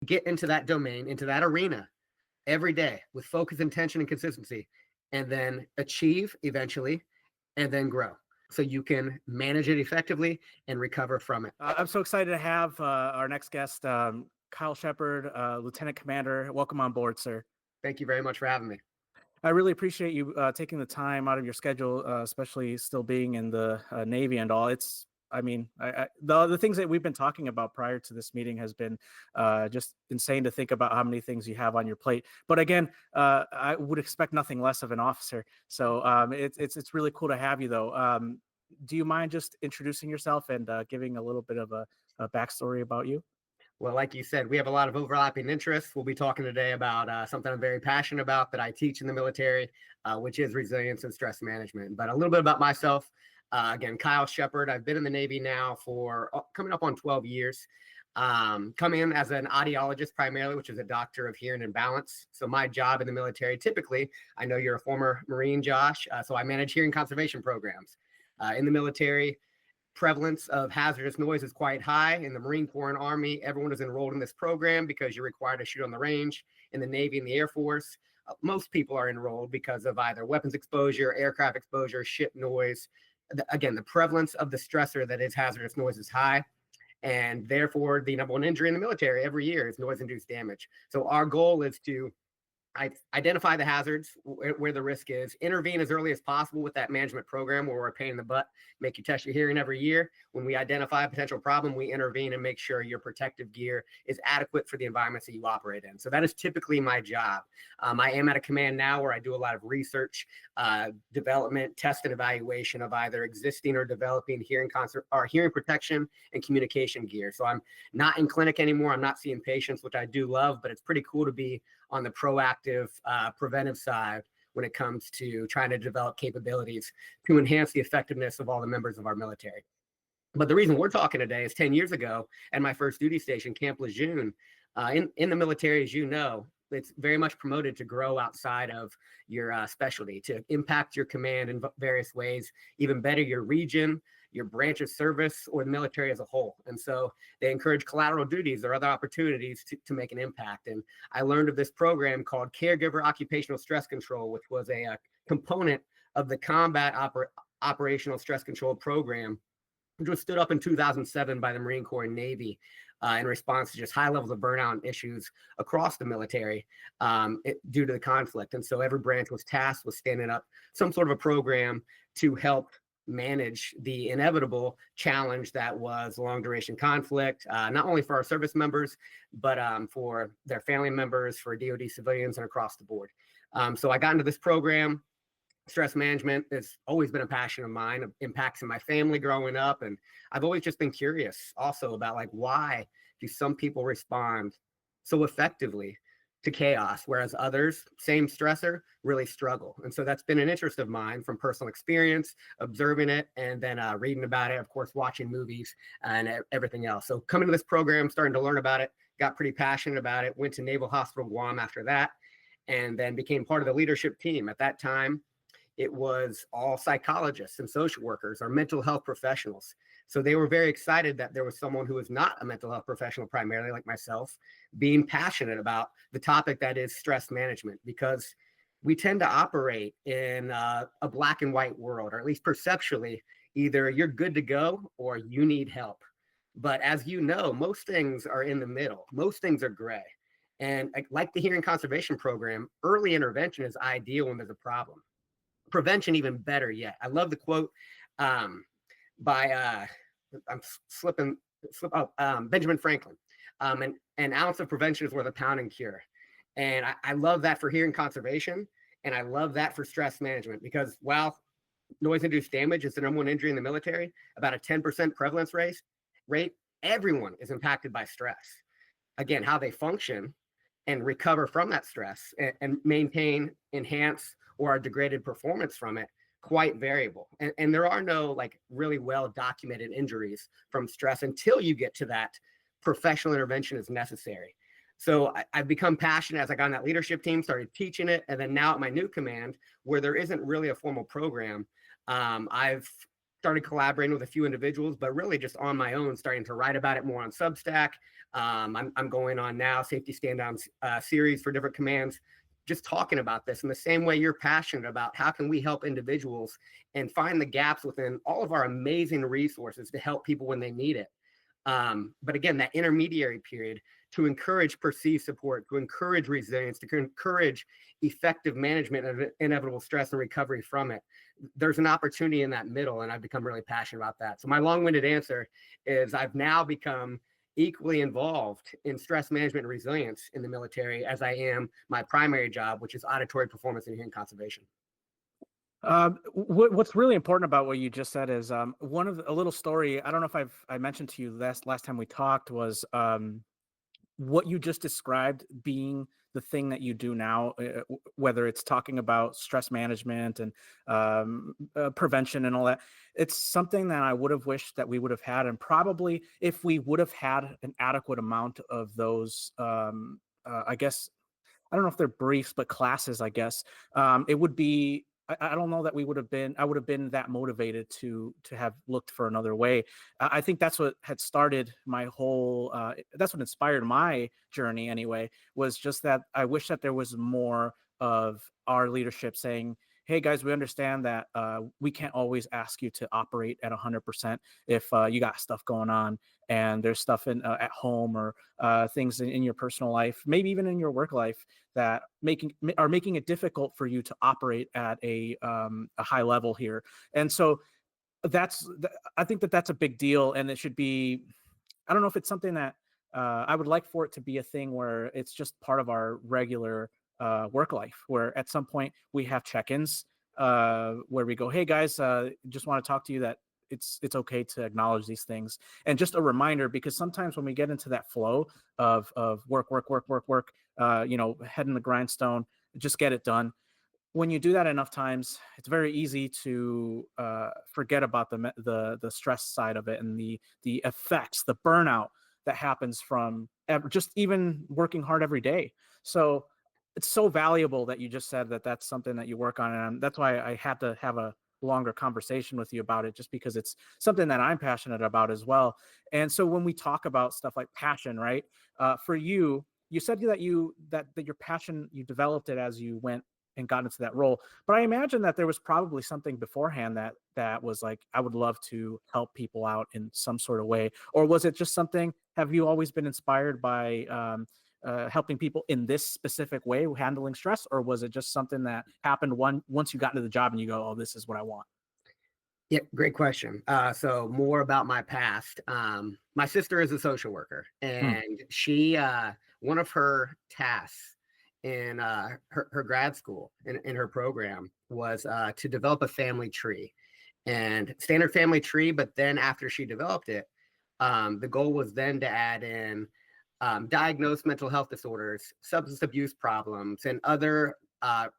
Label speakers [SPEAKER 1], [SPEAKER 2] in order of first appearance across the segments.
[SPEAKER 1] get into that domain, into that arena every day with focus, intention, and consistency, and then achieve eventually, and then grow. So you can manage it effectively and recover from it.
[SPEAKER 2] I'm so excited to have our next guest, Kyle Shepard, Lieutenant Commander. Welcome on board, sir.
[SPEAKER 1] Thank you very much for having me.
[SPEAKER 2] I really appreciate you taking the time out of your schedule, especially still being in the Navy and all. The things that we've been talking about prior to this meeting has been just insane to think about how many things you have on your plate. But again, I would expect nothing less of an officer. So it's really cool to have you, though. Do you mind just introducing yourself and giving a little bit of a backstory about you?
[SPEAKER 1] Well, like you said, we have a lot of overlapping interests. We'll be talking today about something I'm very passionate about that I teach in the military, which is resilience and stress management. But a little bit about myself. Again, Kyle Shepard. I've been in the Navy now for coming up on 12 years. Come in as an audiologist primarily, which is a doctor of hearing and balance. So my job in the military, typically, I know you're a former Marine, Josh, so I manage hearing conservation programs. In the military, prevalence of hazardous noise is quite high. In the Marine Corps and Army, everyone is enrolled in this program because you're required to shoot on the range. In the Navy and the Air Force, most people are enrolled because of either weapons exposure, aircraft exposure, ship noise. Again, the prevalence of the stressor that is hazardous noise is high. And therefore, the number one injury in the military every year is noise-induced damage. So our goal is to identify the hazards where the risk is, intervene as early as possible with that management program where we're a pain in the butt, make you test your hearing every year. When we identify a potential problem, we intervene and make sure your protective gear is adequate for the environments that you operate in. So that is typically my job. I am at a command now where I do a lot of research, development, test, and evaluation of either existing or developing hearing protection and communication gear. So I'm not in clinic anymore. I'm not seeing patients, which I do love, but it's pretty cool to be on the proactive, preventive side when it comes to trying to develop capabilities to enhance the effectiveness of all the members of our military. But the reason we're talking today is 10 years ago at my first duty station, Camp Lejeune, in the military, as you know, it's very much promoted to grow outside of your specialty, to impact your command in various ways, even better your region, your branch of service, or the military as a whole. And so they encourage collateral duties or other opportunities to make an impact. And I learned of this program called Caregiver Occupational Stress Control, which was a component of the Combat Operational Stress Control Program, which was stood up in 2007 by the Marine Corps and Navy in response to just high levels of burnout and issues across the military due to the conflict. And so every branch was tasked with standing up some sort of a program to help manage the inevitable challenge that was long duration conflict, not only for our service members, but for their family members, for DoD civilians, and across the board. So I got into this program. Stress management has always been a passion of mine, impacts in my family growing up. And I've always just been curious also about why do some people respond so effectively to chaos, whereas others, same stressor, really struggle. And so that's been an interest of mine from personal experience, observing it, and then reading about it, of course, watching movies and everything else. So coming to this program, starting to learn about it, got pretty passionate about it, went to Naval Hospital Guam after that, and then became part of the leadership team. At that time, it was all psychologists and social workers or mental health professionals. So they were very excited that there was someone who was not a mental health professional, primarily like myself, being passionate about the topic that is stress management, because we tend to operate in a black and white world, or at least perceptually, either you're good to go or you need help. But as you know, most things are in the middle. Most things are gray. And like the hearing conservation program, early intervention is ideal when there's a problem. Prevention, even better yet. I love the quote by Benjamin Franklin. An ounce of prevention is worth a pound in cure. And I love that for hearing conservation. And I love that for stress management, because while noise-induced damage is the number one injury in the military, about a 10% prevalence rate, everyone is impacted by stress. Again, how they function and recover from that stress and maintain, enhance, or a degraded performance from it, quite variable. And there are no really well documented injuries from stress until you get to that professional intervention is necessary. So I've become passionate as I got on that leadership team, started teaching it. And then now at my new command, where there isn't really a formal program, I've started collaborating with a few individuals, but really just on my own, starting to write about it more on Substack. I'm going on now safety stand down series for different commands, just talking about this in the same way you're passionate about how can we help individuals and find the gaps within all of our amazing resources to help people when they need it. But again, that intermediary period to encourage perceived support, to encourage resilience, to encourage effective management of inevitable stress and recovery from it. There's an opportunity in that middle, and I've become really passionate about that. So my long-winded answer is I've now become equally involved in stress management and resilience in the military as I am my primary job, which is auditory performance and hearing conservation.
[SPEAKER 2] What's really important about what you just said is one of a little story. I don't know if I mentioned to you last time we talked was what you just described being the thing that you do now, whether it's talking about stress management and prevention and all that. It's something that I would have wished that we would have had, and probably if we would have had an adequate amount of those, I guess I don't know if they're briefs, but classes, I guess, it would be. I don't know that we would have been. I would have been that motivated to have looked for another way. I think that's what had started my whole. That's what inspired my journey anyway. Was just that I wish that there was more of our leadership saying, "Hey guys, we understand that we can't always ask you to operate at 100% if you got stuff going on and there's stuff in at home or things in your personal life, maybe even in your work life that are making it difficult for you to operate at a high level here." And so I think that's a big deal, and it should be. I don't know if it's something that I would like for it to be a thing where it's just part of our regular work life, where at some point we have check-ins where we go, "Hey guys, just want to talk to you that it's okay to acknowledge these things," and just a reminder, because sometimes when we get into that flow of work, head in the grindstone, just get it done. When you do that enough times, it's very easy to forget about the stress side of it and the effects, the burnout that happens from just even working hard every day. So it's so valuable that you just said that that's something that you work on, and that's why I had to have a longer conversation with you about it, just because it's something that I'm passionate about as well. And so when we talk about stuff like passion, right? For you, you said that your passion, you developed it as you went and got into that role. But I imagine that there was probably something beforehand that was like, I would love to help people out in some sort of way. Or was it just something? Have you always been inspired by helping people in this specific way, handling stress, or was it just something that happened once you got into the job and you go, "Oh, this is what I want"?
[SPEAKER 1] Yeah, great question. So more about my past. My sister is a social worker,
[SPEAKER 2] Hmm.
[SPEAKER 1] and she one of her tasks in her grad school in her program was to develop a family tree, and standard family tree. But then after she developed it, the goal was then to add in diagnosed mental health disorders, substance abuse problems, and other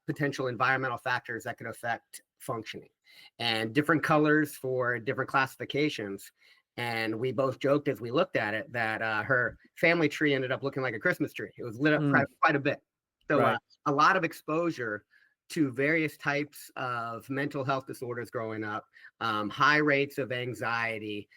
[SPEAKER 1] potential environmental factors that could affect functioning, and different colors for different classifications. And we both joked as we looked at it that her family tree ended up looking like a Christmas tree. It was lit up
[SPEAKER 2] Mm,
[SPEAKER 1] quite a bit. So
[SPEAKER 2] right.
[SPEAKER 1] a lot of exposure to various types of mental health disorders growing up, high rates of anxiety,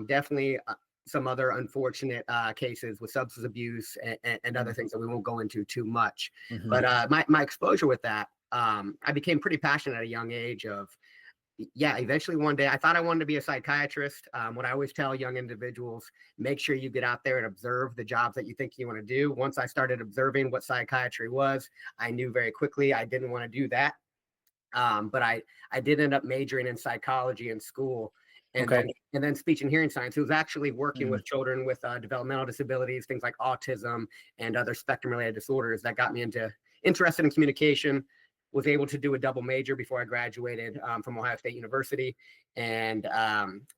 [SPEAKER 1] definitely some other unfortunate cases with substance abuse and other
[SPEAKER 2] Mm,
[SPEAKER 1] things that we won't go into too much.
[SPEAKER 2] hmm.
[SPEAKER 1] But my exposure with that, I became pretty passionate at a young age of, yeah, eventually one day I thought I wanted to be a psychiatrist. What I always tell young individuals, make sure you get out there and observe the jobs that you think you want to do. Once I started observing what psychiatry was, I knew very quickly I didn't want to do that. But I did end up majoring in psychology in school, and
[SPEAKER 2] Okay.
[SPEAKER 1] then speech and hearing science. It was actually working
[SPEAKER 2] Mm,
[SPEAKER 1] with children with developmental disabilities, things like autism and other spectrum related disorders, that got me interested in communication. Was able to do a double major before I graduated from Ohio State University, and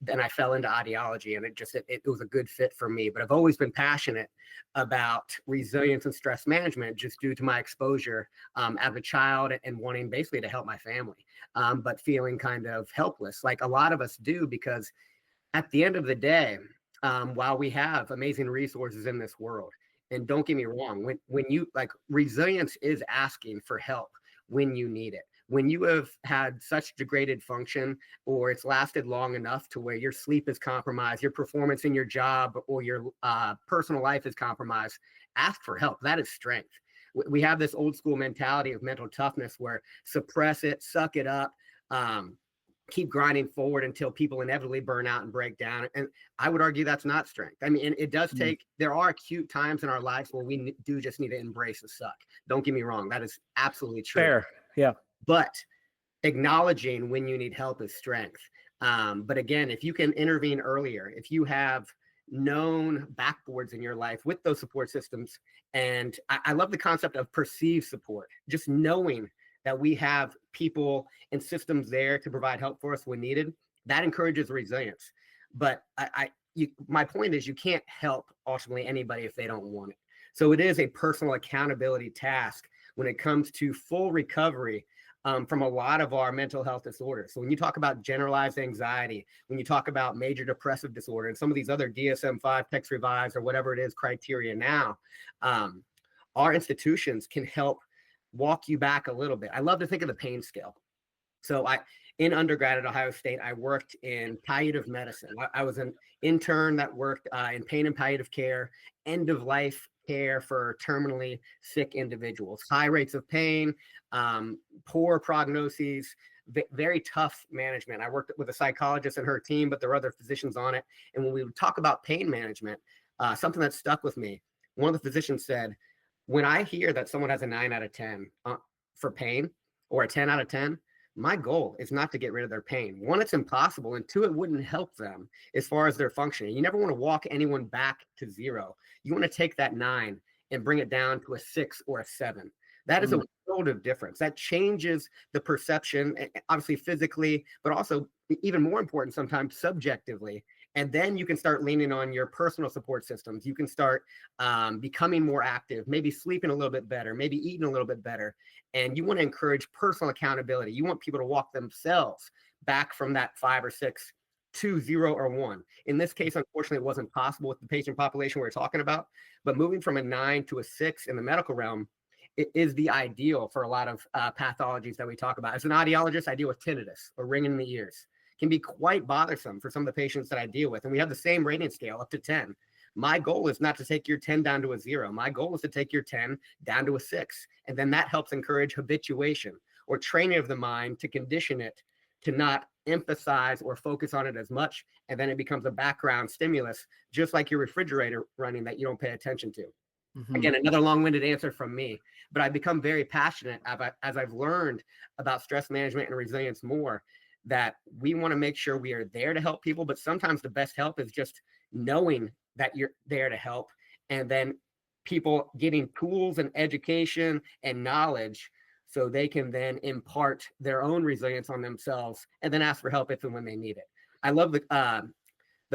[SPEAKER 1] then I fell into audiology, and it was a good fit for me. But I've always been passionate about resilience and stress management just due to my exposure as a child and wanting basically to help my family, but feeling kind of helpless, like a lot of us do, because at the end of the day, while we have amazing resources in this world, and don't get me wrong, when you like resilience is asking for help when you need it. When you have had such degraded function, or it's lasted long enough to where your sleep is compromised, your performance in your job or your personal life is compromised, ask for help. That is strength. We have this old school mentality of mental toughness where suppress it, suck it up, keep grinding forward until people inevitably burn out and break down. And I would argue that's not strength. I mean, it does take, there are acute times in our lives where we do just need to embrace the suck. Don't get me wrong. That is absolutely true.
[SPEAKER 2] Fair. Yeah.
[SPEAKER 1] But acknowledging when you need help is strength. But again, if you can intervene earlier, if you have known backboards in your life with those support systems, and I love the concept of perceived support, just knowing that we have people and systems there to provide help for us when needed, that encourages resilience. But my point is, you can't help ultimately anybody if they don't want it. So it is a personal accountability task when it comes to full recovery from a lot of our mental health disorders. So when you talk about generalized anxiety, when you talk about major depressive disorder, and some of these other DSM-5, text revised, or whatever it is criteria now, our institutions can help walk you back a little bit. I love to think of the pain scale. So in undergrad at Ohio State, I worked in palliative medicine. I was an intern that worked in pain and palliative care, end of life care for terminally sick individuals, high rates of pain, poor prognoses, very tough management. I worked with a psychologist and her team, but there were other physicians on it. And when we would talk about pain management, something that stuck with me, one of the physicians said, when I hear that someone has a 9 out of 10 for pain, or a 10 out of 10, my goal is not to get rid of their pain. One, it's impossible, and two, it wouldn't help them as far as their functioning. You never want to walk anyone back to 0. You want to take that 9 and bring it down to a 6 or a 7. That is a world of difference. That changes the perception, obviously physically, but also even more important sometimes subjectively. And then you can start leaning on your personal support systems. You can start becoming more active, maybe sleeping a little bit better, maybe eating a little bit better. And you want to encourage personal accountability. You want people to walk themselves back from that 5 or 6 to 0 or 1. In this case, unfortunately, it wasn't possible with the patient population we're talking about. But moving from a 9 to a 6 in the medical realm, it is the ideal for a lot of pathologies that we talk about. As an audiologist, I deal with tinnitus or ringing in the ears. Can be quite bothersome for some of the patients that I deal with. And we have the same rating scale up to 10. My goal is not to take your 10 down to a 0. My goal is to take your 10 down to a 6. And then that helps encourage habituation or training of the mind to condition it to not emphasize or focus on it as much. And then it becomes a background stimulus, just like your refrigerator running that you don't pay attention to. Again, another long-winded answer from me, but I've become very passionate as I've learned about stress management and resilience more, that we want to make sure we are there to help people. But sometimes the best help is just knowing that you're there to help, and then people getting tools and education and knowledge so they can then impart their own resilience on themselves and then ask for help if and when they need it. I love the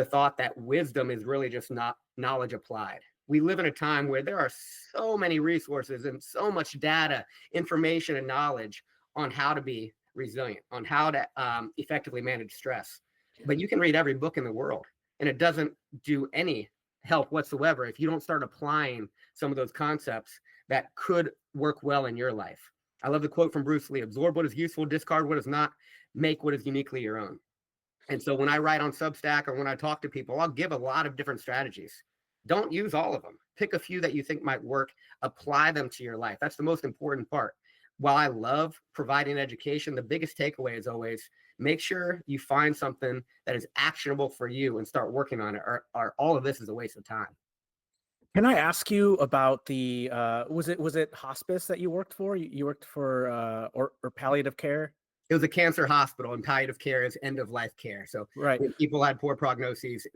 [SPEAKER 1] thought that wisdom is really just not knowledge applied. We live in a time where there are so many resources and so much data, information, and knowledge on how to be resilient, on how to effectively manage stress. But you can read every book in the world, and it doesn't do any help whatsoever if you don't start applying some of those concepts that could work well in your life. I love the quote from Bruce Lee: absorb what is useful, discard what is not, make what is uniquely your own. And so when I write on Substack or when I talk to people, I'll give a lot of different strategies. Don't use all of them. Pick a few that you think might work, apply them to your life. That's the most important part. While I love providing education, the biggest takeaway is always make sure you find something that is actionable for you and start working on it, or all of this is a waste of time.
[SPEAKER 2] Can I ask you about the was it hospice that you worked for? You worked for or palliative care?
[SPEAKER 1] It was a cancer hospital, and palliative care is end of life care. So
[SPEAKER 2] right,
[SPEAKER 1] when people had poor prognoses,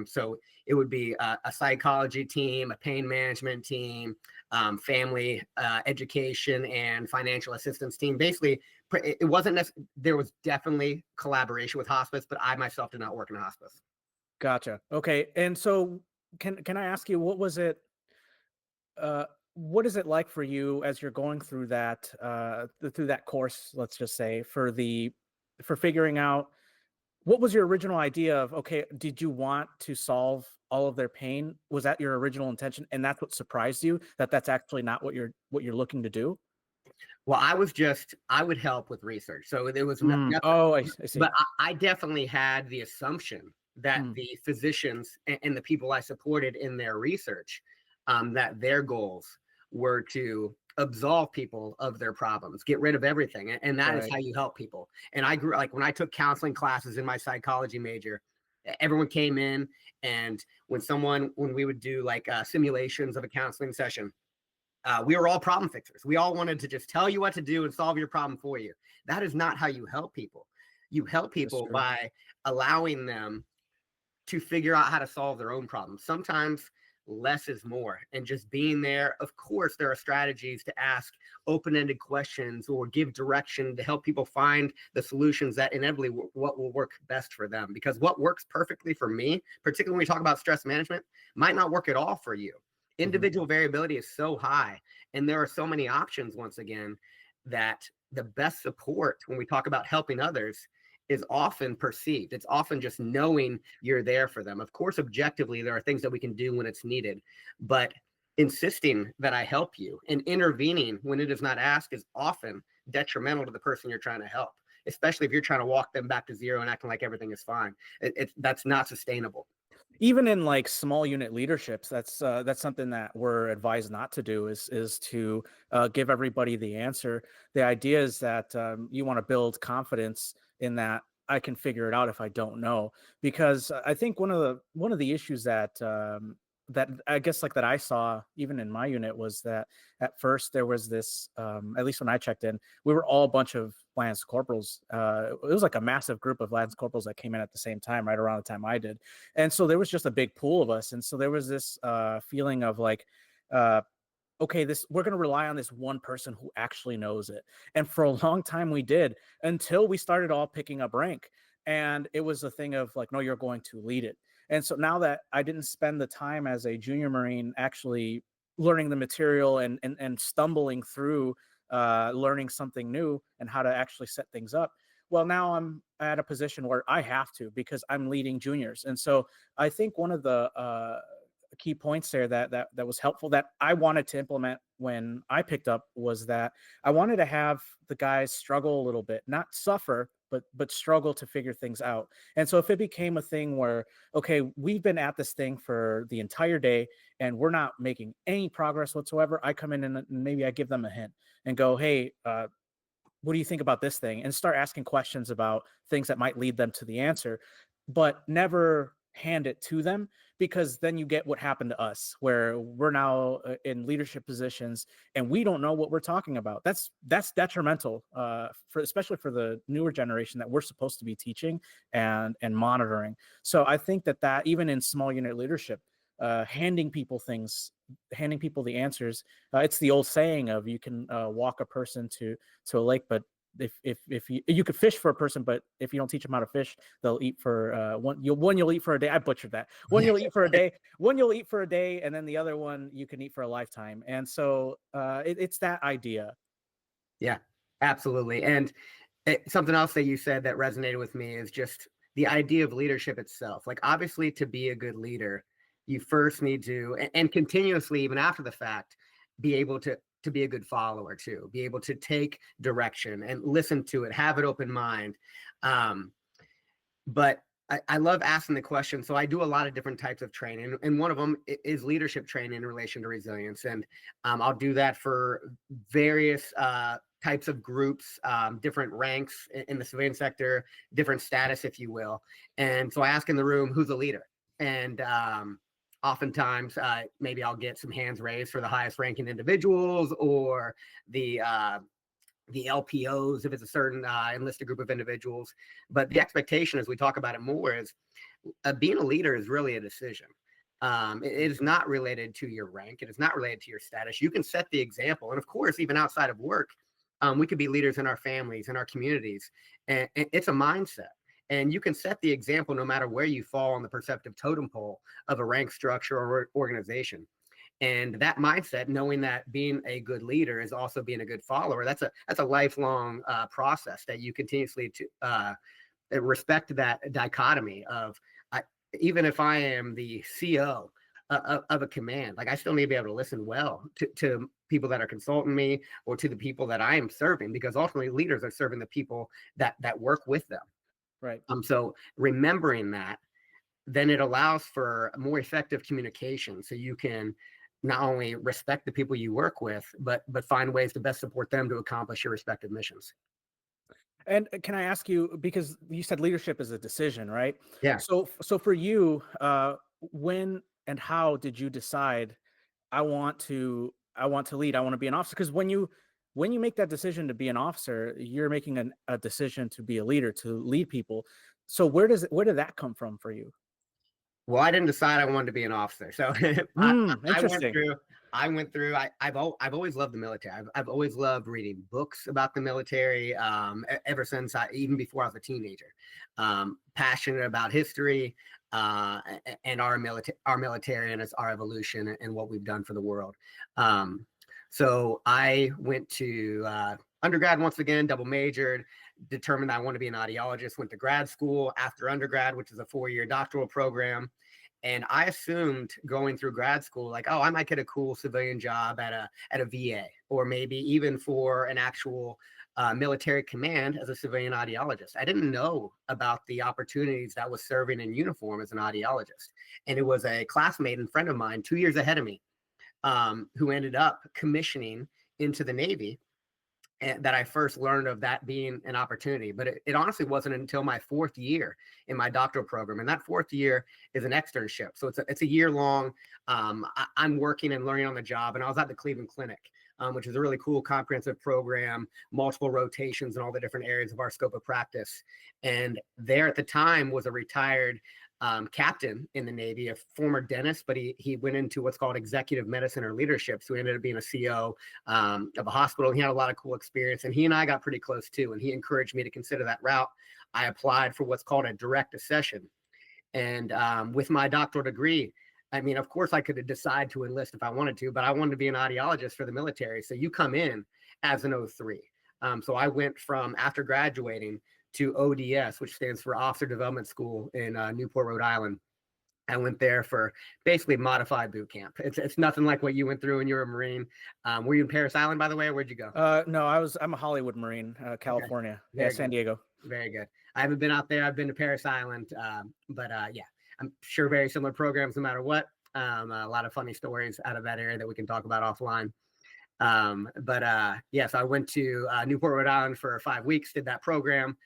[SPEAKER 1] so it would be a psychology team, a pain management team, family education, and financial assistance team. Basically, it wasn't there was definitely collaboration with hospice, but I myself did not work in a hospice.
[SPEAKER 2] Gotcha. Okay, and so can I ask you, what is it like for you as you're going through that course, let's just say, for figuring out what was your original idea of, okay, did you want to solve all of their pain? Was that your original intention, and that's what surprised you, that that's actually not what you're looking to do?
[SPEAKER 1] Well, I would help with research. So there was nothing,
[SPEAKER 2] Oh, I see.
[SPEAKER 1] but I definitely had the assumption that
[SPEAKER 2] Mm,
[SPEAKER 1] the physicians and the people I supported in their research, that their goals were to absolve people of their problems, get rid of everything. And that is
[SPEAKER 2] right.
[SPEAKER 1] how you help people. And I grew, like when I took counseling classes in my psychology major, everyone came in, and when we would do like simulations of a counseling session, we were all problem fixers. We all wanted to just tell you what to do and solve your problem for you. That is not how you help people. You help
[SPEAKER 2] That's
[SPEAKER 1] people
[SPEAKER 2] true.
[SPEAKER 1] by allowing them to figure out how to solve their own problems. Sometimes less is more, and just being there. Of course, there are strategies to ask open-ended questions or give direction to help people find the solutions that inevitably what will work best for them. Because what works perfectly for me, particularly when we talk about stress management, might not work at all for you.
[SPEAKER 2] Hmm.
[SPEAKER 1] Individual variability is so high, and there are so many options, once again, that the best support when we talk about helping others is often perceived. It's often just knowing you're there for them. Of course, objectively, there are things that we can do when it's needed, but insisting that I help you and intervening when it is not asked is often detrimental to the person you're trying to help, especially if you're trying to walk them back to zero and acting like everything is fine. That's not sustainable.
[SPEAKER 2] Even in like small unit leaderships, that's something that we're advised not to do, is to give everybody the answer. The idea is that you want to build confidence in that I can figure it out if I don't know. Because I think one of the issues that that I guess like that I saw even in my unit was that at first there was this, at least when I checked in, we were all a bunch of lance corporals. It was like a massive group of lance corporals that came in at the same time, right around the time I did. And so there was just a big pool of us, and so there was this feeling of like, uh, okay, this, we're going to rely on this one person who actually knows it. And for a long time we did, until we started all picking up rank, and it was a thing of like, no, you're going to lead it. And so now that I didn't spend the time as a junior Marine actually learning the material and stumbling through learning something new and how to actually set things up, well, now I'm at a position where I have to, because I'm leading juniors. And so I think one of the key points there that was helpful, that I wanted to implement when I picked up, was that I wanted to have the guys struggle a little bit, not suffer, but struggle to figure things out. And so if it became a thing where, okay, we've been at this thing for the entire day and we're not making any progress whatsoever, I come in and maybe I give them a hint and go, hey, what do you think about this thing? And start asking questions about things that might lead them to the answer, but never hand it to them, because then you get what happened to us, where we're now in leadership positions and we don't know what we're talking about. That's detrimental, for especially for the newer generation that we're supposed to be teaching and monitoring. So I think that even in small unit leadership, handing people things, handing people the answers. It's the old saying of, you can walk a person to a lake, but if you could fish for a person, but if you don't teach them how to fish, they'll eat for one you'll eat for a day. I butchered that. One you'll eat for a day. One you'll eat for a day, and then the other one you can eat for a lifetime. And so it's that idea.
[SPEAKER 1] Yeah, absolutely. And something else that you said that resonated with me is just the idea of leadership itself. Like, obviously, to be a good leader, you first need to, and continuously, even after the fact, be able to be a good follower too, be able to take direction and listen to it, have an open mind. Um, but I love asking the question. So I do a lot of different types of training, and one of them is leadership training in relation to resilience. And I'll do that for various types of groups, different ranks in the civilian sector, different status, if you will. And so I ask in the room, who's a leader? And oftentimes, maybe I'll get some hands raised for the highest ranking individuals, or the LPOs if it's a certain enlisted group of individuals. But the expectation, as we talk about it more, is being a leader is really a decision. It is not related to your rank. It is not related to your status. You can set the example. And of course, even outside of work, we could be leaders in our families, in our communities. And it's a mindset. And you can set the example no matter where you fall on the perceptive totem pole of a rank structure or organization. And that mindset, knowing that being a good leader is also being a good follower, that's a lifelong process that you continuously to respect that dichotomy of, even if I am the CO of a command, like I still need to be able to listen well to people that are consulting me or to the people that I am serving, because ultimately leaders are serving the people that work with them.
[SPEAKER 2] Right.
[SPEAKER 1] So remembering that, then it allows for more effective communication. So you can not only respect the people you work with, but find ways to best support them to accomplish your respective missions.
[SPEAKER 2] And can I ask you, because you said leadership is a decision, right?
[SPEAKER 1] Yeah.
[SPEAKER 2] So for you, when and how did you decide I want to lead, I want to be an officer? Because when you make that decision to be an officer, you're making a decision to be a leader, to lead people. So where did that come from for you?
[SPEAKER 1] Well, I didn't decide I wanted to be an officer. So I went
[SPEAKER 2] Interesting.
[SPEAKER 1] through, I've always loved the military. I've always loved reading books about the military, ever since even before I was a teenager. Passionate about history, and our military and our evolution and what we've done for the world. So I went to undergrad once again, double majored, determined I want to be an audiologist, went to grad school after undergrad, which is a 4-year doctoral program. And I assumed going through grad school, like, oh, I might get a cool civilian job at a VA, or maybe even for an actual military command as a civilian audiologist. I didn't know about the opportunities that was serving in uniform as an audiologist. And it was a classmate and friend of mine 2 years ahead of me, who ended up commissioning into the Navy, and that I first learned of that being an opportunity. But it honestly wasn't until my 4th year in my doctoral program. And that 4th year is an externship. So it's a year long. I'm working and learning on the job. And I was at the Cleveland Clinic, which is a really cool comprehensive program, multiple rotations in all the different areas of our scope of practice. And there at the time was a retired captain in the Navy, a former dentist, but he went into what's called executive medicine or leadership. So he ended up being a CO of a hospital. He had a lot of cool experience, and he and I got pretty close too. And he encouraged me to consider that route. I applied for what's called a direct accession. And with my doctoral degree, I mean, of course, I could decide to enlist if I wanted to, but I wanted to be an audiologist for the military. So you come in as an O3. So I went from, after graduating, to ODS, which stands for Officer Development School in Newport, Rhode Island. I went there for basically modified boot camp. It's nothing like what you went through when you were a Marine. Were you in Paris Island, by the way, or where'd you go?
[SPEAKER 2] No, I'm a Hollywood Marine,
[SPEAKER 1] Okay,
[SPEAKER 2] California. Yeah,
[SPEAKER 1] very
[SPEAKER 2] San
[SPEAKER 1] good,
[SPEAKER 2] Diego.
[SPEAKER 1] very good. I haven't been out there. I've been to Paris Island, but yeah, I'm sure very similar programs no matter what. A lot of funny stories out of that area that we can talk about offline. But yeah, so I went to Newport, Rhode Island for 5 weeks, did that program,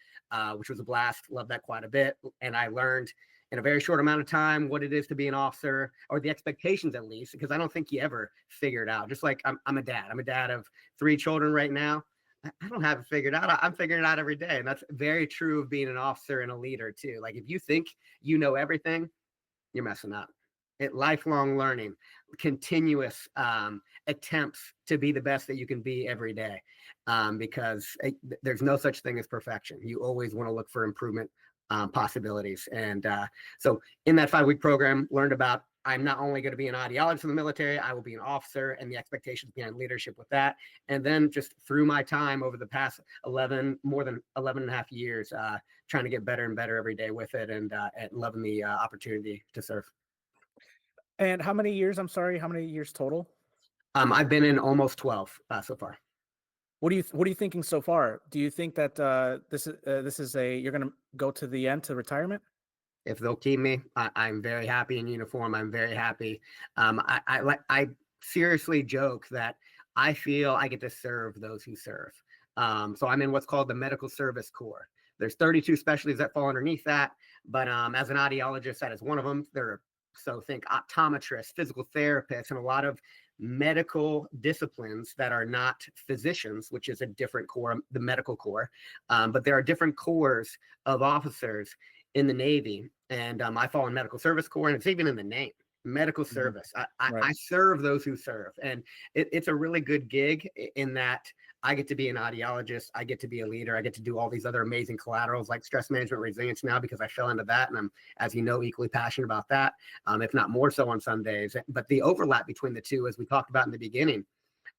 [SPEAKER 1] which was a blast. Loved that quite a bit. And I learned in a very short amount of time what it is to be an officer, or the expectations at least, because I don't think you ever figure it out. Just like I'm a dad. I'm a dad of 3 children right now. I don't have it figured out. I'm figuring it out every day. And that's very true of being an officer and a leader too. Like if you think you know everything, you're messing up. Lifelong learning, continuous attempts to be the best that you can be every day, because there's no such thing as perfection. You always want to look for improvement possibilities. And so in that 5-week program, learned about, I'm not only going to be an audiologist in the military, I will be an officer, and the expectations behind leadership with that. And then just through my time over the past more than 11 and a half years, trying to get better and better every day with it, and loving the opportunity to serve.
[SPEAKER 2] And how many years? I'm sorry, how many years total?
[SPEAKER 1] I've been in almost 12 so far.
[SPEAKER 2] What are you thinking so far? Do you think that this is a you're going to go to the end to retirement?
[SPEAKER 1] If they'll keep me, I'm very happy in uniform. I'm very happy. I seriously joke that I feel I get to serve those who serve. So I'm in what's called the Medical Service Corps. There's 32 specialties that fall underneath that, but as an audiologist, that is one of them. So think optometrists, physical therapists, and a lot of medical disciplines that are not physicians, which is a different corps, the medical corps. But there are different corps of officers in the Navy, and I fall in Medical Service Corps, and it's even in the name, medical service.
[SPEAKER 2] Right.
[SPEAKER 1] I serve those who serve, and it's a really good gig in that I get to be an audiologist, I get to be a leader, I get to do all these other amazing collaterals like stress management resilience now, because I fell into that, and I'm, as you know, equally passionate about that, if not more so on some days. But the overlap between the two, as we talked about in the beginning,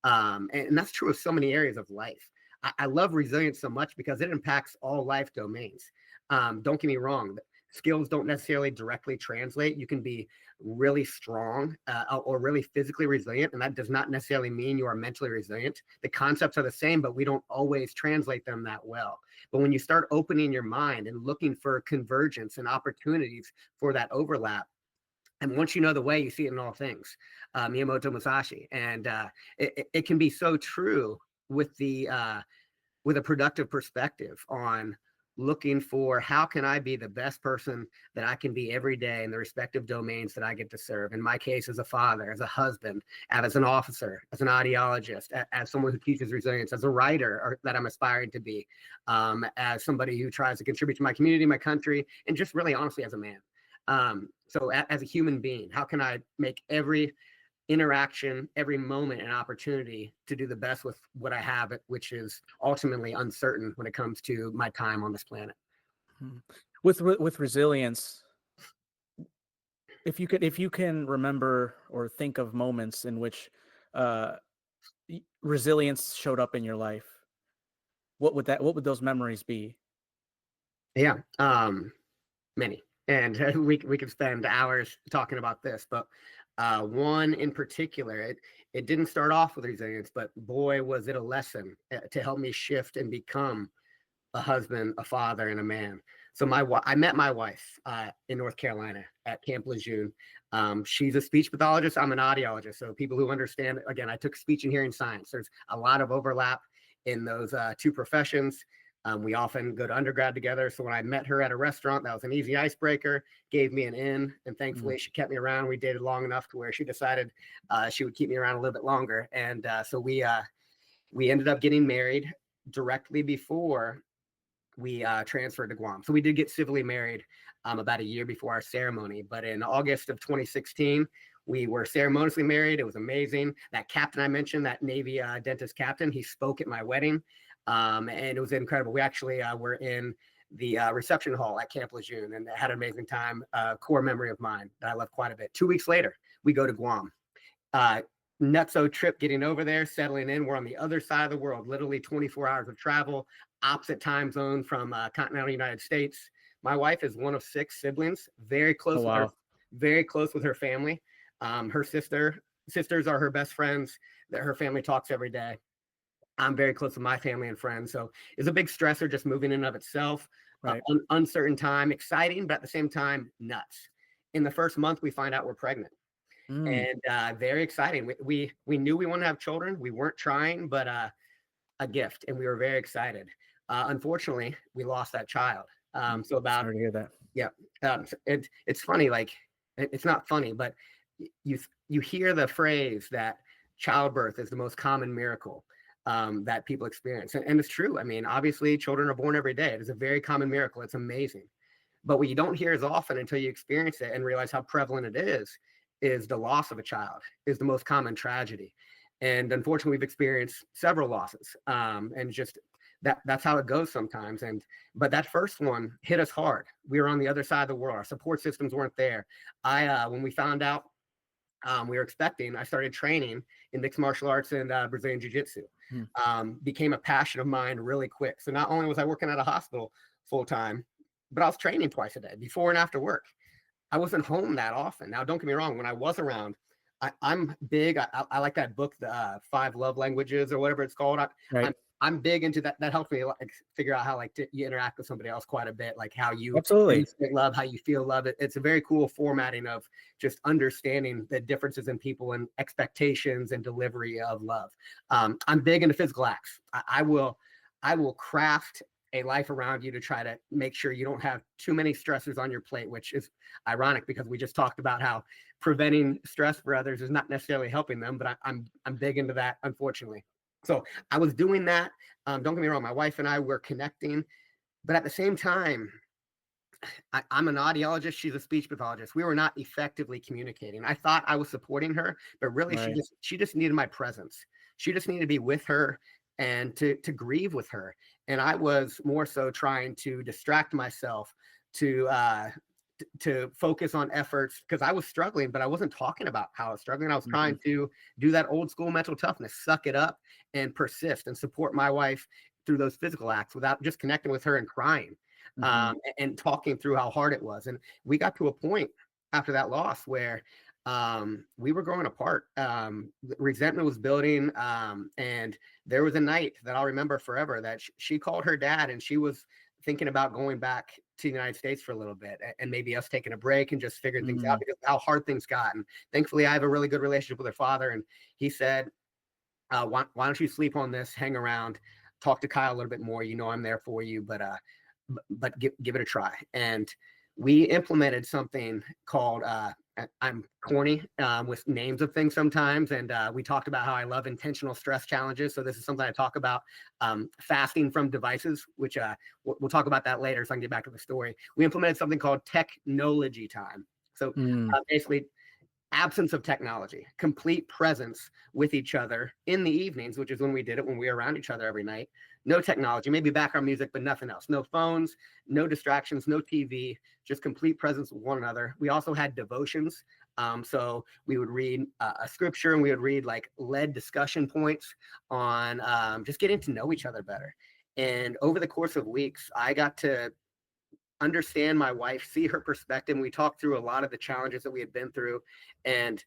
[SPEAKER 1] and that's true of so many areas of life. I love resilience so much because it impacts all life domains. Don't get me wrong, skills don't necessarily directly translate. You can be really strong or really physically resilient. And that does not necessarily mean you are mentally resilient. The concepts are the same, but we don't always translate them that well. But when you start opening your mind and looking for convergence and opportunities for that overlap, and once you know the way, you see it in all things. Miyamoto Musashi, and it can be so true with with a productive perspective on looking for how can I be the best person that I can be every day in the respective domains that I get to serve. In my case, as a father, as a husband, as an officer, as an audiologist, as someone who teaches resilience, as a writer that I'm aspiring to be, as somebody who tries to contribute to my community, my country, and just really honestly as a man. So as a human being, how can I make every interaction, every moment an opportunity to do the best with what I have, which is ultimately uncertain when it comes to my time on this planet.
[SPEAKER 2] With resilience, if you can remember or think of moments in which resilience showed up in your life, what would those memories be?
[SPEAKER 1] Yeah, many, and we could spend hours talking about this, but one in particular, it didn't start off with resilience, but boy, was it a lesson to help me shift and become a husband, a father, and a man. So I met my wife in North Carolina at Camp Lejeune. She's a speech pathologist. I'm an audiologist. So people who understand, again, I took speech and hearing science. There's a lot of overlap in those two professions. We often go to undergrad together. So when I met her at a restaurant, that was an easy icebreaker, gave me an in. And thankfully, she kept me around. We dated long enough to where she decided she would keep me around a little bit longer. And so we ended up getting married directly before we transferred to Guam. So we did get civilly married about a year before our ceremony. But in August of 2016, we were ceremoniously married. It was amazing. That captain I mentioned, that Navy dentist captain, he spoke at my wedding. And it was incredible. We actually were in the reception hall at Camp Lejeune and had an amazing time. Core memory of mine that I love quite a bit. 2 weeks later, we go to Guam. Nutso trip getting over there, settling in. We're on the other side of the world, literally 24 hours of travel, opposite time zone from continental United States. My wife is one of 6 siblings, very close with her, very close with her family. Her sisters are her best friends. That her family talks every day. I'm very close with my family and friends. So it's a big stressor just moving in and of itself. Right. Uncertain time, exciting, but at the same time, nuts. In the first month, we find out we're pregnant. And very exciting. We knew we wanted to have children. We weren't trying, but a gift. And we were very excited. Unfortunately, we lost that child. So about,
[SPEAKER 2] sorry to hear that.
[SPEAKER 1] Yeah. It's funny, like it's not funny, but you hear the phrase that childbirth is the most common miracle that people experience. And it's true. I mean, obviously children are born every day. It is a very common miracle. It's amazing. But what you don't hear as often until you experience it and realize how prevalent it is the loss of a child is the most common tragedy. And unfortunately, we've experienced several losses. And just that's how it goes sometimes. But that first one hit us hard. We were on the other side of the world. Our support systems weren't there. When we found out we were expecting, I started training in mixed martial arts and Brazilian jiu-jitsu. Became a passion of mine really quick. So not only was I working at a hospital full time, but I was training twice a day, before and after work. I wasn't home that often. Now, don't get me wrong. When I was around, I'm big. I like that book, the 5 Love Languages or whatever it's called. I'm big into that. That helps me like figure out how you interact with somebody else quite a bit, like how you love, how you feel love. It's a very cool formatting of just understanding the differences in people and expectations and delivery of love. I'm big into physical acts. I will craft a life around you to try to make sure you don't have too many stressors on your plate, which is ironic because we just talked about how preventing stress for others is not necessarily helping them, but I'm big into that, unfortunately. So I was doing that. Don't get me wrong, my wife and I were connecting, but at the same time, I'm an audiologist. She's a speech pathologist. We were not effectively communicating. I thought I was supporting her, but really she just needed my presence. She just needed to be with her and to grieve with her. And I was more so trying to distract myself to focus on efforts because I was struggling, but I wasn't talking about how I was struggling. I was trying to do that old school mental toughness, suck it up and persist and support my wife through those physical acts without just connecting with her and crying and talking through how hard it was. And we got to a point after that loss where we were growing apart. Resentment was building. And there was a night that I'll remember forever that she called her dad and she was thinking about going back to the United States for a little bit and maybe us taking a break and just figuring things out
[SPEAKER 2] Mm.
[SPEAKER 1] because of how hard things got. And thankfully, I have a really good relationship with her father. And he said, why don't you sleep on this, hang around, talk to Kyle a little bit more. You know, I'm there for you, but give it a try. And we implemented something called I'm corny with names of things sometimes, and we talked about how I love intentional stress challenges. So this is something I talk about, fasting from devices, which we'll talk about that later. So I can get back to the story. We implemented something called technology time. So
[SPEAKER 2] Mm.
[SPEAKER 1] basically, absence of technology, complete presence with each other in the evenings, which is when we did it, when we were around each other every night. No technology, maybe background music, but nothing else. No phones, no distractions, no TV, just complete presence with one another. We also had devotions. So we would read a scripture and we would read like led discussion points on just getting to know each other better. And over the course of weeks, I got to understand my wife, see her perspective. And we talked through a lot of the challenges that we had been through. And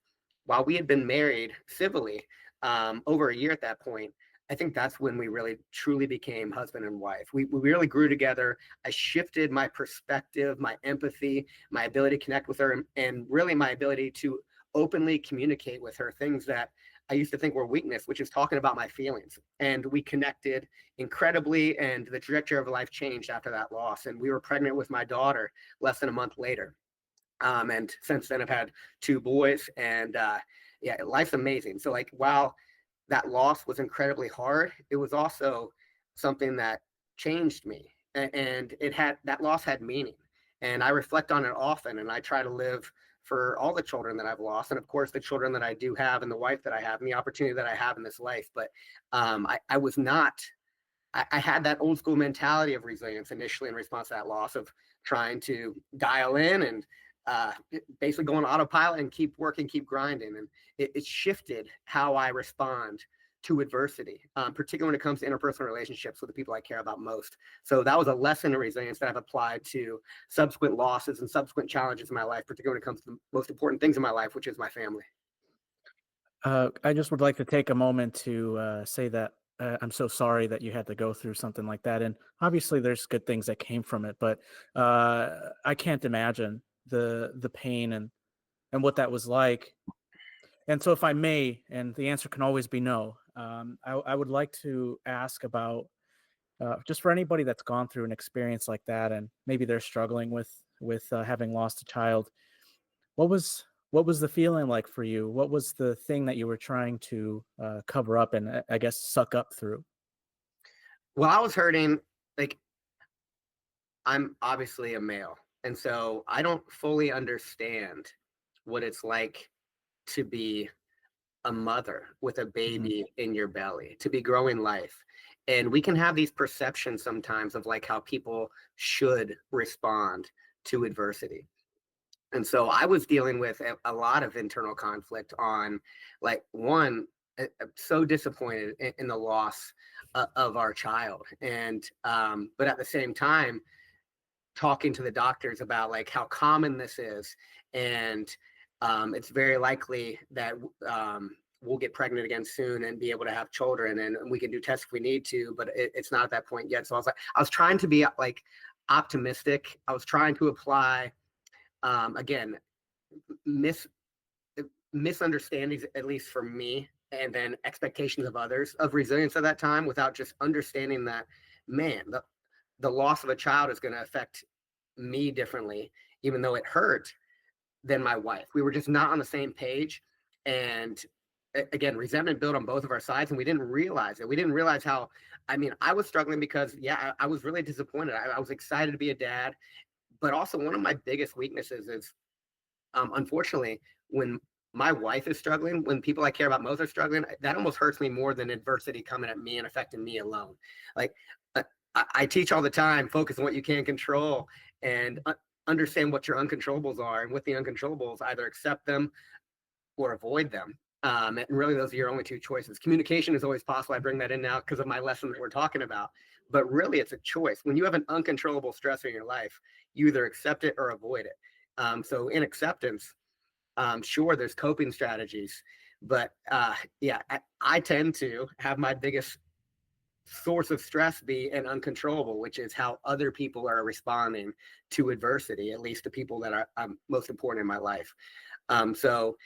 [SPEAKER 1] while we had been married civilly over a year at that point, I think that's when we really truly became husband and wife. We really grew together. I shifted my perspective, my empathy, my ability to connect with her, and really my ability to openly communicate with her things that I used to think were weakness, which is talking about my feelings. And we connected incredibly, and the trajectory of life changed after that loss. And we were pregnant with my daughter less than a month later. And since then, I've had two boys, and yeah, life's amazing. So, like, while that loss was incredibly hard, it was also something that changed me, and it had that loss had meaning, and I reflect on it often, and I try to live for all the children that I've lost, and of course the children that I do have, and the wife that I have, and the opportunity that I have in this life. But I was not I had that old school mentality of resilience initially in response to that loss of trying to dial in and basically go on autopilot and keep working, keep grinding. And it shifted how I respond to adversity, particularly when it comes to interpersonal relationships with the people I care about most. So that was a lesson in resilience that I've applied to subsequent losses and subsequent challenges in my life, particularly when it comes to the most important things in my life, which is my family.
[SPEAKER 2] I just would like to take a moment to say that I'm so sorry that you had to go through something like that. And obviously, there's good things that came from it, but I can't imagine the pain and what that was like. And so, if I may, and the answer can always be no, I would like to ask about just for anybody that's gone through an experience like that, and maybe they're struggling with having lost a child. What was the feeling like for you? What was the thing that you were trying to cover up and I guess suck up through?
[SPEAKER 1] Well, I was hurting. Like, I'm obviously a male, and so I don't fully understand what it's like to be a mother with a
[SPEAKER 2] Mhm.
[SPEAKER 1] baby in your belly, to be growing life. And we can have these perceptions sometimes of like how people should respond to adversity. And so I was dealing with a lot of internal conflict on, like, one, I'm so disappointed in the loss of our child. And, but at the same time, talking to the doctors about like how common this is, and it's very likely that we'll get pregnant again soon and be able to have children, and we can do tests if we need to, but it's not at that point yet. So I was trying to be like optimistic. I was trying to apply again mis misunderstandings, at least for me, and then expectations of others of resilience at that time, without just understanding that, man, the loss of a child is going to affect me differently, even though it hurt, than my wife. We were just not on the same page. And again, resentment built on both of our sides, and we didn't realize it. We didn't realize how, I mean, I was struggling because, yeah, I was really disappointed. I was excited to be a dad, but also one of my biggest weaknesses is, unfortunately, when my wife is struggling, when people I care about most are struggling, that almost hurts me more than adversity coming at me and affecting me alone. Like, I teach all the time, focus on what you can control and understand what your uncontrollables are. And with the uncontrollables, either accept them or avoid them. And really, those are your only two choices. Communication is always possible. I bring that in now because of my lesson that we're talking about. But really, it's a choice. When you have an uncontrollable stressor in your life, you either accept it or avoid it. So in acceptance, sure, there's coping strategies, but yeah, I tend to have my biggest source of stress be an uncontrollable, which is how other people are responding to adversity, at least the people that are most important in my life. So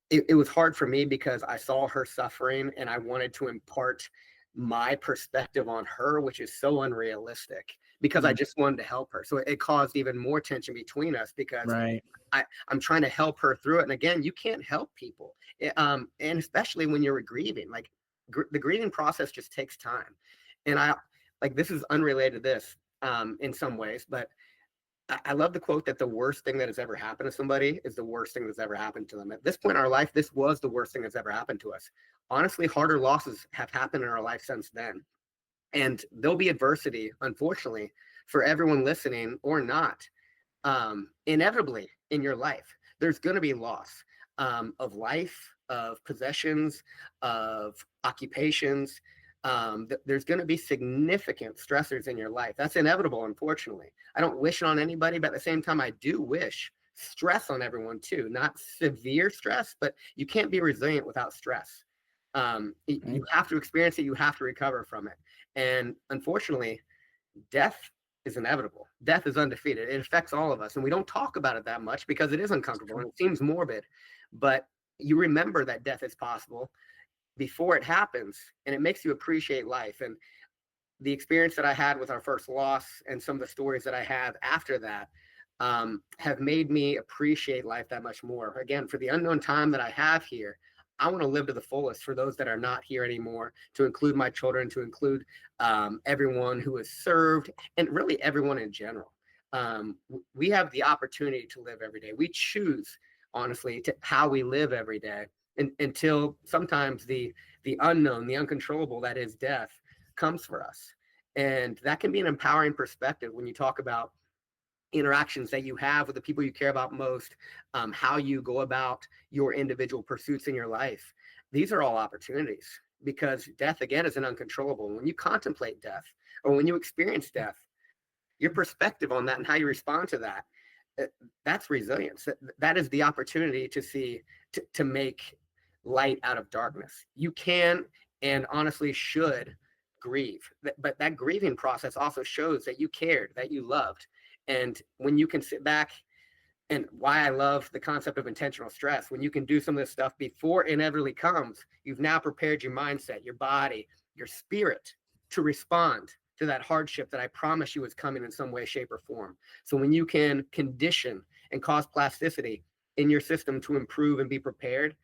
[SPEAKER 1] it was hard for me because I saw her suffering and I wanted to impart my perspective on her, which is so unrealistic because I
[SPEAKER 2] Mm,
[SPEAKER 1] just wanted to help her. So it caused even more tension between us because
[SPEAKER 2] right.
[SPEAKER 1] I'm trying to help her through it. And again, you can't help people, and especially when you're grieving. Like the grieving process just takes time. And I like this is unrelated to this in some ways, but I love the quote that the worst thing that has ever happened to somebody is the worst thing that's ever happened to them. At this point in our life, this was the worst thing that's ever happened to us. Honestly, harder losses have happened in our life since then. And there'll be adversity, unfortunately, for everyone listening or not, inevitably in your life. There's going to be loss of life, of possessions, of occupations. There's going to be significant stressors in your life. That's inevitable, unfortunately. I don't wish it on anybody, but at the same time, I do wish stress on everyone too. Not severe stress, but you can't be resilient without stress.
[SPEAKER 2] Right.
[SPEAKER 1] You have to experience it. You have to recover from it. And unfortunately, death is inevitable. Death is undefeated. It affects all of us. And we don't talk about it that much because it is uncomfortable and it seems morbid. But you remember that death is possible before it happens, and it makes you appreciate life. And the experience that I had with our first loss and some of the stories that I have after that have made me appreciate life that much more. Again, for the unknown time that I have here, I want to live to the fullest for those that are not here anymore, to include my children, to include everyone who has served, and really everyone in general. We have the opportunity to live every day. We choose, honestly, to how we live every day, until sometimes the unknown, the uncontrollable, that is death, comes for us. And that can be an empowering perspective when you talk about interactions that you have with the people you care about most, how you go about your individual pursuits in your life. These are all opportunities because death, again, is an uncontrollable. When you contemplate death or when you experience death, your perspective on that and how you respond to that, that's resilience. That is the opportunity to see, to make light out of darkness. You can and honestly should grieve, but that grieving process also shows that you cared, that you loved. And when you can sit back, and why I love the concept of intentional stress, when you can do some of this stuff before it inevitably comes, you've now prepared your mindset, your body, your spirit to respond to that hardship that I promise you is coming in some way, shape, or form. So when you can condition and cause plasticity in your system to improve and be prepared,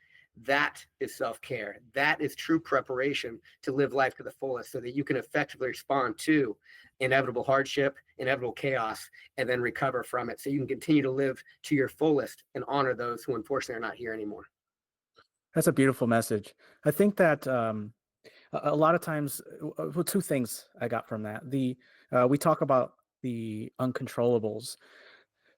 [SPEAKER 1] that is self-care. That is true preparation to live life to the fullest so that you can effectively respond to inevitable hardship, inevitable chaos, and then recover from it so you can continue to live to your fullest and honor those who unfortunately are not here anymore.
[SPEAKER 2] That's a beautiful message. I think that a lot of times, well, two things I got from that. We talk about the uncontrollables.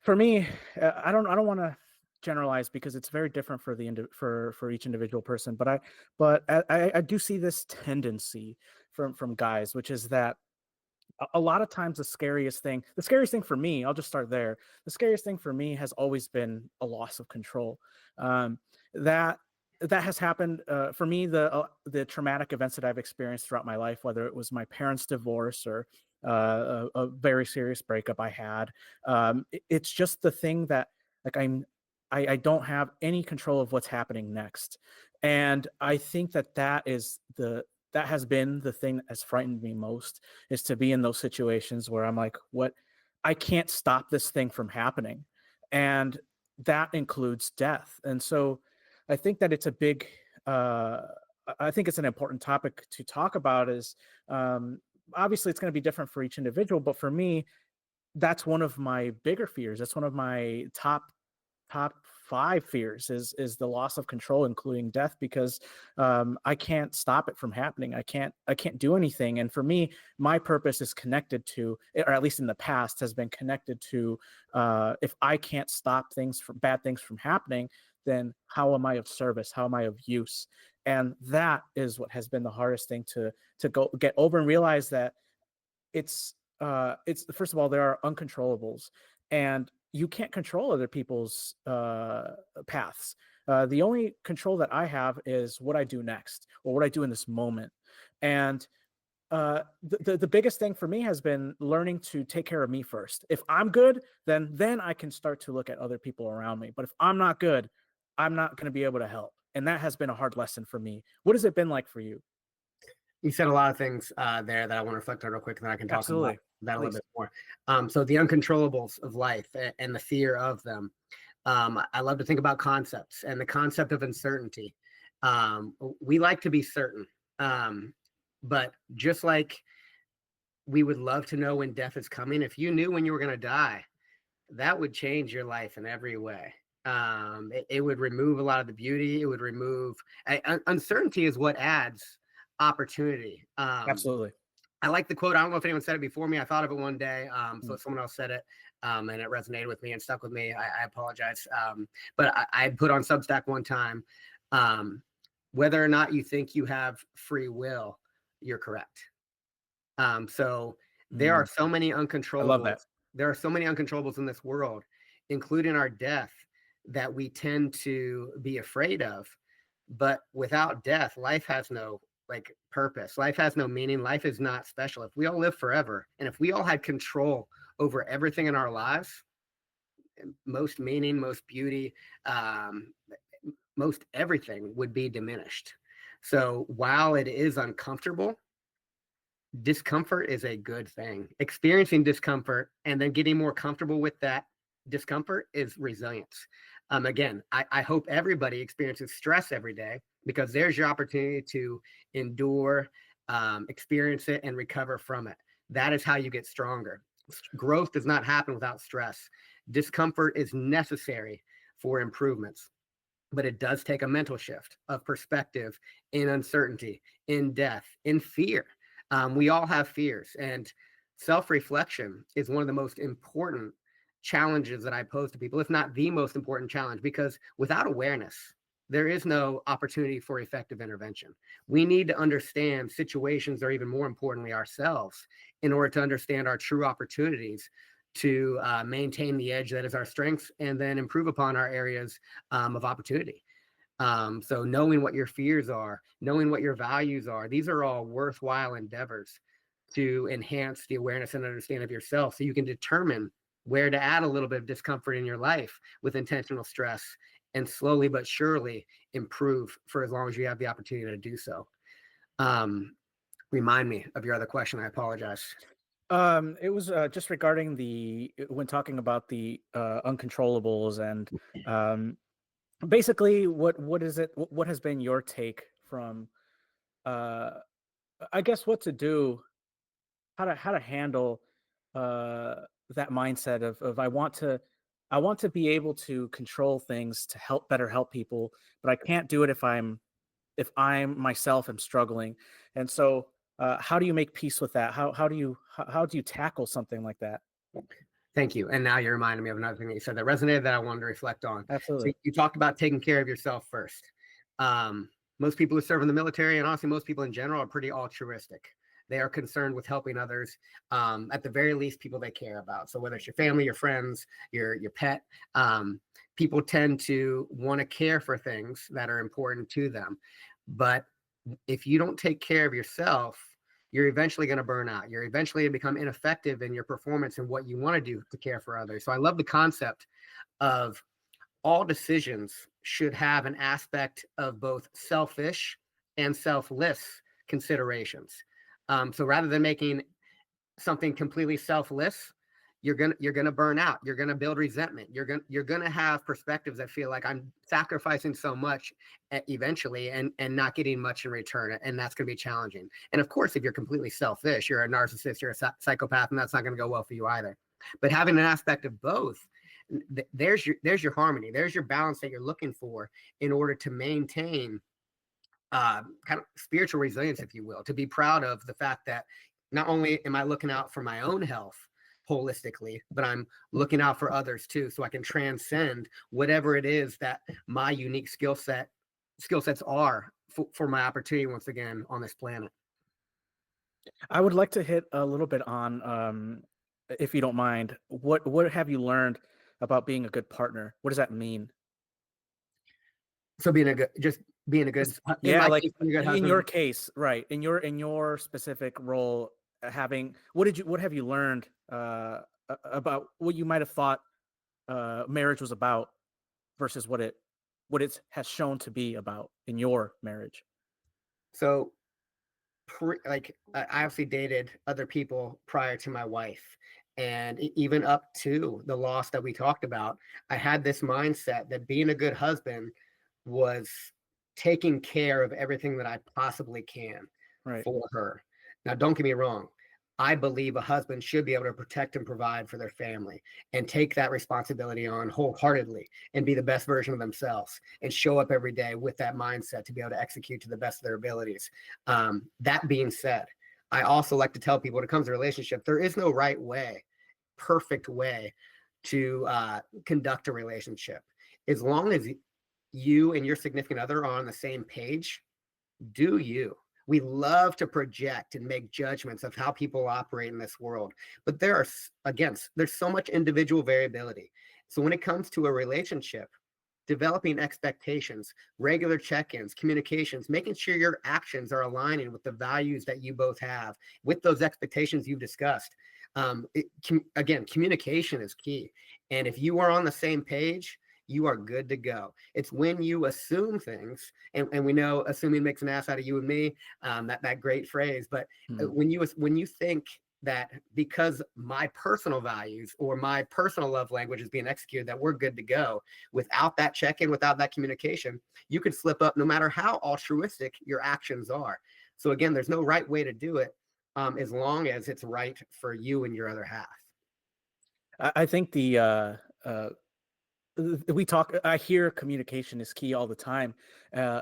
[SPEAKER 2] For me, I don't want to generalize because it's very different for for each individual person. But I do see this tendency from guys, which is that a lot of times the scariest thing for me, I'll just start there. The scariest thing for me has always been a loss of control. Um, that that has happened for me. The traumatic events that I've experienced throughout my life, whether it was my parents' divorce or a very serious breakup I had, it's just the thing that like I don't have any control of what's happening next, and I think that has been the thing that has frightened me most, is to be in those situations where I'm like, what, I can't stop this thing from happening. And that includes death. And so I think that it's a big, uh, I think it's an important topic to talk about is, obviously it's going to be different for each individual, but for me, that's one of my bigger fears. That's one of my top five fears is the loss of control, including death, because I can't stop it from happening. I can't do anything. And for me, my purpose is connected to, or at least in the past has been connected to, if I can't stop bad things from happening, then how am I of service? How am I of use? And that is what has been the hardest thing to go get over and realize that it's first of all, there are uncontrollables, and you can't control other people's paths. The only control that I have is what I do next or what I do in this moment. And the biggest thing for me has been learning to take care of me first. If I'm good, then I can start to look at other people around me. But if I'm not good, I'm not going to be able to help. And that has been a hard lesson for me. What has it been like for you?
[SPEAKER 1] You said a lot of things there that I want to reflect on real quick, and then I can talk about
[SPEAKER 2] Absolutely.
[SPEAKER 1] that a little
[SPEAKER 2] Please.
[SPEAKER 1] bit more. So the uncontrollables of life and the fear of them. I love to think about concepts and the concept of uncertainty. We like to be certain, but just like we would love to know when death is coming, if you knew when you were going to die, that would change your life in every way. It would remove a lot of the beauty. It would remove uncertainty is what adds opportunity.
[SPEAKER 2] Absolutely.
[SPEAKER 1] I like the quote. I don't know if anyone said it before me. I thought of it one day. So someone else said it, and it resonated with me and stuck with me. I apologize. But I put on Substack one time, whether or not you think you have free will, you're correct. So there are so many
[SPEAKER 2] I love that.
[SPEAKER 1] uncontrollables. There are so many uncontrollables in this world, including our death, that we tend to be afraid of. But without death, life has no like purpose. Life has no meaning. Life is not special. If we all live forever, and if we all had control over everything in our lives, most meaning, most beauty, most everything would be diminished. So while it is uncomfortable, discomfort is a good thing. Experiencing discomfort and then getting more comfortable with that discomfort is resilience. Again, I hope everybody experiences stress every day, because there's your opportunity to endure, experience it, and recover from it. That is how you get stronger. Growth does not happen without stress. Discomfort is necessary for improvements, but it does take a mental shift of perspective in uncertainty, in death, in fear. We all have fears, and self-reflection is one of the most important challenges that I pose to people, if not the most important challenge, because without awareness, there is no opportunity for effective intervention. We need to understand situations, or even more importantly, ourselves, in order to understand our true opportunities to maintain the edge that is our strengths, and then improve upon our areas of opportunity. So knowing what your fears are, knowing what your values are, these are all worthwhile endeavors to enhance the awareness and understanding of yourself, so you can determine where to add a little bit of discomfort in your life with intentional stress, and slowly but surely improve for as long as you have the opportunity to do so. Remind me of your other question. I apologize.
[SPEAKER 2] It was just regarding when talking about the uncontrollables, and basically what is it? What has been your take from, uh, I guess, what to do, how to handle that mindset of I want to be able to control things to better help people, but I can't do it if I'm myself am struggling. And so how do you make peace with that? How do you tackle something like that?
[SPEAKER 1] Thank you. And now you're reminding me of another thing that you said that resonated, that I wanted to reflect on. So
[SPEAKER 2] Absolutely.
[SPEAKER 1] you talked about taking care of yourself first. Most people who serve in the military, and honestly, most people in general, are pretty altruistic. They are concerned with helping others, at the very least, people they care about. So whether it's your family, your friends, your pet, people tend to want to care for things that are important to them. But if you don't take care of yourself, you're eventually going to burn out. You're eventually going to become ineffective in your performance and what you want to do to care for others. So I love the concept of all decisions should have an aspect of both selfish and selfless considerations. So rather than making something completely selfless, you're gonna burn out. You're gonna build resentment. You're gonna have perspectives that feel like I'm sacrificing so much eventually, and not getting much in return, and that's gonna be challenging. And of course, if you're completely selfish, you're a narcissist, you're a psychopath, and that's not gonna go well for you either. But having an aspect of both, there's your harmony. There's your balance that you're looking for in order to maintain kind of spiritual resilience, if you will, to be proud of the fact that not only am I looking out for my own health holistically, but I'm looking out for others too, so I can transcend whatever it is that my unique skill sets are for my opportunity once again on this planet.
[SPEAKER 2] I would like to hit a little bit on, if you don't mind, what have you learned about being a good partner? What does that mean?
[SPEAKER 1] So being a good,
[SPEAKER 2] Just
[SPEAKER 1] in
[SPEAKER 2] yeah,
[SPEAKER 1] my
[SPEAKER 2] like
[SPEAKER 1] case, being a good
[SPEAKER 2] in your
[SPEAKER 1] husband.
[SPEAKER 2] case, right? In your specific role, having what have you learned about what you might have thought marriage was about versus what it has shown to be about in your marriage?
[SPEAKER 1] So like I obviously dated other people prior to my wife, and even up to the loss that we talked about, I had this mindset that being a good husband was taking care of everything that I possibly can
[SPEAKER 2] Right.
[SPEAKER 1] for her. Now, don't get me wrong. I believe a husband should be able to protect and provide for their family and take that responsibility on wholeheartedly and be the best version of themselves and show up every day with that mindset to be able to execute to the best of their abilities. That being said, I also like to tell people when it comes to relationship, there is no right way, perfect way to conduct a relationship. As long as you and your significant other are on the same page, do you. We love to project and make judgments of how people operate in this world, but there's so much individual variability. So when it comes to a relationship, developing expectations, regular check-ins, communications, making sure your actions are aligning with the values that you both have, with those expectations you've discussed. Again, communication is key. And if you are on the same page, you are good to go. It's when you assume things, and we know assuming makes an ass out of you and me, that great phrase. But
[SPEAKER 2] Hmm.
[SPEAKER 1] when you think that because my personal values or my personal love language is being executed, that we're good to go. Without that check-in, without that communication, you could slip up no matter how altruistic your actions are. So again, there's no right way to do it, as long as it's right for you and your other half.
[SPEAKER 2] I think uh, we talk. I hear communication is key all the time.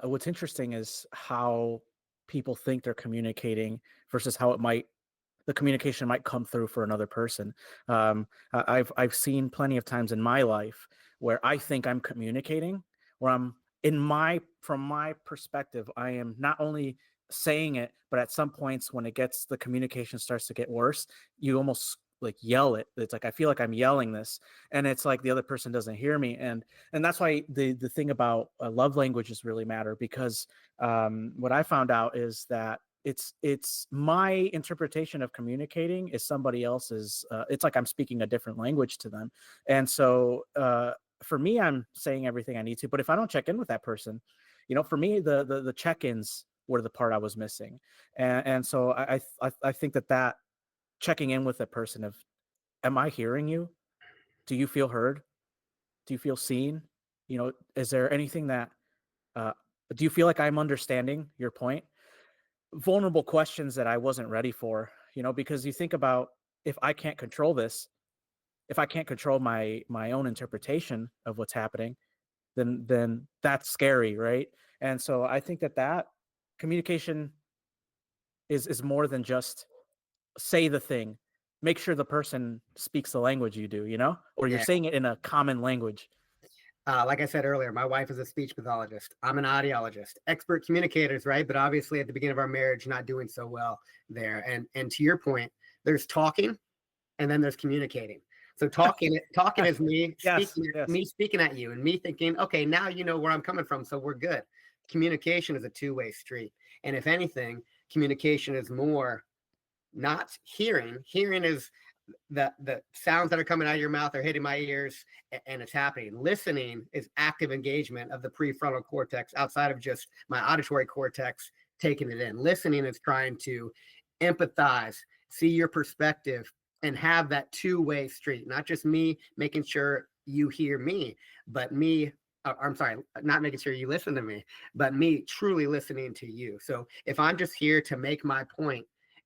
[SPEAKER 2] What's interesting is how people think they're communicating versus how the communication might come through for another person. I've seen plenty of times in my life where I think I'm communicating, where I'm from my perspective, I am not only saying it, but at some points when the communication starts to get worse, you almost like yell it. It's like I feel like I'm yelling this, and it's like the other person doesn't hear me, and that's why the thing about love languages really matter, because what I found out is that it's my interpretation of communicating is somebody else's. It's like I'm speaking a different language to them, and so for me, I'm saying everything I need to. But if I don't check in with that person, for me, the check-ins were the part I was missing, and so I think that checking in with a person of, am I hearing you? Do you feel heard? Do you feel seen? Is there anything that uh, do you feel like I'm understanding your point? Vulnerable questions that I wasn't ready for, because you think about, if I can't control this, if I can't control my own interpretation of what's happening, then that's scary, right? And so I think that communication is more than just say the thing. Make sure the person speaks the language you do, or you're
[SPEAKER 1] Yeah.
[SPEAKER 2] saying it in a common language.
[SPEAKER 1] Like I said earlier, my wife is a speech pathologist. I'm an audiologist, expert communicators, right? But obviously, at the beginning of our marriage, not doing so well there. And to your point, there's talking, and then there's communicating. So talking is
[SPEAKER 2] Yes, yes.
[SPEAKER 1] me speaking at you, and me thinking, okay, now you know where I'm coming from, so we're good. Communication is a two-way street, and if anything, communication is more not hearing. Hearing is the sounds that are coming out of your mouth are hitting my ears, and it's happening. Listening is active engagement of the prefrontal cortex outside of just my auditory cortex taking it in. Listening is trying to empathize, see your perspective, and have that two-way street, not just me making sure you hear me, but me, I'm sorry, not making sure you listen to me, but me truly listening to you. So if I'm just here to make my point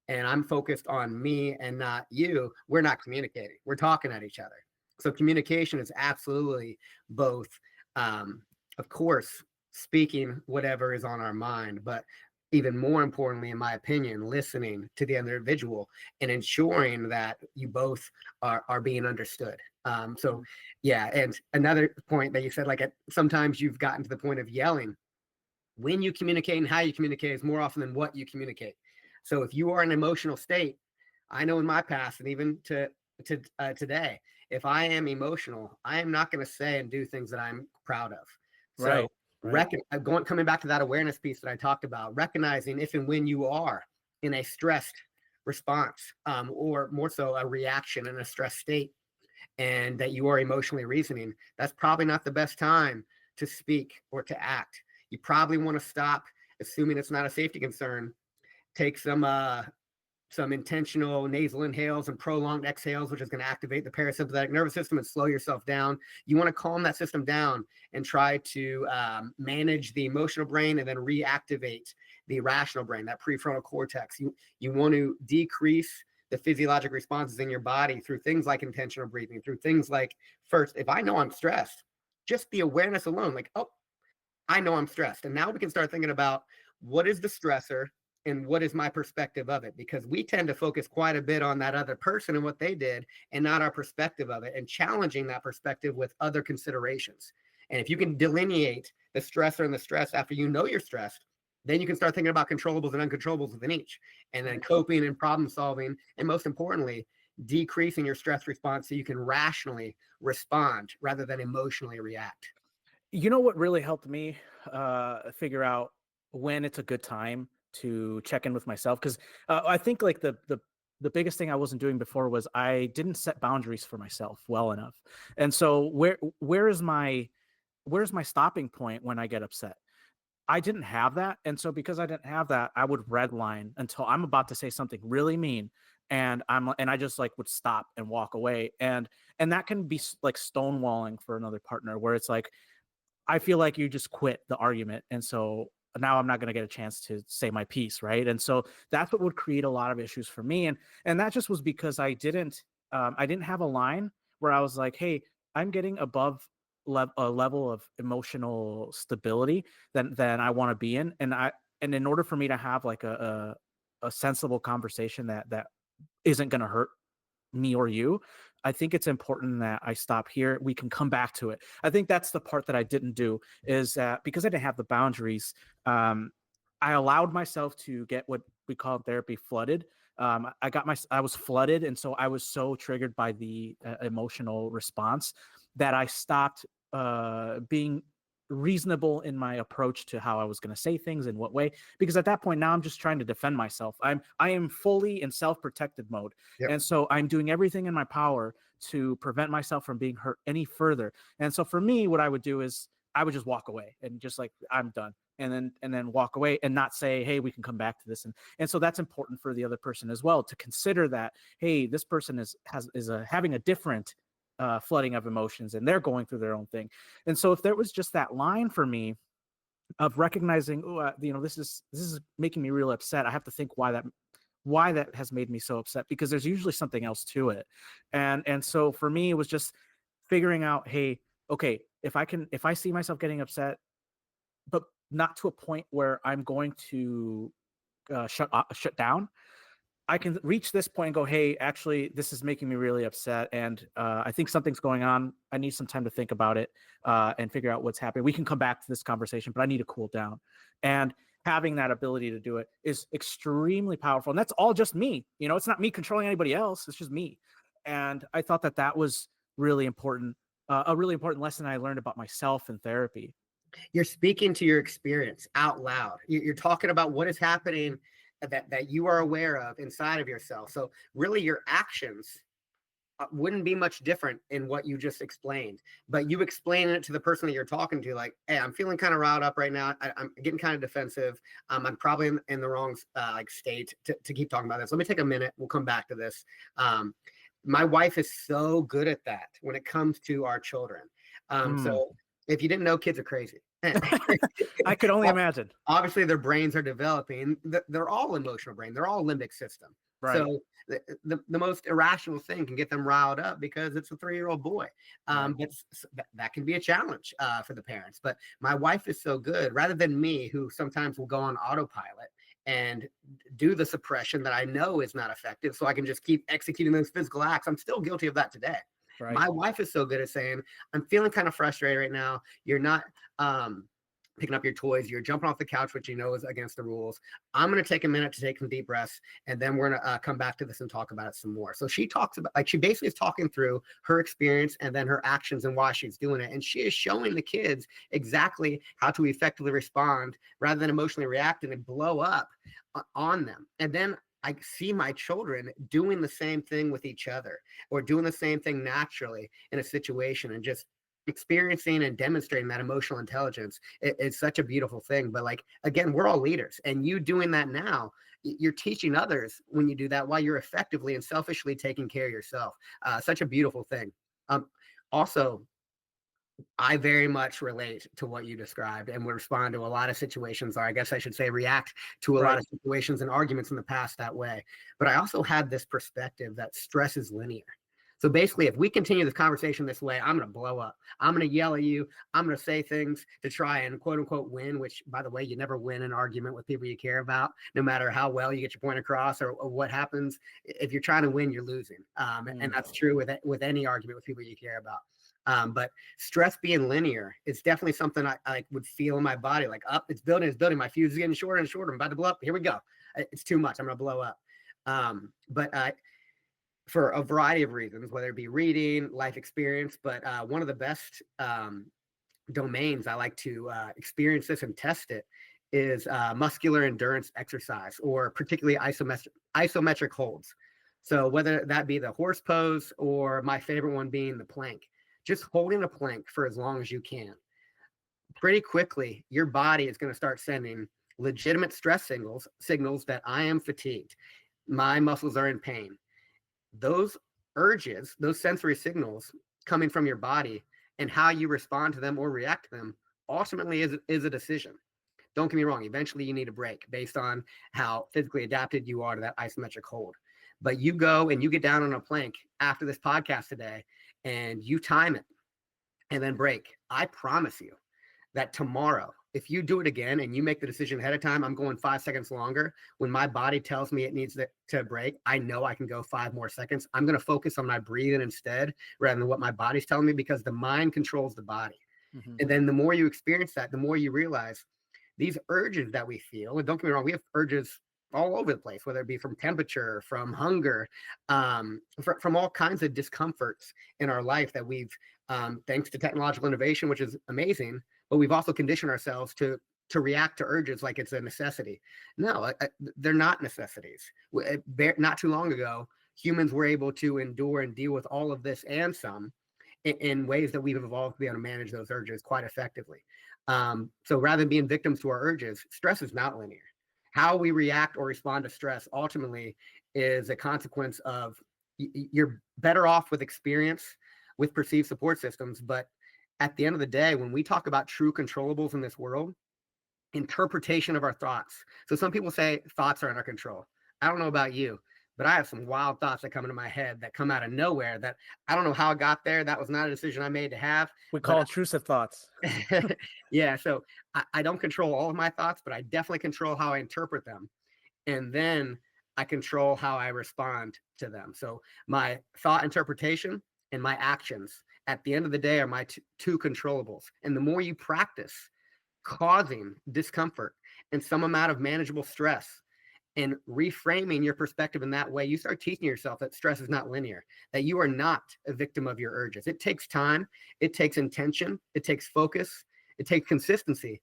[SPEAKER 1] and I'm focused on me and not you, we're not communicating. We're talking at each other. So communication is absolutely both, of course, speaking whatever is on our mind, but even more importantly, in my opinion, listening to the individual and ensuring that you both are being understood. So yeah, and another point that you said, like sometimes you've gotten to the point of yelling. When you communicate and how you communicate is more often than what you communicate. So if you are in an emotional state, I know in my past and even to today, if I am emotional, I am not going to say and do things that I'm proud of. So,
[SPEAKER 2] Right. Right.
[SPEAKER 1] coming back to that awareness piece that I talked about, recognizing if and when you are in a stressed response, or more so a reaction in a stress state, and that you are emotionally reasoning, that's probably not the best time to speak or to act. You probably want to stop, assuming it's not a safety concern, take some intentional nasal inhales and prolonged exhales, which is going to activate the parasympathetic nervous system and slow yourself down. You want to calm that system down and try to manage the emotional brain and then reactivate the rational brain, that prefrontal cortex. You want to decrease the physiologic responses in your body through things like intentional breathing, through things like, first, if I know I'm stressed, just the awareness alone, like, oh, I know I'm stressed. And now we can start thinking about what is the stressor and what is my perspective of it? Because we tend to focus quite a bit on that other person and what they did and not our perspective of it, and challenging that perspective with other considerations. And if you can delineate the stressor and the stress after you know you're stressed, then you can start thinking about controllables and uncontrollables within each, and then coping and problem solving. And most importantly, decreasing your stress response so you can rationally respond rather than emotionally react.
[SPEAKER 2] You know what really helped me figure out when it's a good time to check in with myself? Because I think like the biggest thing I wasn't doing before was I didn't set boundaries for myself well enough. And so where's my stopping point when I get upset? I didn't have that. And so because I didn't have that, I would redline until I'm about to say something really mean. And I just like would stop and walk away. And that can be like stonewalling for another partner, where it's like, I feel like you just quit the argument. And so now I'm not going to get a chance to say my piece. Right. And so that's what would create a lot of issues for me. And that just was because I didn't have a line where I was like, hey, I'm getting above a level of emotional stability than I want to be in. And in order for me to have like a sensible conversation that isn't going to hurt me or you, I think it's important that I stop here. We can come back to it. I think that's the part that I didn't do, is that because I didn't have the boundaries, I allowed myself to get what we call in therapy flooded. I was flooded. And so I was so triggered by the emotional response that I stopped being reasonable in my approach to how I was going to say things, in what way, because at that point now I'm just trying to defend myself. I am fully in self-protective mode.
[SPEAKER 1] Yep.
[SPEAKER 2] And so I'm doing everything in my power to prevent myself from being hurt any further. And so for me, what I would do is I would just walk away and just like, I'm done. And then walk away and not say, hey, we can come back to this. And so that's important for the other person as well, to consider that, hey, this person is having a different flooding of emotions, and they're going through their own thing. And so if there was just that line for me of recognizing, oh, this is making me real upset, I have to think why that has made me so upset, because there's usually something else to it. And so for me, it was just figuring out, hey, okay, if I see myself getting upset, but not to a point where I'm going to shut down, I can reach this point and go, hey, actually, this is making me really upset. And I think something's going on. I need some time to think about it and figure out what's happening. We can come back to this conversation, but I need to cool down. And having that ability to do it is extremely powerful. And that's all just me. It's not me controlling anybody else. It's just me. And I thought that was really important, a really important lesson I learned about myself in therapy.
[SPEAKER 1] You're speaking to your experience out loud. You're talking about what is happening that you are aware of inside of yourself. So really your actions wouldn't be much different in what you just explained, but you explain it to the person that you're talking to, like, hey, I'm feeling kind of riled up right now. I'm getting kind of defensive. I'm probably in the wrong state to keep talking about this. Let me take a minute. We'll come back to this. My wife is so good at that when it comes to our children. So if you didn't know, kids are crazy.
[SPEAKER 2] I could only imagine.
[SPEAKER 1] Obviously, their brains are developing. They're all emotional brain. They're all limbic system.
[SPEAKER 2] Right.
[SPEAKER 1] So the most irrational thing can get them riled up because it's a 3-year-old boy. But that can be a challenge for the parents. But my wife is so good, rather than me, who sometimes will go on autopilot and do the suppression that I know is not effective, so I can just keep executing those physical acts. I'm still guilty of that today. Right. My wife is so good at saying, I'm feeling kind of frustrated right now. You're not picking up your toys, you're jumping off the couch, which you know is against the rules. I'm going to take a minute to take some deep breaths, and then we're going to come back to this and talk about it some more. So she talks about, like, she basically is talking through her experience and then her actions and why she's doing it. And she is showing the kids exactly how to effectively respond rather than emotionally react and blow up on them. And then I see my children doing the same thing with each other or doing the same thing naturally in a situation, and just experiencing and demonstrating that emotional intelligence. It's such a beautiful thing. But like, again, we're all leaders, and you doing that now, you're teaching others when you do that while you're effectively and selfishly taking care of yourself. Such a beautiful thing. Also, I very much relate to what you described and would respond to a lot of situations, or I guess I should say react to a lot of situations and arguments in the past that way. But I also had this perspective that stress is linear. So basically, if we continue this conversation this way, I'm going to blow up. I'm going to yell at you. I'm going to say things to try and quote unquote win, which, by the way, you never win an argument with people you care about, no matter how well you get your point across or what happens. If you're trying to win, you're losing. And that's true with any argument with people you care about. But stress being linear is definitely something I would feel in my body, like up, it's building. My fuse is getting shorter and shorter. I'm about to blow up. Here we go. It's too much. I'm going to blow up. But for a variety of reasons, whether it be reading, life experience, but one of the best domains I like to experience this and test it is muscular endurance exercise, or particularly isometric holds. So whether that be the horse pose or my favorite one being the plank, just holding a plank for as long as you can. Pretty quickly, your body is going to start sending legitimate stress signals that I am fatigued. My muscles are in pain. Those urges, those sensory signals coming from your body and how you respond to them or react to them ultimately is a decision. Don't get me wrong. Eventually you need a break based on how physically adapted you are to that isometric hold. But you go and you get down on a plank after this podcast today and you time it and then break. I promise you that tomorrow, if you do it again and you make the decision ahead of time, I'm going 5 seconds longer. When my body tells me it needs to break, I know I can go 5 more seconds. I'm going to focus on my breathing instead rather than what my body's telling me, because the mind controls the body. Mm-hmm. And then the more you experience that, the more you realize these urges that we feel, and don't get me wrong, we have urges all over the place, whether it be from temperature, from hunger, from all kinds of discomforts in our life that we've, thanks to technological innovation, which is amazing, but we've also conditioned ourselves to react to urges like it's a necessity. No, they're not necessities. Not too long ago, humans were able to endure and deal with all of this and some in ways that we've evolved to be able to manage those urges quite effectively. So rather than being victims to our urges, stress is not linear. How we react or respond to stress ultimately is a consequence of you're better off with experience, with perceived support systems. But at the end of the day, when we talk about true controllables in this world, interpretation of our thoughts. So some people say thoughts are in our control. I don't know about you, but I have some wild thoughts that come into my head that come out of nowhere that I don't know how I got there. That was not a decision I made to have.
[SPEAKER 2] We call intrusive thoughts.
[SPEAKER 1] Yeah. So I don't control all of my thoughts, but I definitely control how I interpret them. And then I control how I respond to them. So my thought interpretation and my actions at the end of the day are my two controllables. And the more you practice causing discomfort and some amount of manageable stress and reframing your perspective in that way, you start teaching yourself that stress is not linear, that you are not a victim of your urges. It takes time, it takes intention, it takes focus, it takes consistency.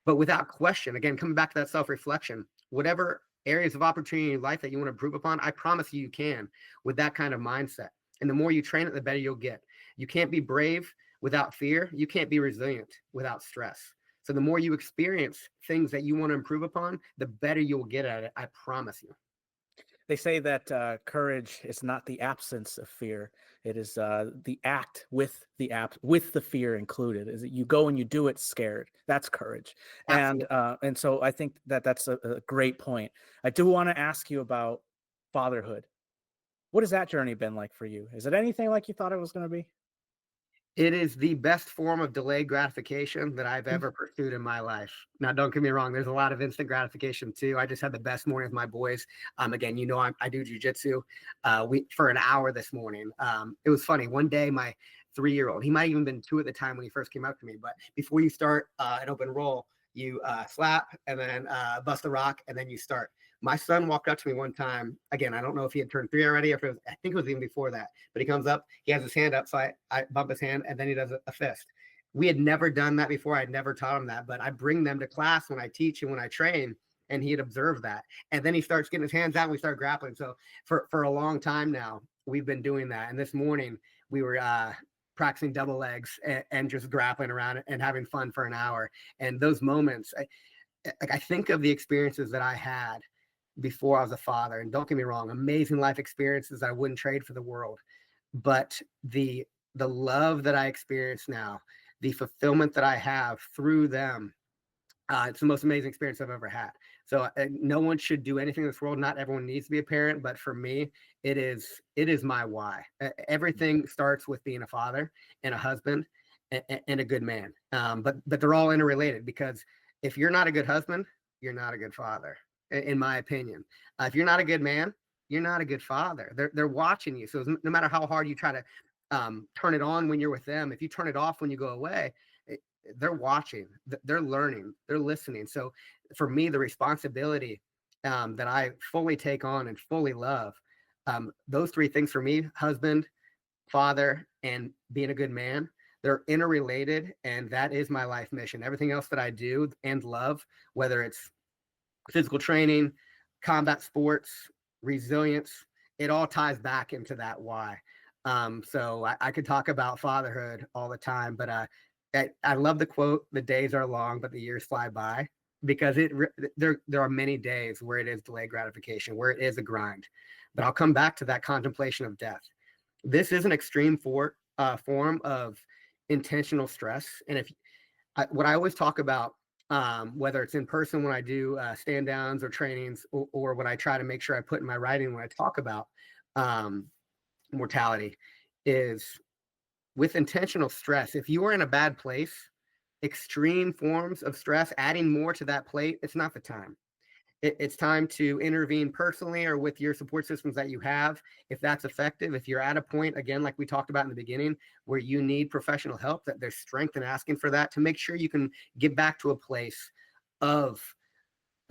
[SPEAKER 1] But without question, again, coming back to that self-reflection, whatever areas of opportunity in life that you want to improve upon, I promise you can with that kind of mindset. And the more you train it, the better you'll get. You can't be brave without fear. You can't be resilient without stress. So the more you experience things that you want to improve upon, the better you'll get at it. I promise you.
[SPEAKER 2] They say that courage is not the absence of fear. It is the act with the fear included. Is that you go and you do it scared. That's courage. And so I think that's a great point. I do want to ask you about fatherhood. What has that journey been like for you? Is it anything like you thought it was going to be?
[SPEAKER 1] It is the best form of delayed gratification that I've ever pursued in my life. Now, don't get me wrong. There's a lot of instant gratification too. I just had the best morning with my boys. Again, you know, I do jujitsu. For an hour this morning. It was funny. One day, my 3-year-old, he might have even been 2 at the time when he first came up to me. But before you start an open roll, you slap, and then bust a rock, and then you start. My son walked up to me one time. Again, I don't know if he had turned 3 already, or if it was, I think it was even before that. But he comes up, he has his hand up, so I bump his hand, and then he does a fist. We had never done that before. I'd never taught him that, but I bring them to class when I teach and when I train, and he had observed that. And then he starts getting his hands out, and we start grappling. So for a long time now, we've been doing that. And this morning we were practicing double legs and just grappling around and having fun for an hour. And those moments, I think of the experiences that I had before I was a father. And don't get me wrong, amazing life experiences I wouldn't trade for the world. But the love that I experience now, the fulfillment that I have through them, it's the most amazing experience I've ever had. So no one should do anything in this world. Not everyone needs to be a parent, but for me, it is my why. Everything starts with being a father and a husband and a good man. But they're all interrelated, because if you're not a good husband, you're not a good father, in my opinion. If you're not a good man, you're not a good father. They're watching you. So no matter how hard you try to turn it on when you're with them, if you turn it off when you go away, they're watching, they're learning, they're listening. So for me, the responsibility that I fully take on and fully love, those 3 things for me: husband, father, and being a good man, they're interrelated. And that is my life mission. Everything else that I do and love, whether it's physical training, combat sports, resilience, it all ties back into that why. So I could talk about fatherhood all the time, but I love the quote, "The days are long, but the years fly by," because there are many days where it is delayed gratification, where it is a grind. But I'll come back to that contemplation of death. This is an extreme form of intentional stress. And what I always talk about, whether it's in person when I do stand downs or trainings, or what I try to make sure I put in my writing when I talk about mortality, is with intentional stress. If you are in a bad place, extreme forms of stress, adding more to that plate, it's not the time. It's time to intervene personally or with your support systems that you have, if that's effective. If you're at a point, again, like we talked about in the beginning, where you need professional help, that there's strength in asking for that, to make sure you can get back to a place of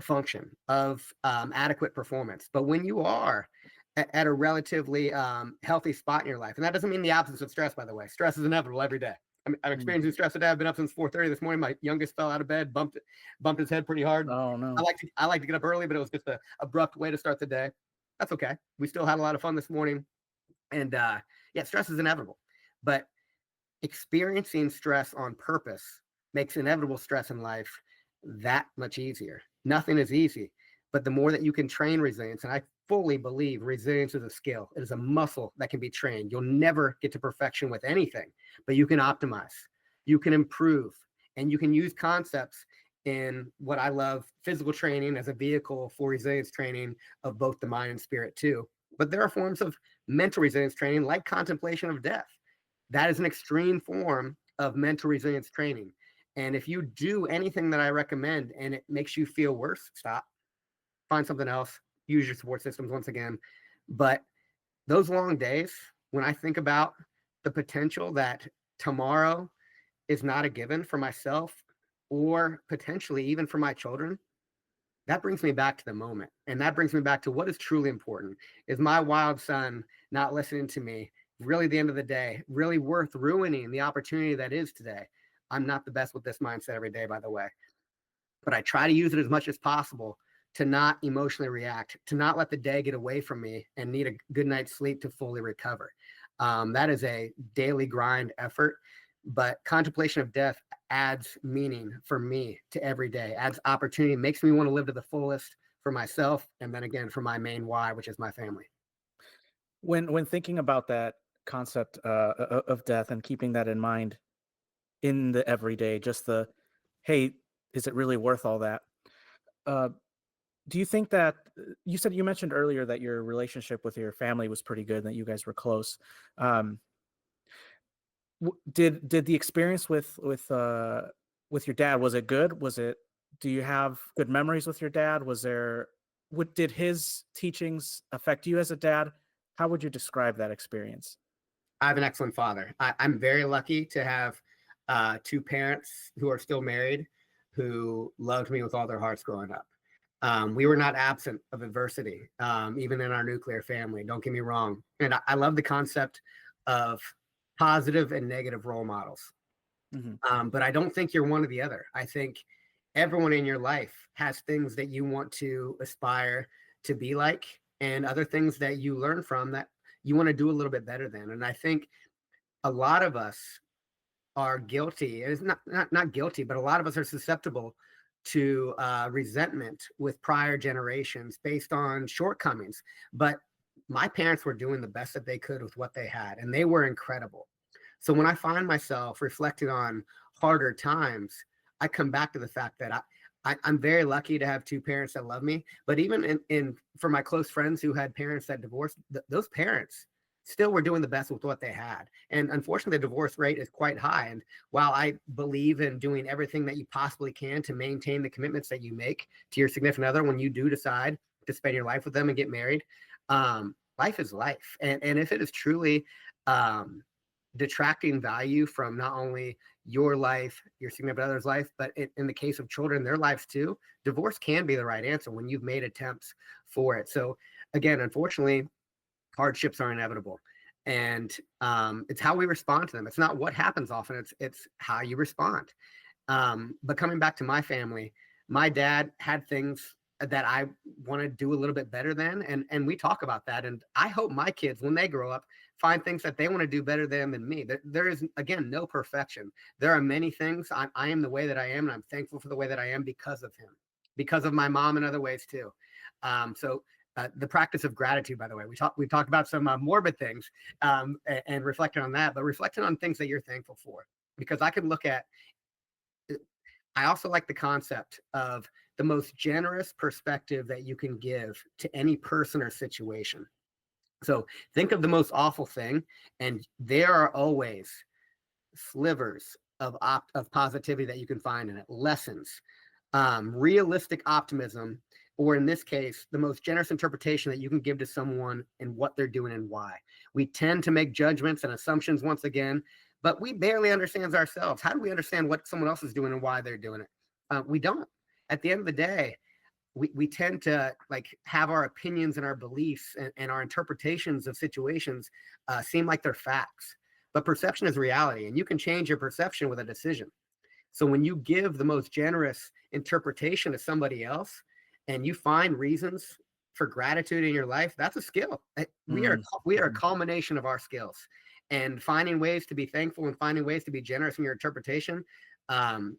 [SPEAKER 1] function, of adequate performance. But when you are at a relatively healthy spot in your life, and that doesn't mean the absence of stress, by the way. Stress is inevitable every day. I'm experiencing stress today. I've been up since 4:30 this morning. My youngest fell out of bed, bumped his head pretty hard.
[SPEAKER 2] Oh no.
[SPEAKER 1] I like to get up early, but it was just a abrupt way to start the day. That's okay. We still had a lot of fun this morning. And yeah, stress is inevitable. But experiencing stress on purpose makes inevitable stress in life that much easier. Nothing is easy, but the more that you can train resilience, and I fully believe resilience is a skill. It is a muscle that can be trained. You'll never get to perfection with anything, but you can optimize, you can improve, and you can use concepts in what I love, physical training, as a vehicle for resilience training of both the mind and spirit too. But there are forms of mental resilience training, like contemplation of death. That is an extreme form of mental resilience training. And if you do anything that I recommend and it makes you feel worse, stop, find something else, use your support systems once again. But those long days, when I think about the potential that tomorrow is not a given for myself, or potentially even for my children, that brings me back to the moment. And that brings me back to what is truly important. Is my wild son not listening to me really, at the end of the day, really worth ruining the opportunity that is today? I'm not the best with this mindset every day, by the way, but I try to use it as much as possible to not emotionally react, to not let the day get away from me and need a good night's sleep to fully recover. That is a daily grind effort, but contemplation of death adds meaning for me to every day, adds opportunity, makes me want to live to the fullest for myself, and then again for my main why, which is my family.
[SPEAKER 2] When thinking about that concept of death and keeping that in mind in the everyday, just the, hey, is it really worth all that? Do you think that you mentioned earlier that your relationship with your family was pretty good, that you guys were close? Did the experience with your dad, was it good? Do you have good memories with your dad? Did his teachings affect you as a dad? How would you describe that experience?
[SPEAKER 1] I have an excellent father. I'm very lucky to have 2 parents who are still married, who loved me with all their hearts growing up. We were not absent of adversity, even in our nuclear family. Don't get me wrong. And I love the concept of positive and negative role models.
[SPEAKER 2] Mhm.
[SPEAKER 1] But I don't think you're one or the other. I think everyone in your life has things that you want to aspire to be like, and other things that you learn from that you want to do a little bit better than. And I think a lot of us are guilty. It's not guilty, but a lot of us are susceptible to resentment with prior generations based on shortcomings. But my parents were doing the best that they could with what they had, and they were incredible. So when I find myself reflecting on harder times, I come back to the fact that I'm very lucky to have two parents that love me. But even in for my close friends who had parents that divorced, those parents still were doing the best with what they had. And unfortunately, the divorce rate is quite high. And while I believe in doing everything that you possibly can to maintain the commitments that you make to your significant other when you do decide to spend your life with them and get married, life is life. And if it is truly um, detracting value from not only your life, your significant other's life, but in the case of children, their lives too, divorce can be the right answer when you've made attempts for it. So again, unfortunately, hardships are inevitable, and it's how we respond to them. It's not what happens often, it's how you respond. But coming back to my family, my dad had things that I want to do a little bit better than, and we talk about that. And I hope my kids, when they grow up, find things that they want to do better than me. There is, again, no perfection. There are many things. I am the way that I am, and I'm thankful for the way that I am because of him, because of my mom in other ways too. So the practice of gratitude, by the way, we've talked about some morbid things, and reflecting on that, but reflecting on things that you're thankful for, because I can look at. I also like the concept of the most generous perspective that you can give to any person or situation. So think of the most awful thing, and there are always slivers of positivity that you can find in it, lessons, realistic optimism, or in this case, the most generous interpretation that you can give to someone and what they're doing and why. We tend to make judgments and assumptions once again, but we barely understand ourselves. How do we understand what someone else is doing and why they're doing it? We don't. At the end of the day, we tend to like have our opinions and our beliefs and our interpretations of situations seem like they're facts, but perception is reality, and you can change your perception with a decision. So when you give the most generous interpretation to somebody else and you find reasons for gratitude in your life, that's a skill. We are a
[SPEAKER 2] Mhm.
[SPEAKER 1] culmination of our skills, and finding ways to be thankful and finding ways to be generous in your interpretation. Um,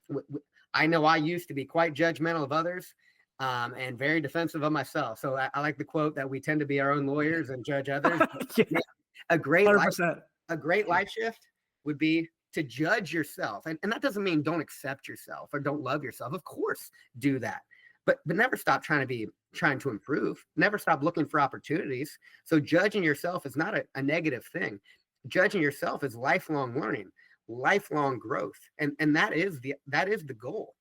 [SPEAKER 1] I know I used to be quite judgmental of others, and very defensive of myself. So I like the quote that we tend to be our own lawyers and judge others.
[SPEAKER 2] Yeah,
[SPEAKER 1] Yeah, a great life
[SPEAKER 2] 100%.
[SPEAKER 1] a great life shift would be to judge yourself. And that doesn't mean don't accept yourself or don't love yourself. Of course, do that. But never stop trying to improve. Never stop looking for opportunities. So judging yourself is not a negative thing. Judging yourself is lifelong learning, lifelong growth. And that is the goal.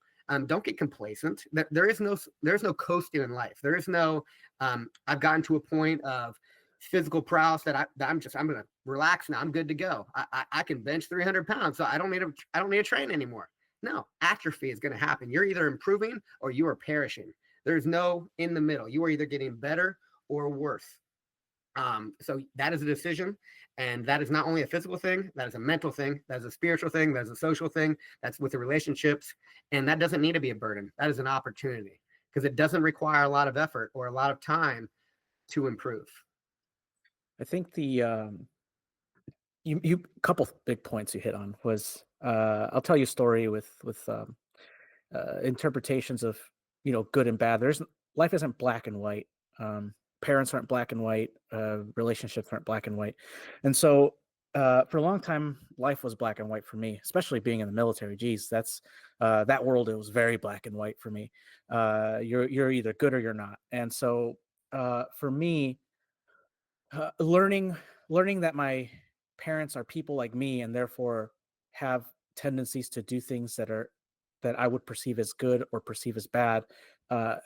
[SPEAKER 1] Don't get complacent. There's no coasting in life. There is no I've gotten to a point of physical prowess that I'm gonna relax now. I'm good to go. I can bench 300 pounds, so I don't need to train anymore. No, atrophy is going to happen. You're either improving or you are perishing. There's no in the middle. You are either getting better or worse. So that is a decision, and that is not only a physical thing. That is a mental thing. That is a spiritual thing. That is a social thing. That's with the relationships, and that doesn't need to be a burden. That is an opportunity because it doesn't require a lot of effort or a lot of time to improve.
[SPEAKER 2] I think the you couple big points you hit on was I'll tell you a story with interpretations of good and bad. There's life isn't black and white. Parents aren't black and white. Relationships aren't black and white. And so for a long time, life was black and white for me, especially being in the military. Geez, that's that world. It was very black and white for me. You're either good or you're not. And so for me, learning that my parents are people like me and therefore have tendencies to do things that I would perceive as good or perceive as bad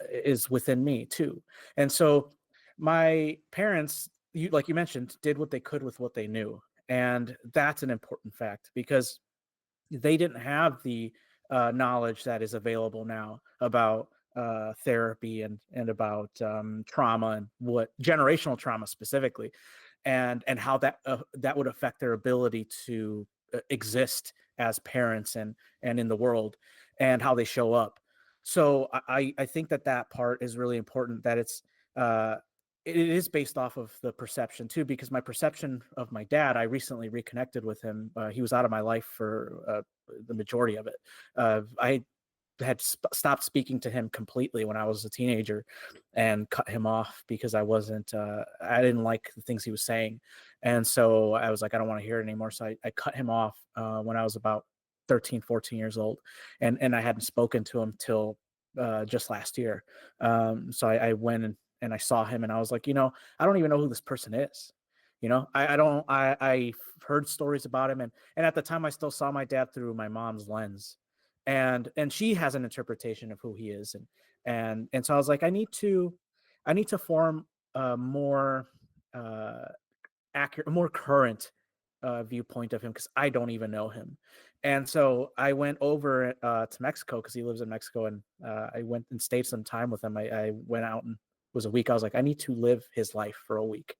[SPEAKER 2] is within me too. And so my parents, like you mentioned, did what they could with what they knew, and that's an important fact because they didn't have the knowledge that is available now about therapy and about trauma and what generational trauma specifically, and how that would affect their ability to exist as parents and in the world, and how they show up. So I think that part is really important, that uh, it is based off of the perception too, because my perception of my dad, I recently reconnected with him. He was out of my life for the majority of it. I had stopped speaking to him completely when I was a teenager, and cut him off because I didn't like the things he was saying. And so I was like, I don't want to hear it anymore. So I cut him off when I was about 13, 14 years old. And I hadn't spoken to him till just last year. So I went and I saw him, and I was like, I don't even know who this person is. I don't, I heard stories about him. And at the time I still saw my dad through my mom's lens, and she has an interpretation of who he is. And so I was like, I need to form a more accurate, more current viewpoint of him, because I don't even know him. And so I went over to Mexico, because he lives in Mexico, and I went and stayed some time with him. I went out, and it was a week. I was like, I need to live his life for a week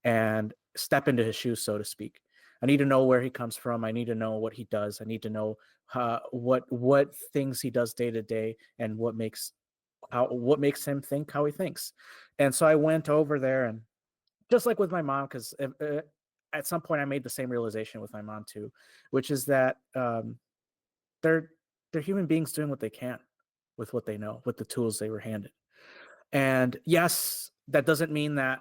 [SPEAKER 2] and step into his shoes, so to speak. I need to know where he comes from. I need to know what he does. I need to know what things he does day to day, and what makes him think how he thinks. And so I went over there, and just like with my mom, because at some point I made the same realization with my mom too, which is that they're they're human beings doing what they can with what they know, with the tools they were handed. And yes, that doesn't mean that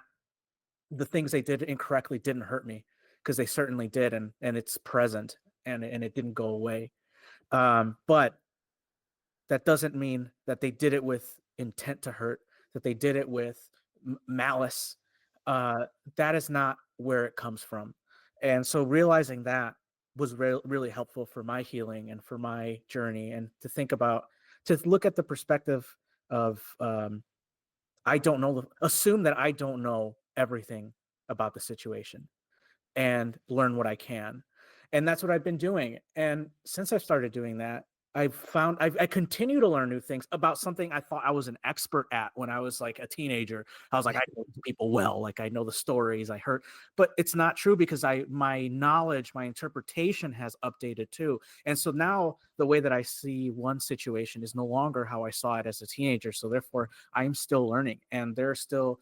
[SPEAKER 2] the things they did incorrectly didn't hurt me, because they certainly did, and it's present, and it didn't go away. But that doesn't mean that they did it with intent to hurt, that they did it with malice. That is not where it comes from. And so realizing that was really helpful for my healing and for my journey, and to look at the perspective of I don't know, assume that I don't know everything about the situation, and learn what I can. And that's what I've been doing. And since I've started doing that, I continue to learn new things about something I thought I was an expert at when I was like a teenager. I was like, I know people well, like I know the stories I heard, but it's not true, because my knowledge, my interpretation has updated too. And so now the way that I see one situation is no longer how I saw it as a teenager. So therefore I'm still learning, and there's still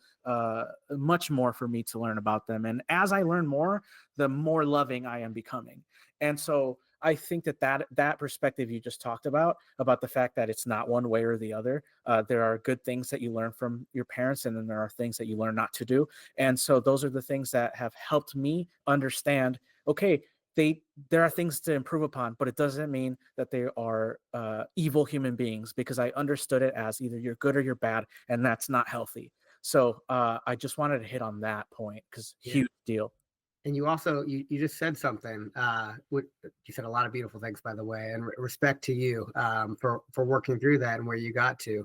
[SPEAKER 2] much more for me to learn about them. And as I learn more, the more loving I am becoming. And so I think that perspective you just talked about the fact that it's not one way or the other. There are good things that you learn from your parents, and then there are things that you learn not to do. And so those are the things that have helped me understand, okay, there are things to improve upon, but it doesn't mean that they are evil human beings, because I understood it as either you're good or you're bad, and that's not healthy. So I just wanted to hit on that point, because
[SPEAKER 1] Yeah.
[SPEAKER 2] huge deal.
[SPEAKER 1] And you also you just said something. You said a lot of beautiful things, by the way, and respect to you for working through that and where you got to.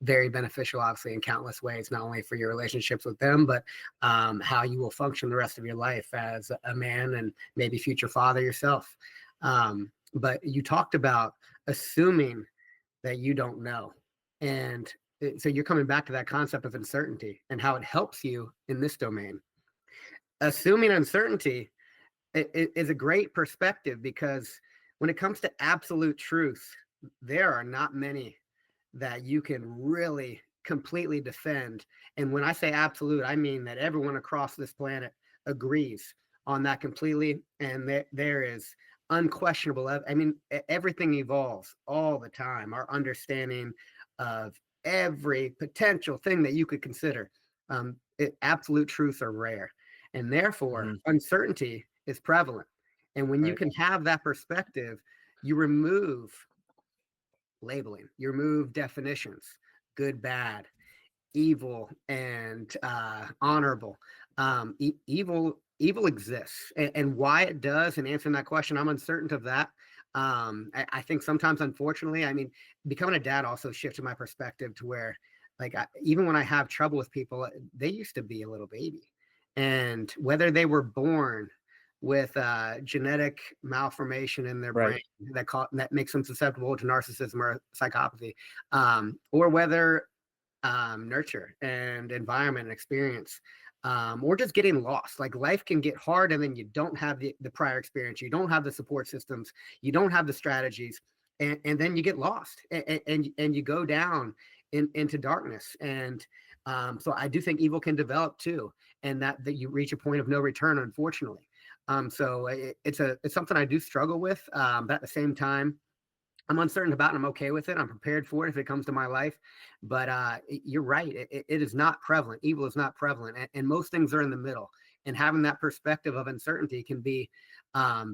[SPEAKER 1] Very beneficial, obviously, in countless ways, not only for your relationships with them, but how you will function the rest of your life as a man and maybe future father yourself. But you talked about assuming that you don't know, and so you're coming back to that concept of uncertainty and how it helps you in this domain. Assuming uncertainty is a great perspective, because when it comes to absolute truth, there are not many that you can really completely defend. And when I say absolute, I mean that everyone across this planet agrees on that completely. And there is unquestionable. I mean, everything evolves all the time. Our understanding of every potential thing that you could consider. Absolute truths are rare, and therefore
[SPEAKER 2] Mhm.
[SPEAKER 1] uncertainty is prevalent. And when you
[SPEAKER 2] Right.
[SPEAKER 1] can have that perspective, you remove labeling, you remove definitions, good, bad, evil, and honorable. Evil exists, and why it does. And answering that question, I'm uncertain of that. I think sometimes, unfortunately, I mean, becoming a dad also shifted my perspective to where, like, even when I have trouble with people, they used to be a little baby, and whether they were born with genetic malformation in their
[SPEAKER 2] Right.
[SPEAKER 1] brain that makes them susceptible to narcissism or psychopathy, or whether nurture and environment and experience, or just getting lost. Like life can get hard, and then you don't have the prior experience, you don't have the support systems, you don't have the strategies, and then you get lost, and you go down into darkness. And so I do think evil can develop too, and that you reach a point of no return, unfortunately. So it's something I do struggle with, but at the same time, I'm uncertain about it. I'm okay with it. I'm prepared for it if it comes to my life. But you're right. It is not prevalent. Evil is not prevalent. And most things are in the middle. And having that perspective of uncertainty can be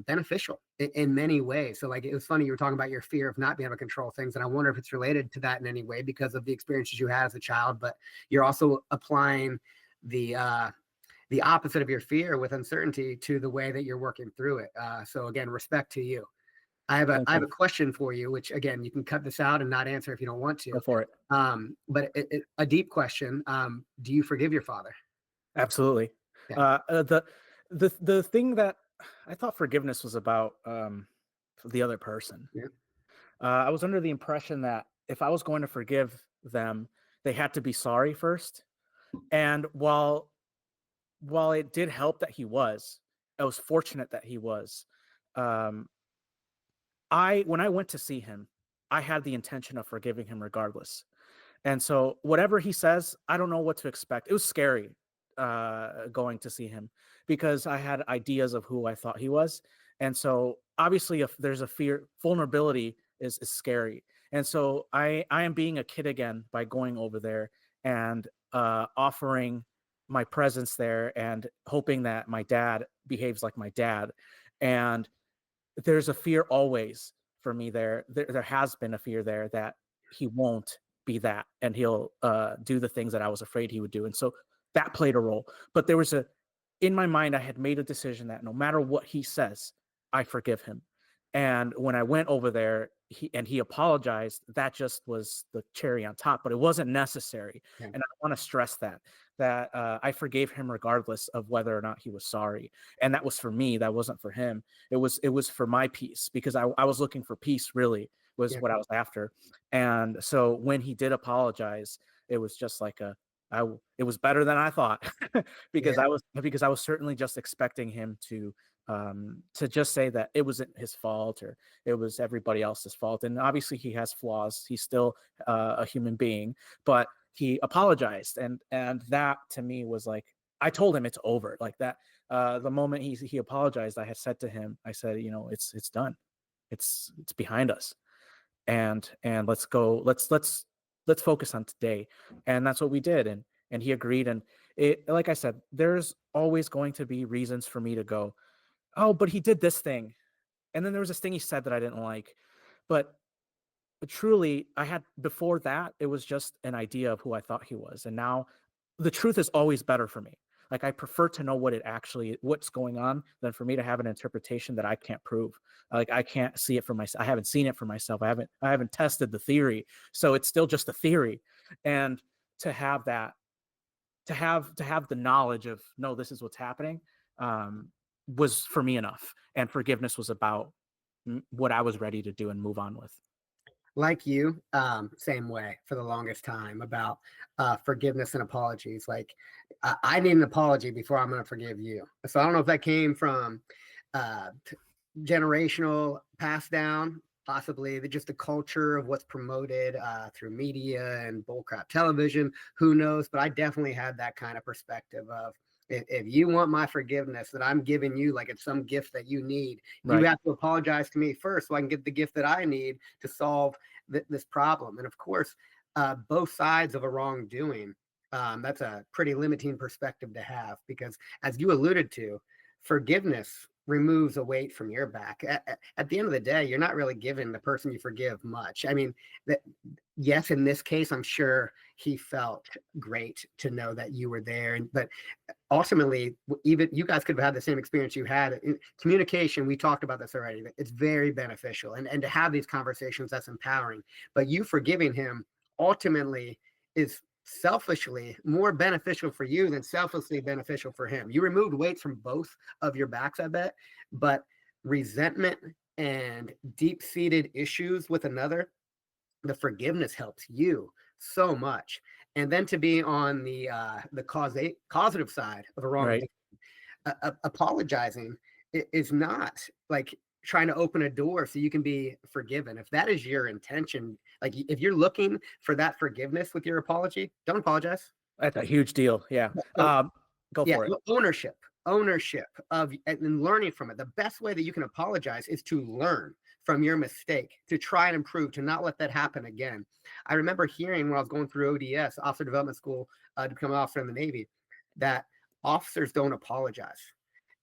[SPEAKER 1] beneficial in many ways. So, like, it was funny, you were talking about your fear of not being able to control things. And I wonder if it's related to that in any way because of the experiences you had as a child. But you're also applying the opposite of your fear with uncertainty to the way that you're working through it. So, again, respect to you.
[SPEAKER 2] Thank
[SPEAKER 1] I have
[SPEAKER 2] you.
[SPEAKER 1] a question for you, which again you can cut this out and not answer if you don't want to.
[SPEAKER 2] Go for it.
[SPEAKER 1] But a deep question. Do you forgive your father?
[SPEAKER 2] Absolutely.
[SPEAKER 1] Yeah.
[SPEAKER 2] The thing that I thought forgiveness was about the other person.
[SPEAKER 1] Yeah.
[SPEAKER 2] I was under the impression that if I was going to forgive them, they had to be sorry first. And while it did help that he was, I was fortunate that he was. Um, when I went to see him, I had the intention of forgiving him regardless. And so whatever he says, I don't know what to expect. It was scary going to see him because I had ideas of who I thought he was. And so obviously if there's a fear, vulnerability is scary. And so I am being a kid again by going over there and offering my presence there and hoping that my dad behaves like my dad. And there's a fear always for me there. There has been a fear there that he won't be that and he'll do the things that I was afraid he would do. And so that played a role. But there was in my mind, I had made a decision that no matter what he says, I forgive him. And when I went over there, he apologized. That just was the cherry on top, but it wasn't necessary.
[SPEAKER 1] Yeah.
[SPEAKER 2] And I want to stress that I forgave him regardless of whether or not he was sorry. And that was for me. That wasn't for him. It was for my peace because I was looking for peace. Really, was
[SPEAKER 1] Yeah.
[SPEAKER 2] what I was after. And so when he did apologize, it was just like it was better than I thought because
[SPEAKER 1] Yeah.
[SPEAKER 2] I was certainly just expecting him to just say that it wasn't his fault or it was everybody else's fault. And obviously he has flaws. He's still a human being, but he apologized. And that to me was like, I told him it's over like that. The moment he apologized, I had said to him, I said, it's done. It's behind us. And let's go, let's focus on today. And that's what we did. And he agreed. And it, like I said, there's always going to be reasons for me to go, oh, but he did this thing. And then there was this thing he said that I didn't like. But truly, I had before that, it was just an idea of who I thought he was. And now the truth is always better for me. Like I prefer to know what's going on than for me to have an interpretation that I can't prove. Like I can't see it for myself. I haven't seen it for myself. I haven't tested the theory. So it's still just a theory. And to have that, to have the knowledge of no, this is what's happening, was for me enough. And forgiveness was about what I was ready to do and move on with.
[SPEAKER 1] Like you, same way for the longest time about forgiveness and apologies. Like I need an apology before I'm going to forgive you. So I don't know if that came from uh, generational pass down, possibly just the culture of what's promoted through media and bullcrap television. Who knows? But I definitely had that kind of perspective of if you want my forgiveness that I'm giving you, like it's some gift that you need, you
[SPEAKER 2] Right.
[SPEAKER 1] have to apologize to me first so I can get the gift that I need to solve this problem. And of course, both sides of a wrongdoing. That's a pretty limiting perspective to have because, as you alluded to, forgiveness removes a weight from your back. At the end of the day, you're not really giving the person you forgive much. I mean, yes, in this case, I'm sure he felt great to know that you were there. But ultimately, even you guys could have had the same experience you had. In communication, we talked about this already. It's very beneficial. And to have these conversations, that's empowering. But you forgiving him ultimately is selfishly more beneficial for you than selflessly beneficial for him. You removed weights from both of your backs, I bet, but resentment and deep-seated issues with another, the forgiveness helps you so much. And then to be on the causative side of a
[SPEAKER 2] Right.
[SPEAKER 1] wrongdoing, apologizing is not like trying to open a door so you can be forgiven. If that is your intention, like if you're looking for that forgiveness with your apology, don't apologize.
[SPEAKER 2] That's a huge deal. Yeah.
[SPEAKER 1] So
[SPEAKER 2] Go
[SPEAKER 1] yeah,
[SPEAKER 2] for it.
[SPEAKER 1] ownership of and learning from it. The best way that you can apologize is to learn from your mistake, to try and improve, to not let that happen again. I remember hearing when I was going through ODS, Officer Development School, to become an officer in the Navy, that officers don't apologize.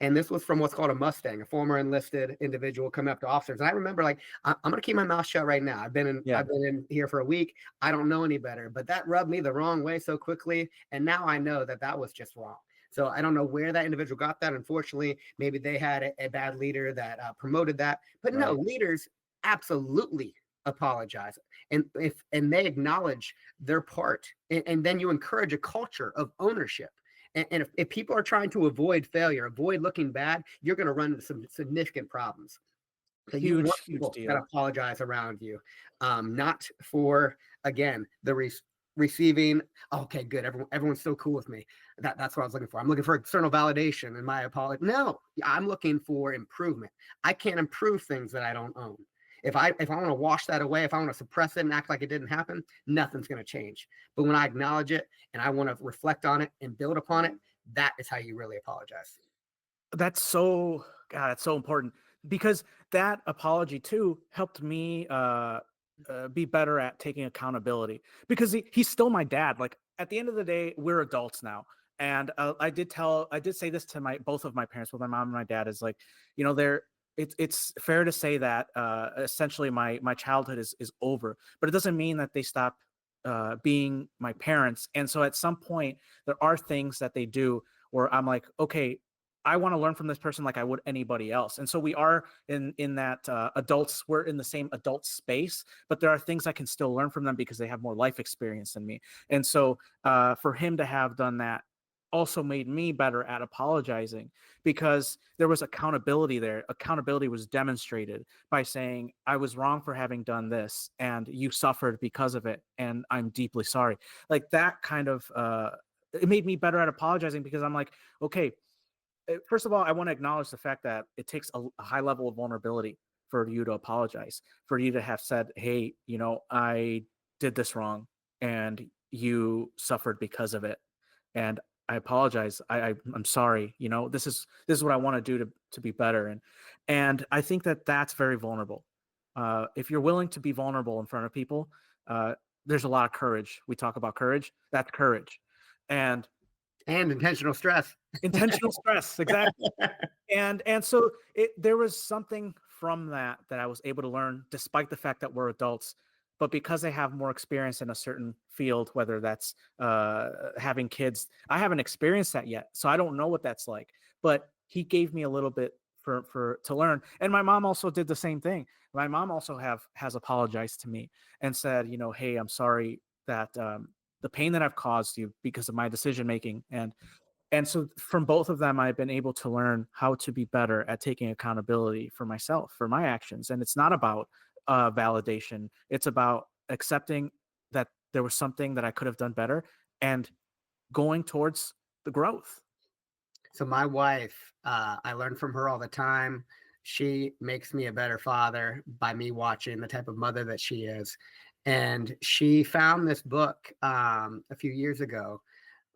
[SPEAKER 1] And this was from what's called a Mustang, a former enlisted individual coming up to officers. And I remember, like, I'm going to keep my mouth shut right now.
[SPEAKER 2] Yeah.
[SPEAKER 1] I've been in here for a week. I don't know any better, but that rubbed me the wrong way so quickly. And now I know that that was just wrong. So I don't know where that individual got that. Unfortunately, maybe they had a bad leader that promoted that. But no,
[SPEAKER 2] Right.
[SPEAKER 1] leaders absolutely apologize, and they acknowledge their part, and then you encourage a culture of ownership. And if people are trying to avoid failure, avoid looking bad, you're going to run into some significant problems. So you want
[SPEAKER 2] Huge, huge
[SPEAKER 1] people that
[SPEAKER 2] deal.
[SPEAKER 1] apologize around you, not for, again, the receiving. Okay, good. Everyone's still cool with me. That's what I was looking for. I'm looking for external validation in my apology. No, I'm looking for improvement. I can't improve things that I don't own. If I want to wash that away, if I want to suppress it and act like it didn't happen, nothing's going to change. But when I acknowledge it and I want to reflect on it and build upon it, that is how you really apologize.
[SPEAKER 2] That's so God, that's so important because that apology too helped me be better at taking accountability because he's still my dad. Like at the end of the day, we're adults now. And I did say this to both of my parents, both my mom and my dad, is like, it's fair to say that essentially my childhood is over, but it doesn't mean that they stop being my parents. And so at some point, there are things that they do where I'm like, okay, I want to learn from this person like I would anybody else. And so we are in that adults, we're in the same adult space, but there are things I can still learn from them because they have more life experience than me. And so for him to have done that also made me better at apologizing because there was accountability there. Accountability was demonstrated by saying, I was wrong for having done this and you suffered because of it. And I'm deeply sorry. Like that kind of, it made me better at apologizing because I'm like, okay, first of all, I want to acknowledge the fact that it takes a high level of vulnerability for you to apologize, for you to have said, hey, I did this wrong and you suffered because of it. And I apologize. I'm sorry. This is what I want to do to be better. And I think that that's very vulnerable. If you're willing to be vulnerable in front of people, there's a lot of courage. We talk about courage. That's courage. And
[SPEAKER 1] Intentional stress.
[SPEAKER 2] intentional stress, exactly. And so there was something from that I was able to learn, despite the fact that we're adults. But because I have more experience in a certain field, whether that's having kids, I haven't experienced that yet, so I don't know what that's like. But he gave me a little bit to learn, and my mom also did the same thing. My mom also has apologized to me and said, hey, I'm sorry that the pain that I've caused you because of my decision making, and so from both of them, I've been able to learn how to be better at taking accountability for myself, for my actions. And it's not about validation. It's about accepting that there was something that I could have done better and going towards the growth.
[SPEAKER 1] So my wife, I learn from her all the time. She makes me a better father by me watching the type of mother that she is. And she found this book a few years ago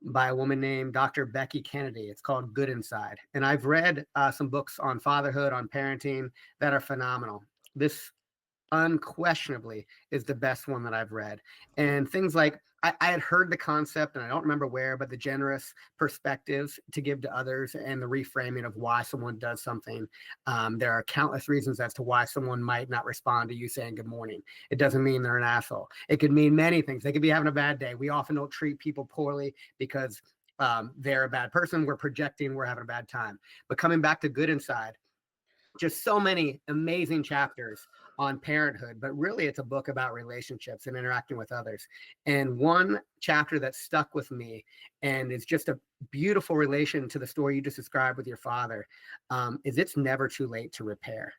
[SPEAKER 1] by a woman named Dr. Becky Kennedy. It's called Good Inside. And I've read some books on fatherhood, on parenting that are phenomenal. This unquestionably is the best one that I've read. And things like I had heard the concept, and I don't remember where, but the generous perspectives to give to others and the reframing of why someone does something. There are countless reasons as to why someone might not respond to you saying good morning. It doesn't mean they're an asshole. It could mean many things. They could be having a bad day. We often don't treat people poorly because they're a bad person. We're projecting we're having a bad time. But coming back to Good Inside, just so many amazing chapters on parenthood, but really it's a book about relationships and interacting with others. And one chapter that stuck with me and is just a beautiful relation to the story you just described with your father, is it's never too late to repair.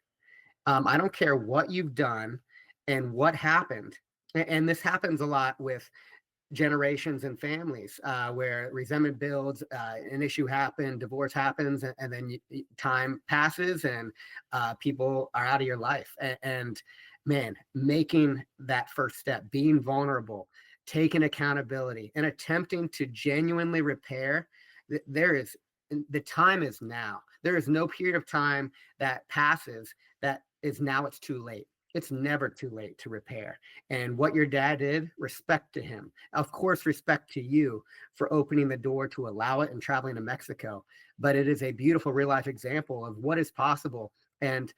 [SPEAKER 1] I don't care what you've done and what happened. And this happens a lot with generations and families where resentment builds, an issue happens, divorce happens, and then time passes and people are out of your life. And man, making that first step, being vulnerable, taking accountability, and attempting to genuinely repair, the time is now. There is no period of time that passes that is now it's too late. It's never too late to repair. And what your dad did, respect to him. Of course, respect to you for opening the door to allow it and traveling to Mexico. But it is a beautiful real life example of what is possible. And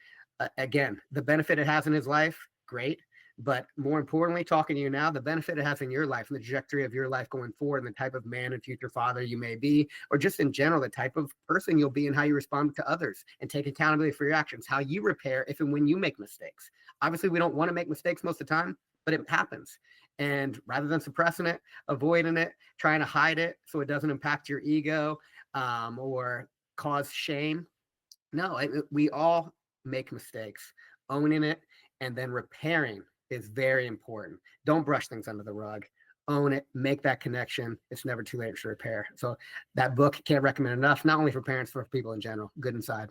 [SPEAKER 1] again, the benefit it has in his life, great. But more importantly, talking to you now, the benefit it has in your life and the trajectory of your life going forward and the type of man and future father you may be, or just in general, the type of person you'll be and how you respond to others and take accountability for your actions, how you repair if and when you make mistakes. Obviously, we don't want to make mistakes most of the time, but it happens. And rather than suppressing it, avoiding it, trying to hide it so it doesn't impact your ego or cause shame, no, we all make mistakes. Owning it and then repairing is very important. Don't brush things under the rug. Own it, make that connection. It's never too late to repair. So that book, can't recommend enough, not only for parents, for people in general. Good inside.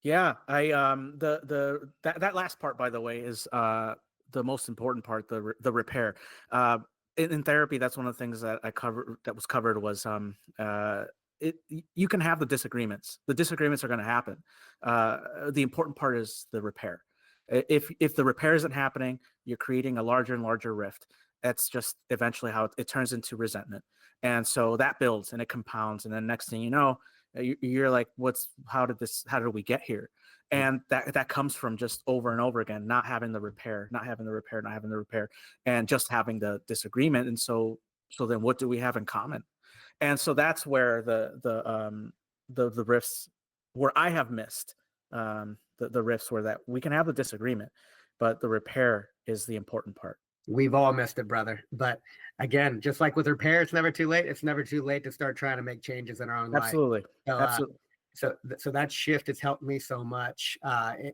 [SPEAKER 2] Yeah, I that last part, by the way, is the most important part, the repair. In therapy, that's one of the things that was covered was you can have the disagreements. The disagreements are going to happen. The important part is the repair. If the repair isn't happening, you're creating a larger and larger rift. That's just eventually how it turns into resentment, and so that builds and it compounds, and then next thing you know, you're like, how did we get here? And that comes from just over and over again, not having the repair, and just having the disagreement. And so then what do we have in common? And so that's where the rifts, where I have missed the rifts, where that we can have the disagreement, but the repair is the important part.
[SPEAKER 1] We've all missed it, brother. But again, just like with repair, it's never too late. It's never too late to start trying to make changes in our own life.
[SPEAKER 2] Absolutely.
[SPEAKER 1] So,
[SPEAKER 2] Absolutely.
[SPEAKER 1] So that shift has helped me so much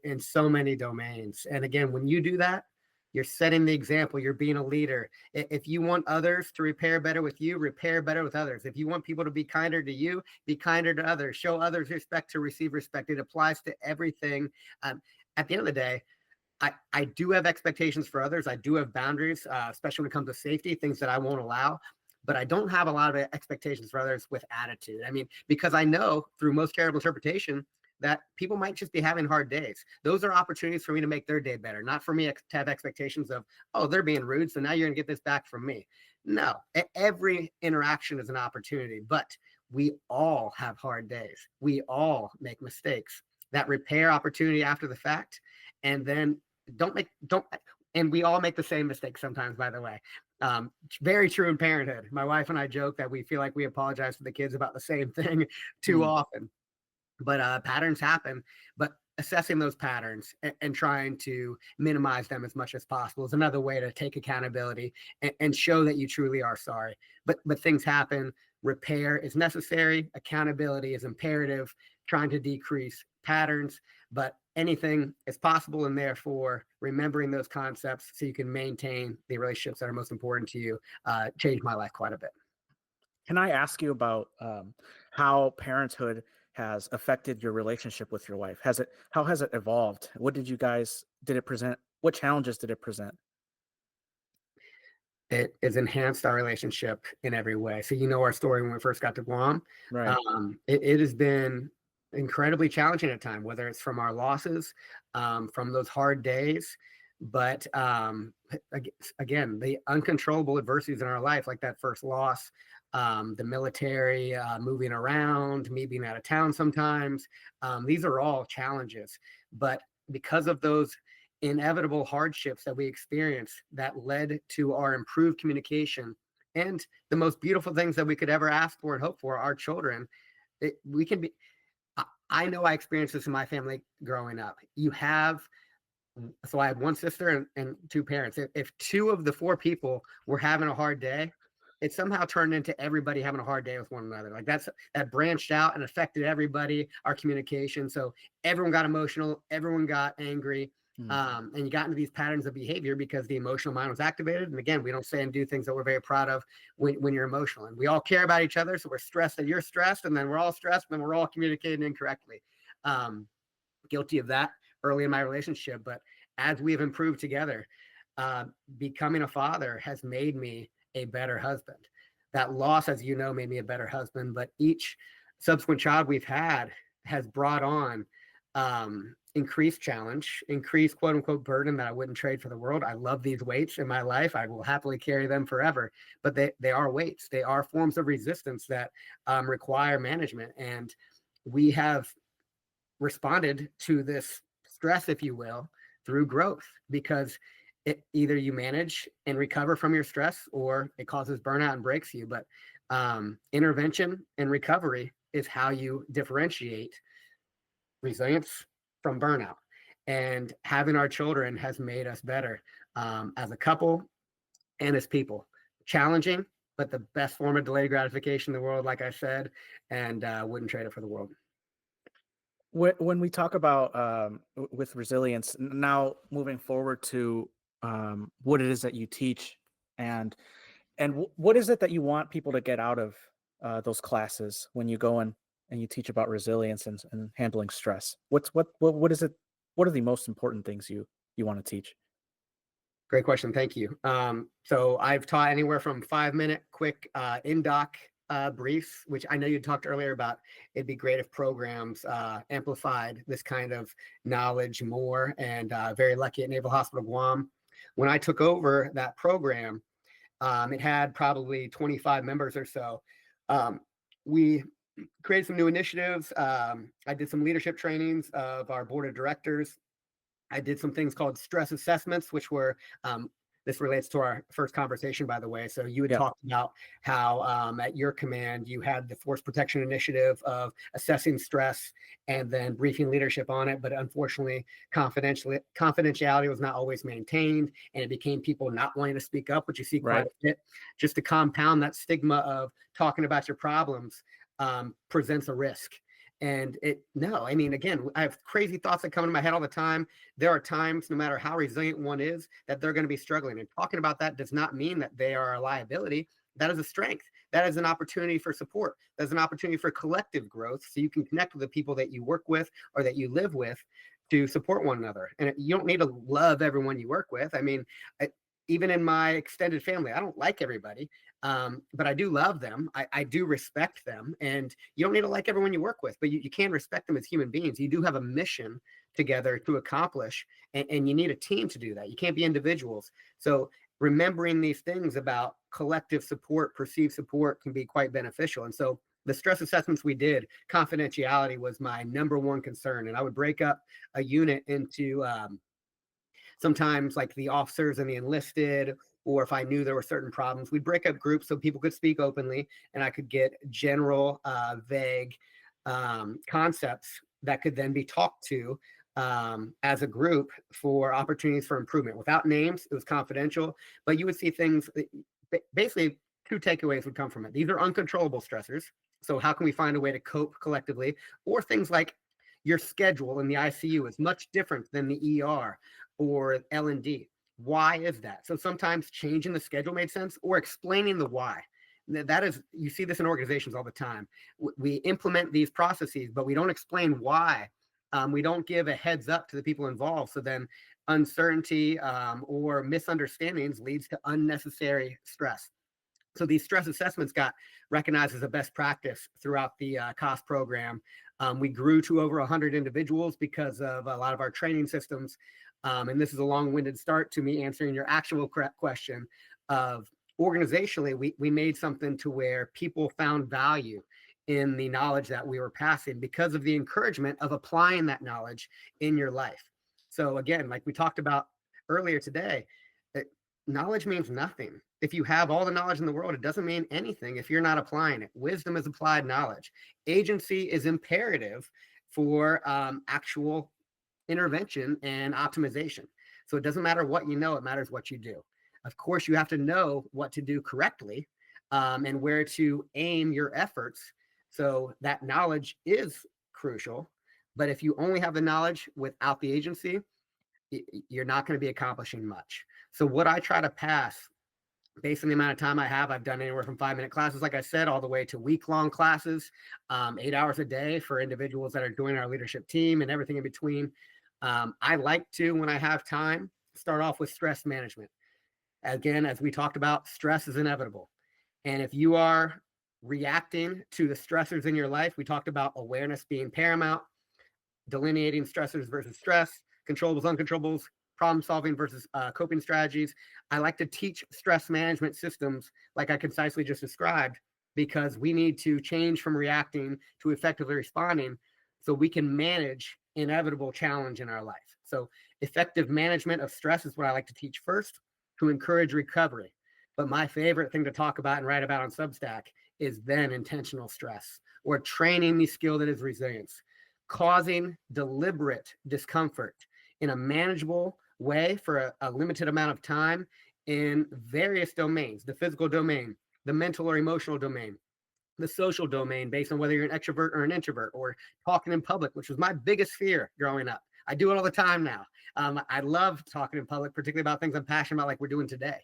[SPEAKER 1] in so many domains. And again, when you do that, you're setting the example. You're being a leader. If you want others to repair better with you, repair better with others. If you want people to be kinder to you, be kinder to others. Show others respect to receive respect. It applies to everything. At the end of the day, I do have expectations for others. I do have boundaries, especially when it comes to safety, things that I won't allow. But I don't have a lot of expectations for others with attitude. I mean, because I know through most charitable interpretation that people might just be having hard days. Those are opportunities for me to make their day better, not for me to have expectations of, oh, they're being rude, so now you're going to get this back from me. No, every interaction is an opportunity, but we all have hard days. We all make mistakes. That repair opportunity after the fact, and then and we all make the same mistakes sometimes, by the way. Very true in parenthood. My wife and I joke that we feel like we apologize to the kids about the same thing too often. But patterns happen. But assessing those patterns and trying to minimize them as much as possible is another way to take accountability and show that you truly are sorry. But things happen. Repair is necessary. Accountability is imperative. Trying to decrease patterns, but anything is possible, and therefore remembering those concepts so you can maintain the relationships that are most important to you changed my life quite a bit.
[SPEAKER 2] Can I ask you about how parenthood has affected your relationship with your wife? How has it evolved? Did it present? What challenges did it present?
[SPEAKER 1] It has enhanced our relationship in every way. So you know our story when we first got to Guam.
[SPEAKER 2] Right.
[SPEAKER 1] It has been incredibly challenging at times, whether it's from our losses, from those hard days, but again, the uncontrollable adversities in our life, like that first loss, the military, moving around, me being out of town sometimes. These are all challenges, but because of those inevitable hardships that we experienced that led to our improved communication and the most beautiful things that we could ever ask for and hope for, our children, I know I experienced this in my family growing up. You have So I had one sister and two parents. If two of the four people were having a hard day, it somehow turned into everybody having a hard day with one another. Like that branched out and affected everybody, our communication. So everyone got emotional, everyone got angry,
[SPEAKER 2] Mm.
[SPEAKER 1] and you got into these patterns of behavior because the emotional mind was activated. And again, we don't say and do things that we're very proud of when you're emotional. And we all care about each other, so we're stressed that you're stressed, and then we're all stressed, and we're all communicating incorrectly. Um, Guilty of that early in my relationship, but as we have improved together, uh, becoming a father has made me a better husband. That loss, as you know, made me a better husband, but each subsequent child we've had has brought on increased challenge, increased quote unquote burden that I wouldn't trade for the world. I love these weights in my life. I will happily carry them forever, but they are weights. They are forms of resistance that require management. And we have responded to this stress, if you will, through growth, because either you manage and recover from your stress or it causes burnout and breaks you. But intervention and recovery is how you differentiate resilience from burnout. And having our children has made us better as a couple and as people. Challenging, but the best form of delayed gratification in the world, like I said, and wouldn't trade it for the world.
[SPEAKER 2] When we talk about with resilience, now moving forward to what it is that you teach, and what is it that you want people to get out of those classes when you go in and you teach about resilience and handling stress? What is it? What are the most important things you want to teach?
[SPEAKER 1] Great question. Thank you. So I've taught anywhere from 5-minute quick in-doc briefs, which I know you talked earlier about. It'd be great if programs amplified this kind of knowledge more. And very lucky at Naval Hospital Guam. When I took over that program, it had probably 25 members or so. We created some new initiatives. I did some leadership trainings of our board of directors. I did some things called stress assessments, which were this relates to our first conversation, by the way. So you had
[SPEAKER 2] Yeah.
[SPEAKER 1] talked about how at your command you had the force protection initiative of assessing stress and then briefing leadership on it. But unfortunately, confidentiality was not always maintained, and it became people not wanting to speak up, which you see quite
[SPEAKER 2] Right.
[SPEAKER 1] a bit. Just to compound that stigma of talking about your problems presents a risk. And I mean, again, I have crazy thoughts that come into my head all the time. There are times, no matter how resilient one is, that they're going to be struggling. And talking about that does not mean that they are a liability. That is a strength. That is an opportunity for support. That's an opportunity for collective growth. So you can connect with the people that you work with or that you live with to support one another. And you don't need to love everyone you work with. I mean, even in my extended family, I don't like everybody, but I do love them. I do respect them. And you don't need to like everyone you work with, but you can respect them as human beings. You do have a mission together to accomplish, and you need a team to do that. You can't be individuals. So remembering these things about collective support, perceived support, can be quite beneficial. And so the stress assessments we did, confidentiality was my number one concern. And I would break up a unit into sometimes like the officers and the enlisted, or if I knew there were certain problems, we'd break up groups so people could speak openly, and I could get general, vague concepts that could then be talked to as a group for opportunities for improvement. Without names, it was confidential, but you would see things. Basically, two takeaways would come from it. These are uncontrollable stressors. So how can we find a way to cope collectively? Or things like your schedule in the ICU is much different than the ER or L&D. Why is that? So sometimes changing the schedule made sense, or explaining the why. That is, you see this in organizations all the time. We implement these processes, but we don't explain why. We don't give a heads up to the people involved. So then uncertainty or misunderstandings leads to unnecessary stress. So these stress assessments got recognized as a best practice throughout the COS program. We grew to over 100 individuals because of a lot of our training systems. And this is a long-winded start to me answering your actual question of organizationally, we made something to where people found value in the knowledge that we were passing because of the encouragement of applying that knowledge in your life. So again, like we talked about earlier today, knowledge means nothing. If you have all the knowledge in the world, it doesn't mean anything if you're not applying it. Wisdom is applied knowledge. Agency is imperative for actual intervention and optimization. So it doesn't matter what you know, it matters what you do. Of course, you have to know what to do correctly, and where to aim your efforts. So that knowledge is crucial. But if you only have the knowledge without the agency, you're not going to be accomplishing much. So what I try to pass, based on the amount of time I have, I've done anywhere from 5-minute classes, like I said, all the way to week-long classes, 8 hours a day for individuals that are doing our leadership team and everything in between. I like to, when I have time, start off with stress management. Again, as we talked about, stress is inevitable. And if you are reacting to the stressors in your life, we talked about awareness being paramount, delineating stressors versus stress, controllables, uncontrollables, problem solving versus coping strategies. I like to teach stress management systems like I concisely just described, because we need to change from reacting to effectively responding so we can manage inevitable challenge in our life. So effective management of stress is what I like to teach first to encourage recovery. But my favorite thing to talk about and write about on Substack is then intentional stress, or training the skill that is resilience, causing deliberate discomfort in a manageable way for a limited amount of time in various domains: the physical domain, the mental or emotional domain, the social domain, based on whether you're an extrovert or an introvert, or talking in public, which was my biggest fear growing up. I do it all the time now. I love talking in public, particularly about things I'm passionate about, like we're doing today.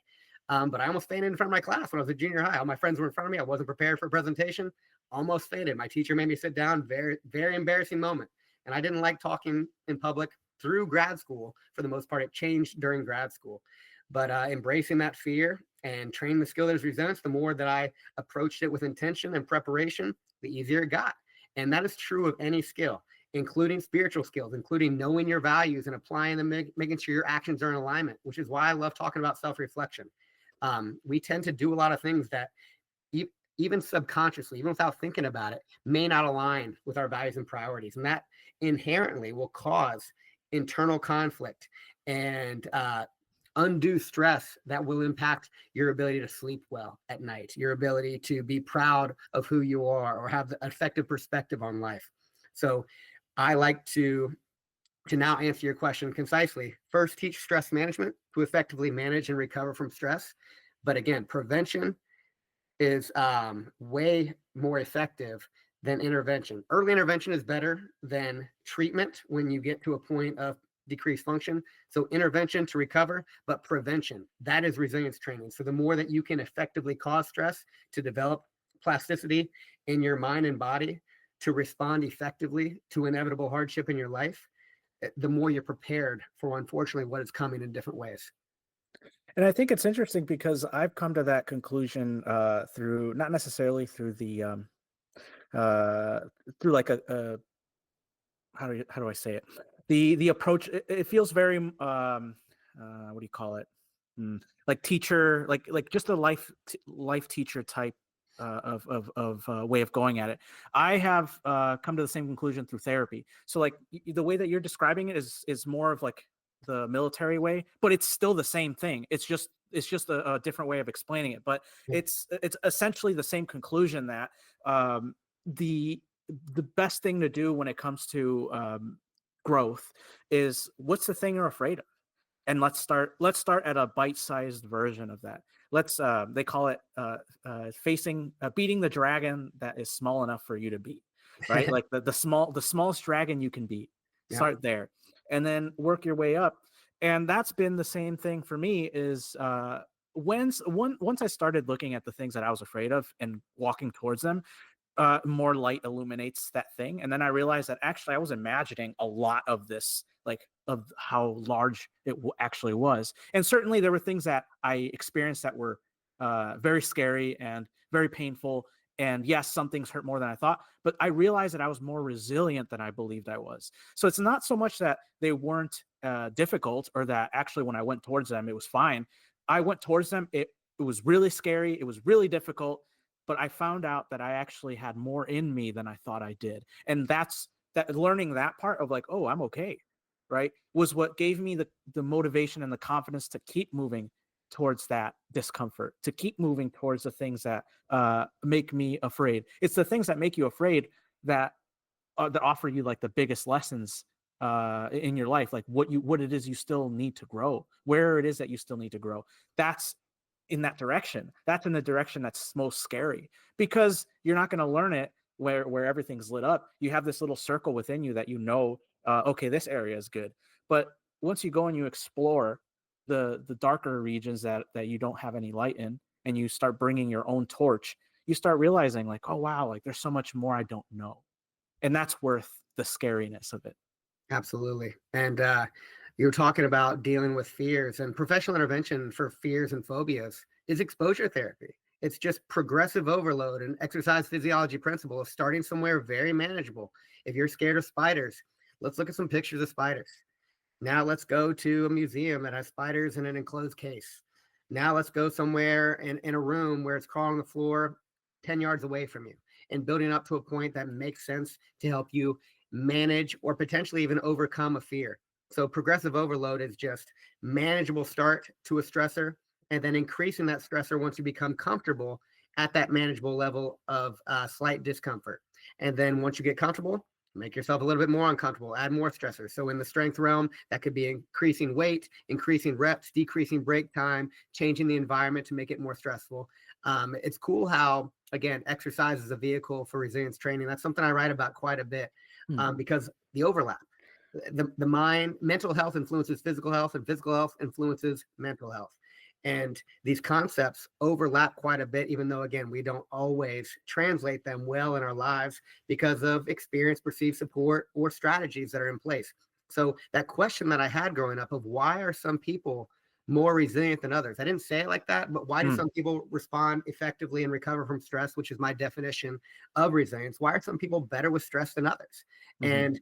[SPEAKER 1] But I almost fainted in front of my class when I was at junior high. All my friends were in front of me. I wasn't prepared for a presentation. Almost fainted. My teacher made me sit down. Very, very embarrassing moment. And I didn't like talking in public through grad school. For the most part, it changed during grad school. But embracing that fear and training the skill that is resilience, the more that I approached it with intention and preparation, the easier it got. And that is true of any skill, including spiritual skills, including knowing your values and applying them, making sure your actions are in alignment, which is why I love talking about self-reflection. We tend to do a lot of things that even subconsciously, even without thinking about it, may not align with our values and priorities. And that inherently will cause internal conflict and undue stress that will impact your ability to sleep well at night, your ability to be proud of who you are, or have the effective perspective on life. So I like to now answer your question concisely. First, teach stress management to effectively manage and recover from stress. But again, prevention is way more effective than intervention. Early intervention is better than treatment when you get to a point of decreased function. So intervention to recover, but prevention, that is resilience training. So the more that you can effectively cause stress to develop plasticity in your mind and body to respond effectively to inevitable hardship in your life, the more you're prepared for, unfortunately, what is coming in different ways.
[SPEAKER 2] And I think it's interesting because I've come to that conclusion through, not necessarily through the through like a how do I say it? The approach, it feels very what do you call it? Like teacher, like just a life teacher type of way of going at it. I have come to the same conclusion through therapy. So like the way that you're describing it is more of like the military way, but it's still the same thing. It's just a different way of explaining it. But it's essentially the same conclusion that the best thing to do when it comes to growth is, what's the thing you're afraid of? And let's start at a bite-sized version of that. Let's they call it beating the dragon that is small enough for you to beat, right? Like the smallest dragon you can beat. Start there, and then work your way up. And that's been the same thing for me. Is once I started looking at the things that I was afraid of and walking towards them, more light illuminates that thing. And then I realized that actually I was imagining a lot of this, like of how large it actually was. And certainly there were things that I experienced that were very scary and very painful. And yes, some things hurt more than I thought, but I realized that I was more resilient than I believed I was. So it's not so much that they weren't difficult, or that actually when I went towards them, it was fine. I went towards them. It was really scary. It was really difficult. But I found out that I actually had more in me than I thought I did. And that's that, learning that part of like, oh, I'm okay, right, was what gave me the motivation and the confidence to keep moving towards that discomfort, to keep moving towards the things that make me afraid. It's the things that make you afraid that offer you like the biggest lessons in your life, like what it is you still need to grow, where it is that you still need to grow. That's in that direction. That's in the direction that's most scary, because you're not going to learn it where everything's lit up. You have this little circle within you that okay, this area is good. But once you go and you explore the darker regions that you don't have any light in, and you start bringing your own torch, you start realizing like, oh wow, like there's so much more I don't know, and that's worth the scariness of it.
[SPEAKER 1] Absolutely. And you were talking about dealing with fears, and professional intervention for fears and phobias is exposure therapy. It's just progressive overload and exercise physiology principle of starting somewhere very manageable. If you're scared of spiders, let's look at some pictures of spiders. Now let's go to a museum that has spiders in an enclosed case. Now let's go somewhere in a room where it's crawling on the floor 10 yards away from you, and building up to a point that makes sense to help you manage or potentially even overcome a fear. So progressive overload is just manageable start to a stressor, and then increasing that stressor once you become comfortable at that manageable level of slight discomfort. And then once you get comfortable, make yourself a little bit more uncomfortable, add more stressors. So in the strength realm, that could be increasing weight, increasing reps, decreasing break time, changing the environment to make it more stressful. It's cool how, again, exercise is a vehicle for resilience training. That's something I write about quite a bit, because the overlap. The mind, mental health influences physical health, and physical health influences mental health. And these concepts overlap quite a bit, even though, again, we don't always translate them well in our lives because of experience, perceived support, or strategies that are in place. So that question that I had growing up of why are some people more resilient than others? I didn't say it like that, but why do some people respond effectively and recover from stress, which is my definition of resilience? Why are some people better with stress than others? And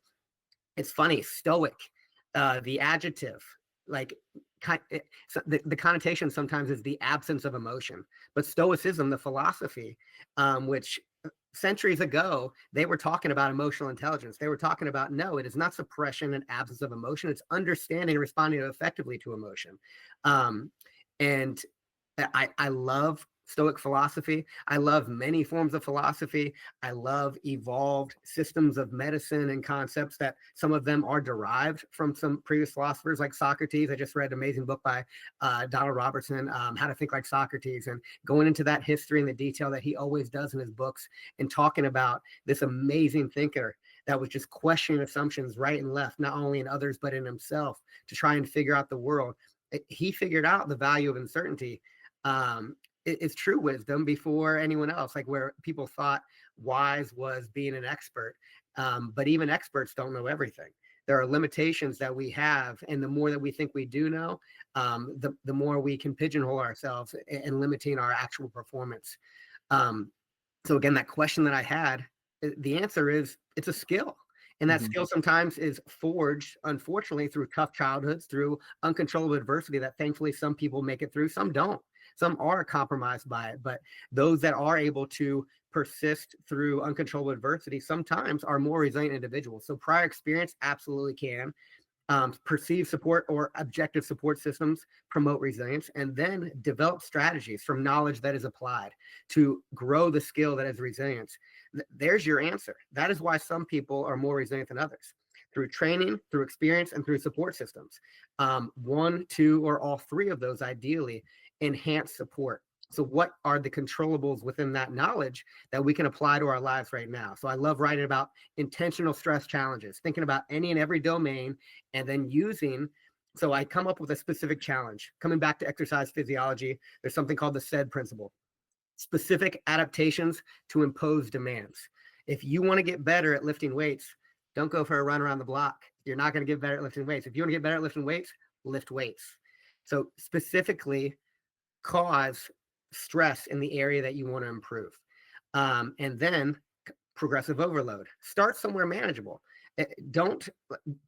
[SPEAKER 1] it's funny, stoic, the adjective, like the connotation sometimes is the absence of emotion. But stoicism, the philosophy, which centuries ago, they were talking about emotional intelligence. They were talking about, no, it is not suppression and absence of emotion. It's understanding and responding effectively to emotion. And I love Stoic philosophy. I love many forms of philosophy. I love evolved systems of medicine and concepts that some of them are derived from some previous philosophers like Socrates. I just read an amazing book by Donald Robertson, How to Think Like Socrates, and going into that history and the detail that he always does in his books, and talking about this amazing thinker that was just questioning assumptions right and left, not only in others, but in himself, to try and figure out the world. He figured out the value of uncertainty. It's true wisdom before anyone else, like where people thought wise was being an expert. But even experts don't know everything. There are limitations that we have, and the more that we think we do know, the more we can pigeonhole ourselves and limiting our actual performance. So again, that question that I had, the answer is it's a skill. And that skill sometimes is forged, unfortunately, through tough childhoods, through uncontrollable adversity that thankfully some people make it through, some don't. Some are compromised by it, but those that are able to persist through uncontrollable adversity sometimes are more resilient individuals. So prior experience absolutely can. Perceived support or objective support systems promote resilience, and then develop strategies from knowledge that is applied to grow the skill that is resilience. There's your answer. That is why some people are more resilient than others, through training, through experience, and through support systems. One, two, or all three of those ideally enhance support. So what are the controllables within that knowledge that we can apply to our lives right now? So I love writing about intentional stress challenges, thinking about any and every domain, and then using. So I come up with a specific challenge. Coming back to exercise physiology, there's something called the SAID principle, specific adaptations to impose demands. If you want to get better at lifting weights, don't go for a run around the block. You're not going to get better at lifting weights. If you want to get better at lifting weights, lift weights. So specifically cause stress in the area that you want to improve. And then progressive overload. Start somewhere manageable. Don't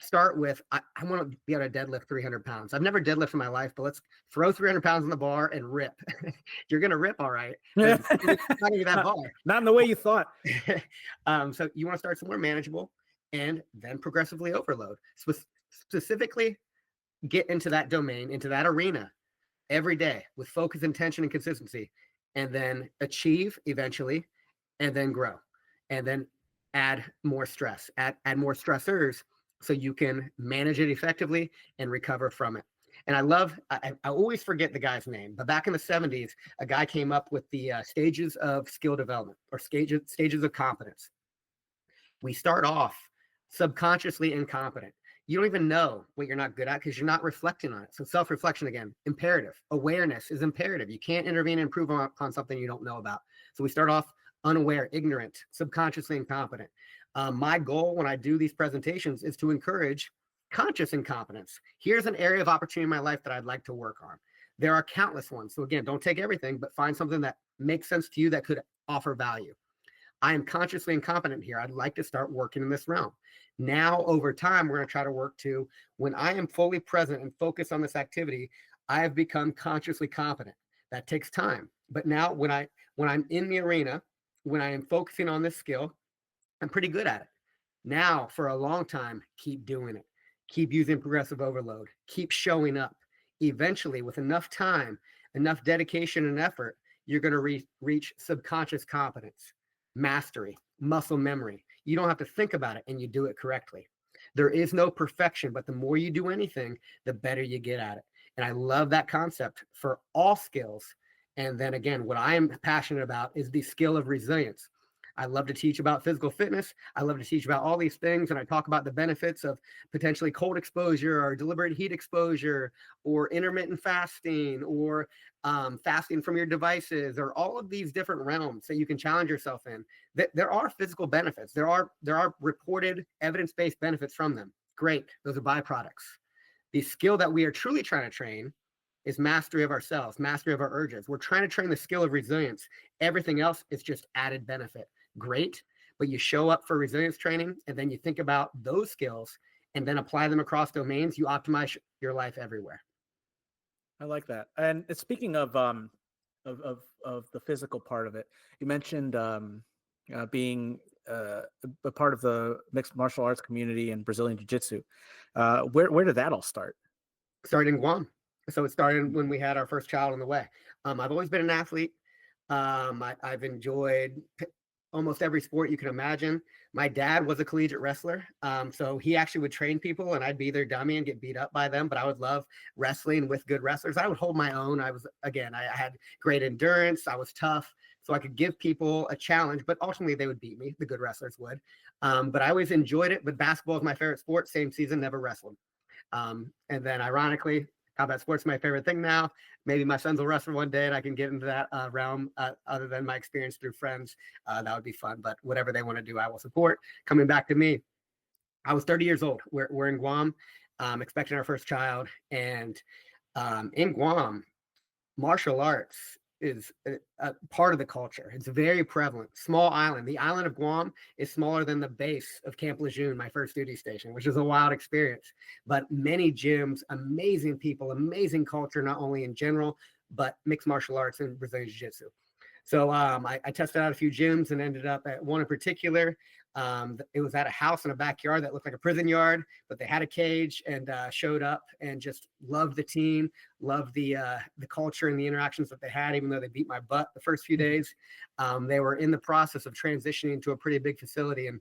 [SPEAKER 1] start with, I want to be able to deadlift 300 pounds. I've never deadlifted in my life, but let's throw 300 pounds on the bar and rip. You're going to rip all right. It's not going to be that bar.
[SPEAKER 2] Not in the way you thought.
[SPEAKER 1] So you want to start somewhere manageable and then progressively overload. Specifically, get into that domain, into that arena every day with focus, intention, and consistency, and then achieve eventually, and then grow, and then add more stress, add more stressors so you can manage it effectively and recover from it. And I always forget the guy's name, but back in the 70s, a guy came up with the stages of skill development, or stages of competence. We start off subconsciously incompetent. You don't even know what you're not good at because you're not reflecting on it. So self-reflection, again, imperative. Awareness is imperative. You can't intervene and improve upon something you don't know about. So we start off unaware, ignorant, subconsciously incompetent. My goal when I do these presentations is to encourage conscious incompetence. Here's an area of opportunity in my life that I'd like to work on. There are countless ones. So again, don't take everything, but find something that makes sense to you that could offer value. I am consciously incompetent here. I'd like to start working in this realm. Now, over time, we're going to try to work to when I am fully present and focused on this activity, I have become consciously competent. That takes time. But now when I'm in the arena, when I am focusing on this skill, I'm pretty good at it. Now, for a long time, keep doing it. Keep using progressive overload. Keep showing up. Eventually, with enough time, enough dedication and effort, you're going to reach subconscious competence, mastery, muscle memory. You don't have to think about it, and you do it correctly. There is no perfection, but the more you do anything, the better you get at it. And I love that concept for all skills. And then again, what I am passionate about is the skill of resilience. I love to teach about physical fitness. I love to teach about all these things. And I talk about the benefits of potentially cold exposure or deliberate heat exposure or intermittent fasting or fasting from your devices, or all of these different realms that you can challenge yourself in. There are physical benefits. There are reported evidence-based benefits from them. Great. Those are byproducts. The skill that we are truly trying to train is mastery of ourselves, mastery of our urges. We're trying to train the skill of resilience. Everything else is just added benefit. Great, but you show up for resilience training and then you think about those skills and then apply them across domains. You optimize your life everywhere.
[SPEAKER 2] I like that. And speaking of the physical part of it, you mentioned being a part of the mixed martial arts community and Brazilian Jiu-Jitsu. Where did that all start?
[SPEAKER 1] Started in Guam. So it started when we had our first child on the way. I've always been an athlete. I've enjoyed almost every sport you can imagine. My dad was a collegiate wrestler. So he actually would train people and I'd be their dummy and get beat up by them, but I would love wrestling with good wrestlers. I would hold my own. I had great endurance. I was tough. So I could give people a challenge, but ultimately they would beat me. The good wrestlers would. But I always enjoyed it. But basketball is my favorite sport. Same season, never wrestled. And then ironically, combat sports is my favorite thing now. Maybe my sons will wrestle one day and I can get into that realm other than my experience through friends. That would be fun, but whatever they want to do, I will support. Coming back to me, I was 30 years old. We're in Guam, expecting our first child. And in Guam, martial arts is a part of the culture. It's very prevalent. Small island. The island of Guam is smaller than the base of Camp Lejeune, my first duty station, which is a wild experience. But many gyms, amazing people, amazing culture, not only in general, but mixed martial arts and Brazilian Jiu-Jitsu. So I tested out a few gyms and ended up at one in particular. It was at a house in a backyard that looked like a prison yard, but they had a cage, and showed up and just loved the team, loved the culture and the interactions that they had, even though they beat my butt the first few days. They were in the process of transitioning to a pretty big facility, and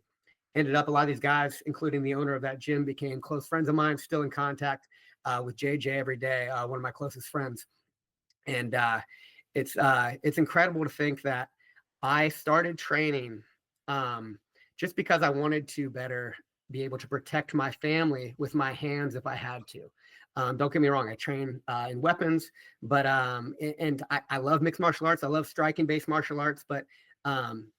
[SPEAKER 1] ended up a lot of these guys, including the owner of that gym, became close friends of mine, still in contact with JJ every day, one of my closest friends. And it's incredible to think that I started training just because I wanted to better be able to protect my family with my hands if I had to. Don't get me wrong, I train in weapons, but and I love mixed martial arts. I love striking-based martial arts, but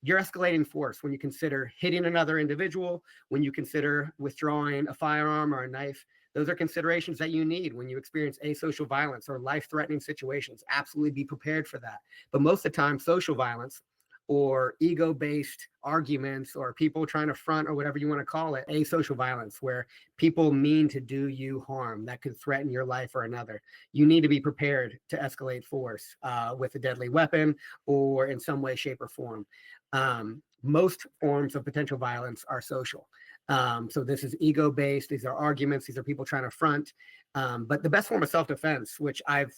[SPEAKER 1] you're escalating force when you consider hitting another individual, when you consider withdrawing a firearm or a knife. Those are considerations that you need when you experience asocial violence or life-threatening situations. Absolutely be prepared for that. But most of the time, social violence or ego-based arguments or people trying to front or whatever you want to call it, asocial violence, where people mean to do you harm that could threaten your life or another. You need to be prepared to escalate force with a deadly weapon or in some way, shape, or form. Most forms of potential violence are social. So this is ego-based. These are arguments. These are people trying to front. But the best form of self-defense, which I've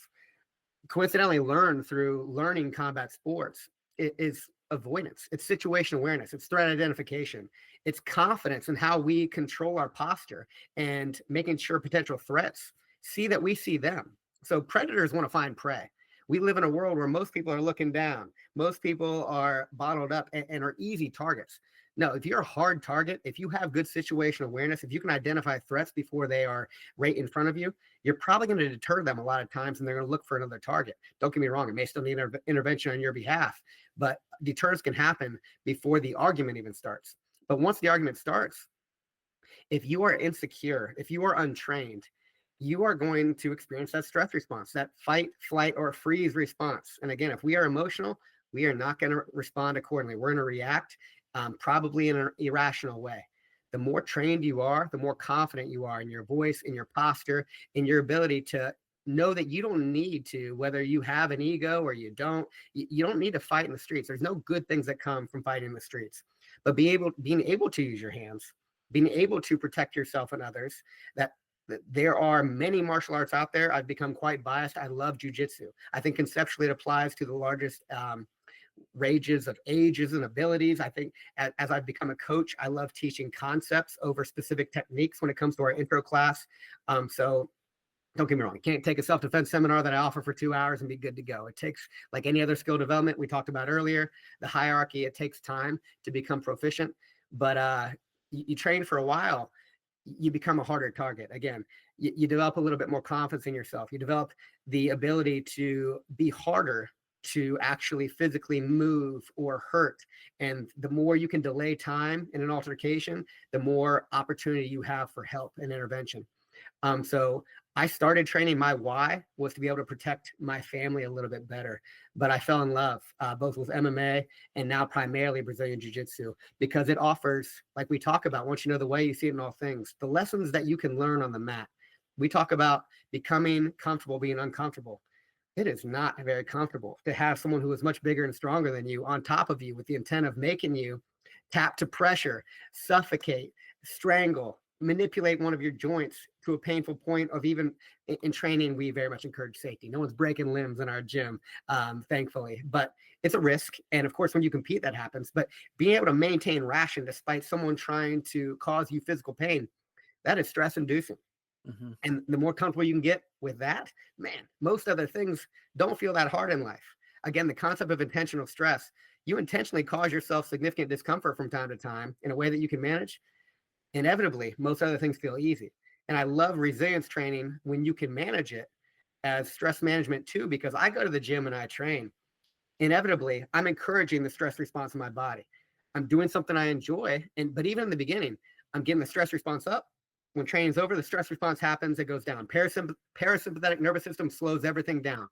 [SPEAKER 1] coincidentally learned through learning combat sports, is avoidance, it's situation awareness, it's threat identification, it's confidence in how we control our posture and making sure potential threats see that we see them. So predators want to find prey. We live in a world where most people are looking down, most people are bottled up and are easy targets. No, if you're a hard target, if you have good situation awareness, if you can identify threats before they are right in front of you, you're probably going to deter them a lot of times and they're going to look for another target. Don't get me wrong, it may still need intervention on your behalf, but deterrence can happen before the argument even starts. But once the argument starts, if you are insecure, if you are untrained, you are going to experience that stress response, that fight, flight, or freeze response. And again, if we are emotional, we are not going to respond accordingly. We're going to react probably in an irrational way. The more trained you are, the more confident you are in your voice, in your posture, in your ability to know that you don't need to, whether you have an ego or you don't, you don't need to fight in the streets. There's no good things that come from fighting in the streets, but being able to use your hands, being able to protect yourself and others, that there are many martial arts out there. I've become quite biased. I love jujitsu. I think conceptually it applies to the largest ranges of ages and abilities. I think as I've become a coach, I love teaching concepts over specific techniques when it comes to our intro class. So don't get me wrong, you can't take a self-defense seminar that I offer for 2 hours and be good to go. It takes, like any other skill development we talked about earlier, the hierarchy, it takes time to become proficient. But you train for a while, you become a harder target. Again, you develop a little bit more confidence in yourself. You develop the ability to be harder to actually physically move or hurt. And the more you can delay time in an altercation, the more opportunity you have for help and intervention. So I started training. My why was to be able to protect my family a little bit better. But I fell in love both with MMA and now primarily Brazilian Jiu-Jitsu, because it offers, like we talk about, once you know the way, you see it in all things, the lessons that you can learn on the mat. We talk about becoming comfortable being uncomfortable. It is not very comfortable to have someone who is much bigger and stronger than you on top of you with the intent of making you tap to pressure, suffocate, strangle, manipulate one of your joints to a painful point of, even in training, we very much encourage safety. No one's breaking limbs in our gym, thankfully, but it's a risk. And of course, when you compete, that happens. But being able to maintain ration despite someone trying to cause you physical pain, that is stress inducing. Mm-hmm. And the more comfortable you can get with that, man, most other things don't feel that hard in life. Again, the concept of intentional stress, you intentionally cause yourself significant discomfort from time to time in a way that you can manage. Inevitably, most other things feel easy. And I love resilience training when you can manage it as stress management too, because I go to the gym and I train. Inevitably, I'm encouraging the stress response in my body. I'm doing something I enjoy. But even in the beginning, I'm getting the stress response up. When training's over, the stress response happens, it goes down. Parasympathetic nervous system slows everything down.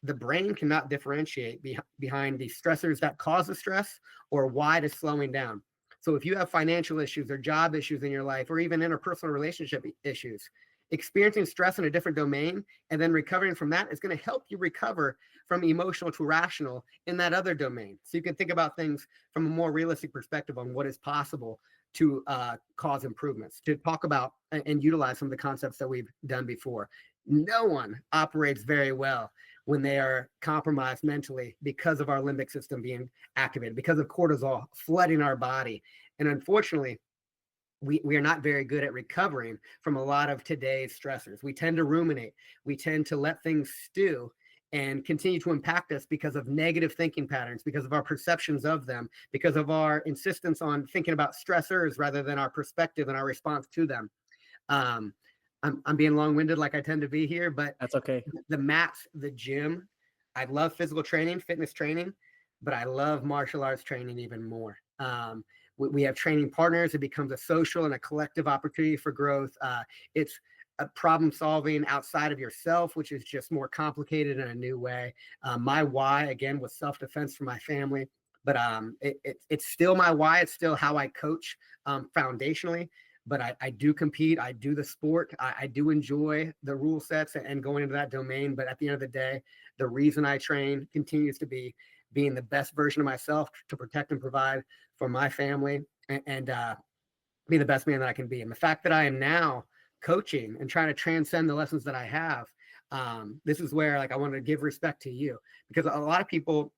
[SPEAKER 1] The brain cannot differentiate behind the stressors that cause the stress or why it is slowing down. So if you have financial issues or job issues in your life, or even interpersonal relationship issues, experiencing stress in a different domain and then recovering from that is going to help you recover from emotional to rational in that other domain. So you can think about things from a more realistic perspective on what is possible to cause improvements, to talk about and utilize some of the concepts that we've done before. No one operates very well when they are compromised mentally because of our limbic system being activated, because of cortisol flooding our body. And unfortunately, we are not very good at recovering from a lot of today's stressors. We tend to ruminate. We tend to let things stew and continue to impact us because of negative thinking patterns, because of our perceptions of them, because of our insistence on thinking about stressors rather than our perspective and our response to them. I'm being long-winded like I tend to be here, but
[SPEAKER 2] that's okay.
[SPEAKER 1] The mats, the gym, I love physical training, fitness training, but I love martial arts training even more. We have training partners. It becomes a social and a collective opportunity for growth. It's a problem solving outside of yourself, which is just more complicated in a new way. My why, again, was self-defense for my family, but it's still my why. It's still how I coach foundationally. But I do compete. I do the sport. I do enjoy the rule sets and going into that domain. But at the end of the day, the reason I train continues to be being the best version of myself to protect and provide for my family and be the best man that I can be. And the fact that I am now coaching and trying to transcend the lessons that I have, this is where, like, I want to give respect to you, because a lot of people,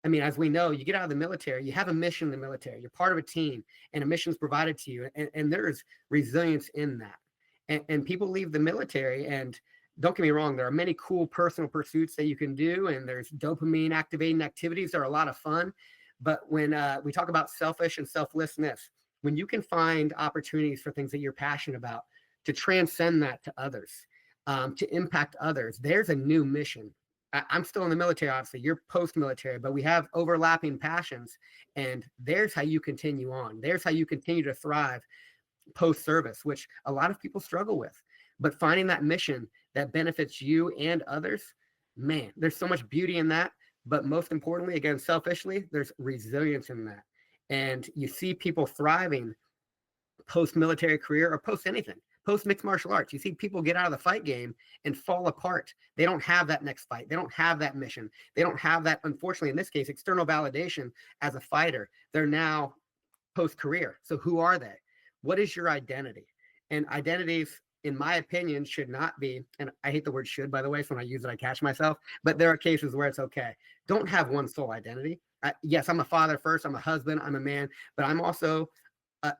[SPEAKER 1] I mean, as we know, you get out of the military, you have a mission in the military, you're part of a team, and a mission is provided to you. And there's resilience in that. And people leave the military, and don't get me wrong, there are many cool personal pursuits that you can do, and there's dopamine activating activities that are a lot of fun. But when we talk about selfish and selflessness, when you can find opportunities for things that you're passionate about to transcend that to others, to impact others, there's a new mission. I'm still in the military, obviously. You're post-military, but we have overlapping passions, and there's how you continue on. There's how you continue to thrive post-service, which a lot of people struggle with. But finding that mission that benefits you and others, man, there's so much beauty in that. But most importantly, again, selfishly, there's resilience in that. And you see people thriving post-military career or post anything, post mixed martial arts. You see people get out of the fight game and fall apart. They don't have that next fight. They don't have that mission. They don't have that, unfortunately, in this case, external validation as a fighter. They're now post-career. So who are they? What is your identity? And identities, in my opinion, should not be, and I hate the word should, by the way, so when I use it, I catch myself, but there are cases where it's okay. Don't have one sole identity. Yes, I'm a father first, I'm a husband, I'm a man, but I'm also a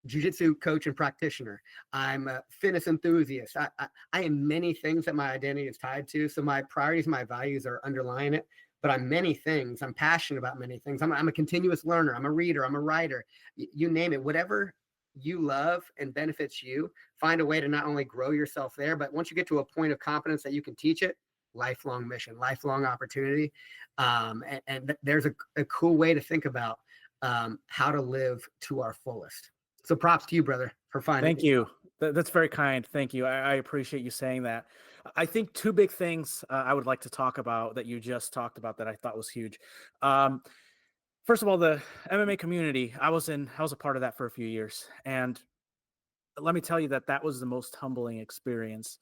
[SPEAKER 1] jiu-jitsu coach and practitioner. I'm a fitness enthusiast. I am many things that my identity is tied to. So my priorities, my values are underlying it, but I'm many things. I'm passionate about many things. I'm a continuous learner. I'm a reader. I'm a writer. You name it, whatever you love and benefits you, find a way to not only grow yourself there, but once you get to a point of competence that you can teach it, lifelong mission, lifelong opportunity. And there's a cool way to think about how to live to our fullest. So props to you, brother, for finding.
[SPEAKER 2] Thank you. That's very kind. Thank you. I appreciate you saying that. I think two big things I would like to talk about that you just talked about that I thought was huge. First of all, the MMA community, I was a part of that for a few years. And let me tell you that was the most humbling experience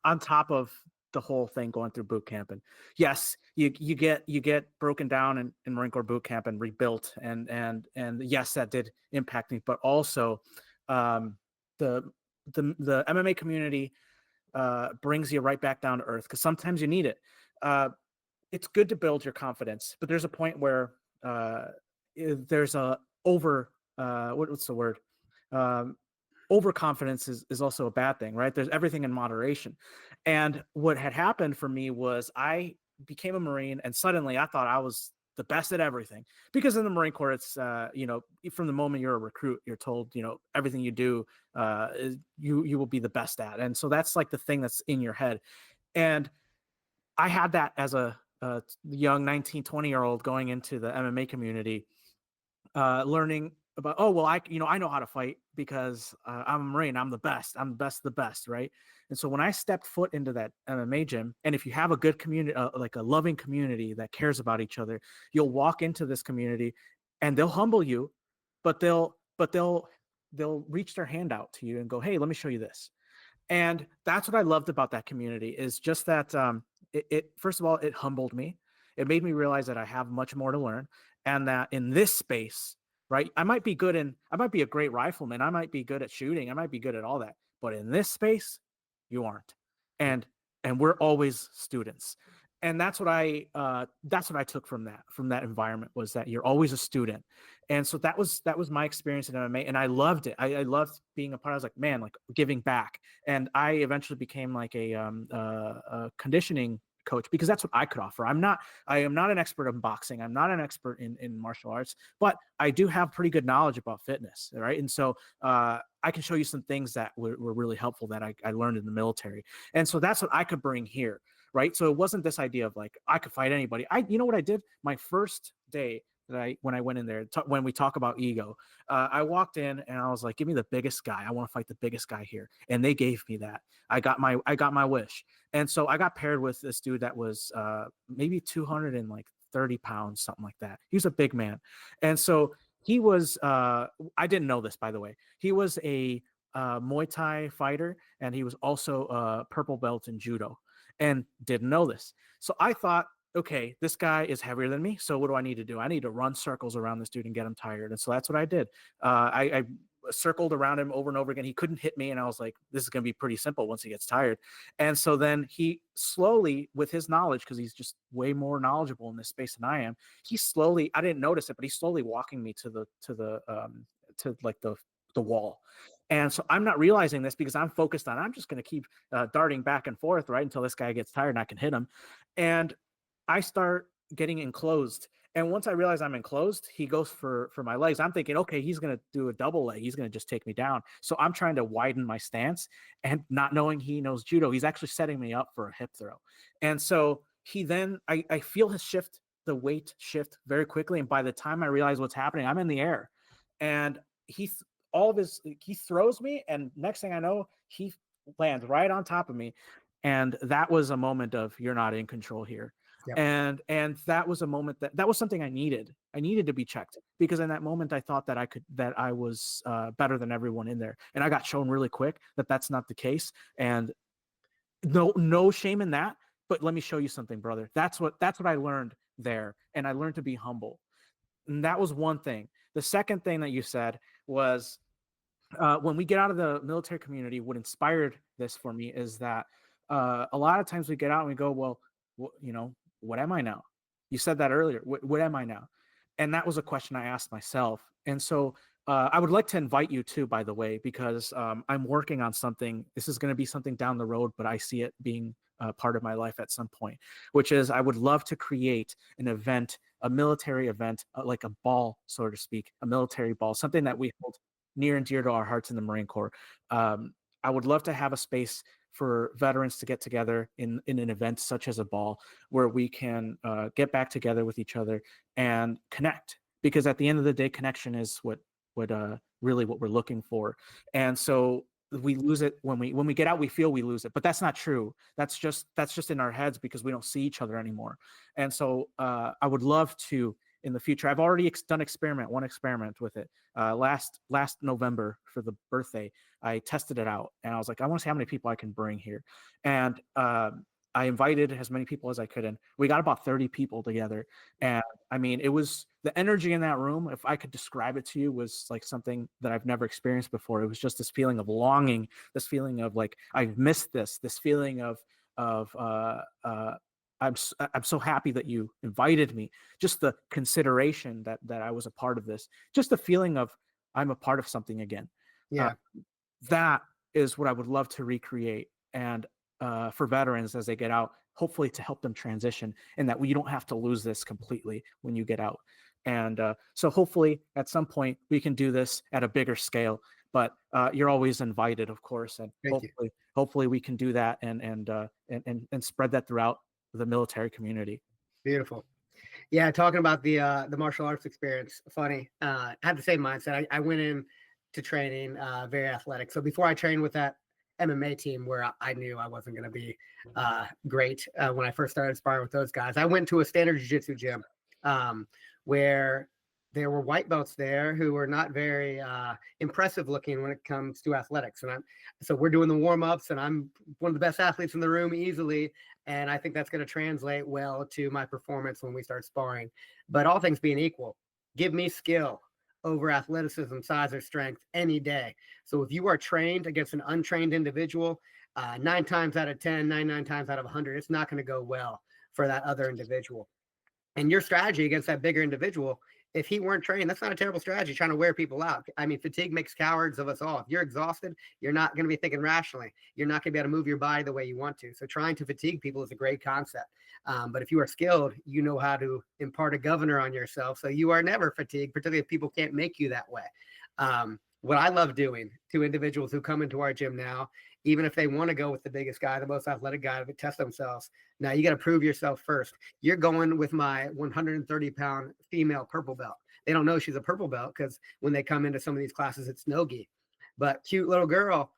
[SPEAKER 2] on top of the whole thing going through boot camp. And yes, you get broken down in Marine Corps boot camp and rebuilt. And yes, that did impact me, but also the MMA community brings you right back down to earth, because sometimes you need it. It's good to build your confidence, but there's a point where there's a what's the word? Overconfidence is also a bad thing, right? There's everything in moderation. And what had happened for me was I became a Marine, and suddenly I thought I was the best at everything, because in the Marine Corps, it's, from the moment you're a recruit, you're told, everything you do, you will be the best at. And so that's like the thing that's in your head. And I had that as a young 19, 20-year-old going into the MMA community, learning about, oh, well, I know how to fight because I'm a Marine. I'm the best. I'm the best of the best, right? And so when I stepped foot into that MMA gym, and if you have a good community, like a loving community that cares about each other, you'll walk into this community and they'll humble you, but they'll reach their hand out to you and go, hey, let me show you this. And that's what I loved about that community, is just that it first of all, it humbled me. It made me realize that I have much more to learn, and that in this space, right, I might be a great rifleman. I might be good at shooting. I might be good at all that. But in this space, you aren't. And we're always students. And that's what I took from that environment, was that you're always a student. And so that was my experience in MMA, and I loved it. I loved being a part. I was like, man, like giving back. And I eventually became like a conditioning coach, because that's what I could offer. I am not an expert in boxing. I'm not an expert in martial arts, but I do have pretty good knowledge about fitness, right? And so I can show you some things that were really helpful that I learned in the military. And so that's what I could bring here, right? So it wasn't this idea of like, I could fight anybody. You know what I did? My first day when I went in there, when we talk about ego, I walked in and I was like, give me the biggest guy. I want to fight the biggest guy here. And they gave me that. I got my wish. And so I got paired with this dude that was maybe 230 pounds, something like that. He was a big man. And so he was, I didn't know this, by the way. He was a Muay Thai fighter, and he was also a purple belt in judo, and didn't know this. So I thought, okay, this guy is heavier than me. So what do I need to do? I need to run circles around this dude and get him tired. And so that's what I did. I circled around him over and over again. He couldn't hit me. And I was like, this is going to be pretty simple once he gets tired. And so then he slowly, with his knowledge, because he's just way more knowledgeable in this space than I am, he slowly, I didn't notice it, but he's slowly walking me to like the wall. And so I'm not realizing this because I'm focused on, I'm just going to keep darting back and forth, right, until this guy gets tired and I can hit him. And I start getting enclosed. And once I realize I'm enclosed, he goes for my legs. I'm thinking, okay, he's going to do a double leg. He's going to just take me down. So I'm trying to widen my stance, and not knowing he knows judo, he's actually setting me up for a hip throw. And so he then, I feel his shift, the weight shift very quickly. And by the time I realize what's happening, I'm in the air. And he throws me. And next thing I know, he lands right on top of me. And that was a moment of, you're not in control here. Yep. And that was a moment that was something I needed. I needed to be checked, because in that moment I thought that I was better than everyone in there. And I got shown really quick that that's not the case. And no shame in that. But let me show you something, brother. That's what I learned there. And I learned to be humble. And that was one thing. The second thing that you said was, when we get out of the military community, what inspired this for me is that a lot of times we get out and we go, well, what am I now? You said that earlier. What am I now? And that was a question I asked myself. And so I would like to invite you too, by the way, because I'm working on something. This is going to be something down the road, but I see it being part of my life at some point, which is I would love to create an event, a military event, like a ball, so to speak, a military ball, something that we hold near and dear to our hearts in the Marine Corps. I would love to have a space for veterans to get together in an event such as a ball, where we can get back together with each other and connect. Because at the end of the day, connection is what really what we're looking for. And so we lose it when we get out. We feel we lose it, but that's not true. That's just in our heads, because we don't see each other anymore. And so I would love to, in the future, I've already done one experiment with it. Last November for the birthday, I tested it out, and I was like, I want to see how many people I can bring here. And I invited as many people as I could, and we got about 30 people together. And I mean, it was the energy in that room, if I could describe it to you, was like something that I've never experienced before. It was just this feeling of longing, this feeling of like, I've missed this feeling of I'm so happy that you invited me. Just the consideration that I was a part of this, just the feeling of I'm a part of something again.
[SPEAKER 1] Yeah.
[SPEAKER 2] That is what I would love to recreate. And for veterans as they get out, hopefully to help them transition, and that you don't have to lose this completely when you get out. And so hopefully at some point we can do this at a bigger scale, but you're always invited, of course. And hopefully we can do that and spread that throughout the military community.
[SPEAKER 1] Beautiful. Yeah, talking about the martial arts experience, funny. I had the same mindset. I went in to training very athletic. So before I trained with that MMA team, where I knew I wasn't going to be great when I first started sparring with those guys, I went to a standard jiu-jitsu gym where there were white belts there who were not very impressive looking when it comes to athletics. And so we're doing the warm-ups, and I'm one of the best athletes in the room easily. And I think that's going to translate well to my performance when we start sparring. But all things being equal, give me skill over athleticism, size, or strength any day. So if you are trained against an untrained individual, 9 times out of 10, 99 times out of 100, it's not going to go well for that other individual. And your strategy against that bigger individual, if he weren't trained, that's not a terrible strategy, trying to wear people out. I mean, fatigue makes cowards of us all. If you're exhausted, you're not going to be thinking rationally. You're not going to be able to move your body the way you want to. So trying to fatigue people is a great concept. But if you are skilled, you know how to impart a governor on yourself. So you are never fatigued, particularly if people can't make you that way. What I love doing to individuals who come into our gym now, even if they want to go with the biggest guy, the most athletic guy to test themselves, now you got to prove yourself first. You're going with my 130-pound female purple belt. They don't know she's a purple belt because when they come into some of these classes, it's no-gi. But cute little girl,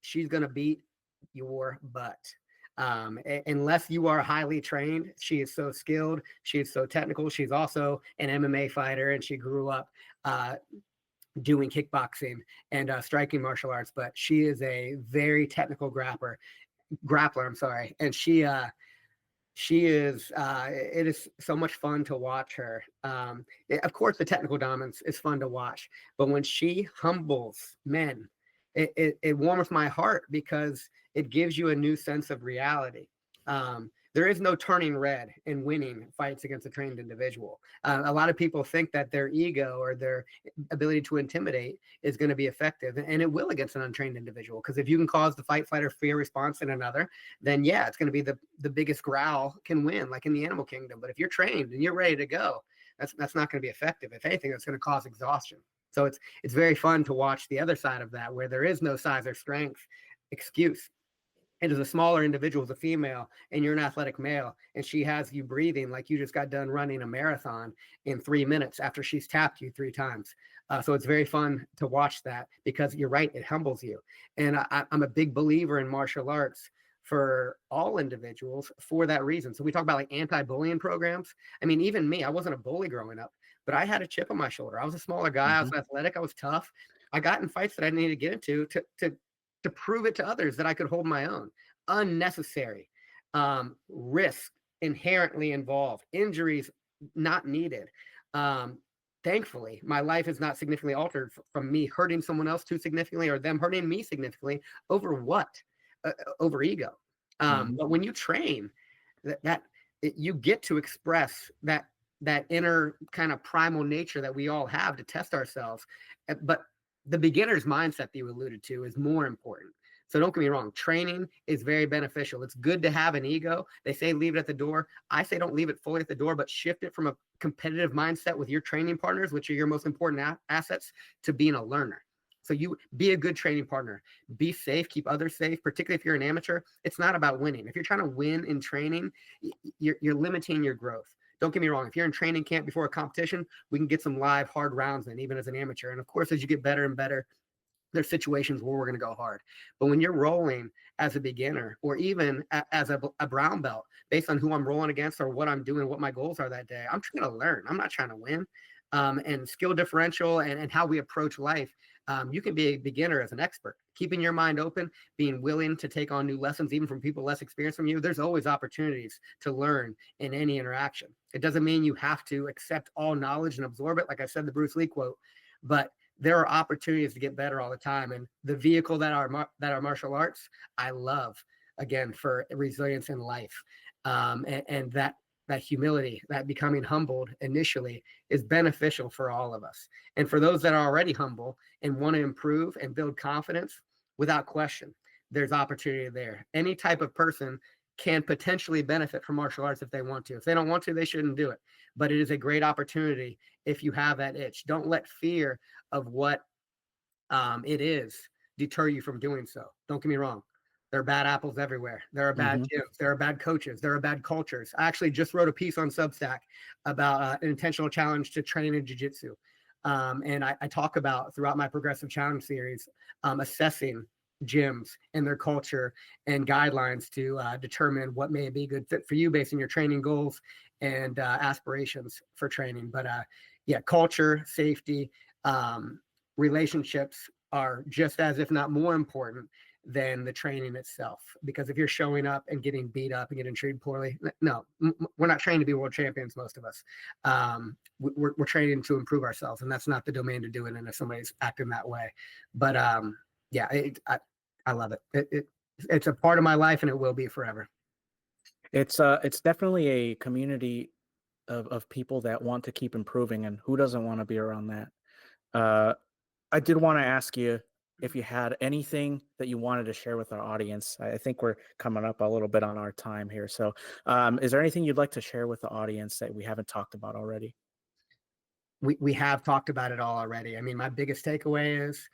[SPEAKER 1] she's going to beat your butt. Unless you are highly trained, she is so skilled. She is so technical. She's also an MMA fighter, and she grew up doing kickboxing and striking martial arts, but she is a very technical grappler. And she She is, it is so much fun to watch her. Of course, the technical dominance is fun to watch, but when she humbles men, it warms my heart because it gives you a new sense of reality. There is no turning red in winning fights against a trained individual. A lot of people think that their ego or their ability to intimidate is going to be effective, and it will against an untrained individual. Because if you can cause the fight, flight, or fear response in another, then yeah, it's going to be the biggest growl can win, like in the animal kingdom. But if you're trained and you're ready to go, that's not going to be effective. If anything, it's going to cause exhaustion. So it's very fun to watch the other side of that, where there is no size or strength excuse. It is a smaller individual, as a female, and you're an athletic male, and she has you breathing like you just got done running a marathon in 3 minutes after she's tapped you 3 times. So it's very fun to watch that, because you're right, it humbles you. And I'm a big believer in martial arts for all individuals for that reason. So we talk about like anti-bullying programs. I mean, even me, I wasn't a bully growing up, but I had a chip on my shoulder. I was a smaller guy. I was athletic. I was tough. I got in fights that I didn't need to get into to prove it to others that I could hold my own. Unnecessary risk inherently involved, injuries not needed. Thankfully, my life is not significantly altered from me hurting someone else too significantly, or them hurting me significantly over what? Over ego. But when you train, you get to express that inner kind of primal nature that we all have to test ourselves. But the beginner's mindset that you alluded to is more important. So don't get me wrong, training is very beneficial. It's good to have an ego. They say leave it at the door. I say don't leave it fully at the door, but shift it from a competitive mindset with your training partners, which are your most important assets, to being a learner. So you be a good training partner. Be safe, keep others safe, particularly if you're an amateur. It's not about winning. If you're trying to win in training, you're limiting your growth. Don't get me wrong. If you're in training camp before a competition, we can get some live hard rounds in, even as an amateur. And of course, as you get better and better, there's situations where we're going to go hard. But when you're rolling as a beginner, or even as a brown belt, based on who I'm rolling against or what I'm doing, what my goals are that day, I'm trying to learn. I'm not trying to win. And skill differential and how we approach life. You can be a beginner as an expert, keeping your mind open, being willing to take on new lessons, even from people less experienced from you. There's always opportunities to learn in any interaction. It doesn't mean you have to accept all knowledge and absorb it, like I said, the Bruce Lee quote, but there are opportunities to get better all the time. And the vehicle that are martial arts, I love, again, for resilience in life. And that humility, that becoming humbled initially, is beneficial for all of us. And for those that are already humble and want to improve and build confidence, without question, there's opportunity there. Any type of person can potentially benefit from martial arts if they want to. If they don't want to, they shouldn't do it. But it is a great opportunity if you have that itch. Don't let fear of what it is deter you from doing so. Don't get me wrong. There are bad apples everywhere. There are bad gyms. There are bad coaches. There are bad cultures. I actually just wrote a piece on Substack about an intentional challenge to train in jiu-jitsu. And I talk about, throughout my progressive challenge series, assessing gyms and their culture and guidelines to determine what may be a good fit for you based on your training goals and aspirations for training. But yeah, culture, safety, relationships are just as, if not more important than the training itself. Because if you're showing up and getting beat up and getting treated poorly, no, we're not trained to be world champions, most of us. We're training to improve ourselves, and that's not the domain to do it in if somebody's acting that way. But yeah, I love it. It's a part of my life, and it will be forever.
[SPEAKER 2] It's definitely a community of people that want to keep improving, and who doesn't want to be around that? I did want to ask you if you had anything that you wanted to share with our audience. I think we're coming up a little bit on our time here. So is there anything you'd like to share with the audience that we haven't talked about already?
[SPEAKER 1] We have talked about it all already. I mean, my biggest takeaway is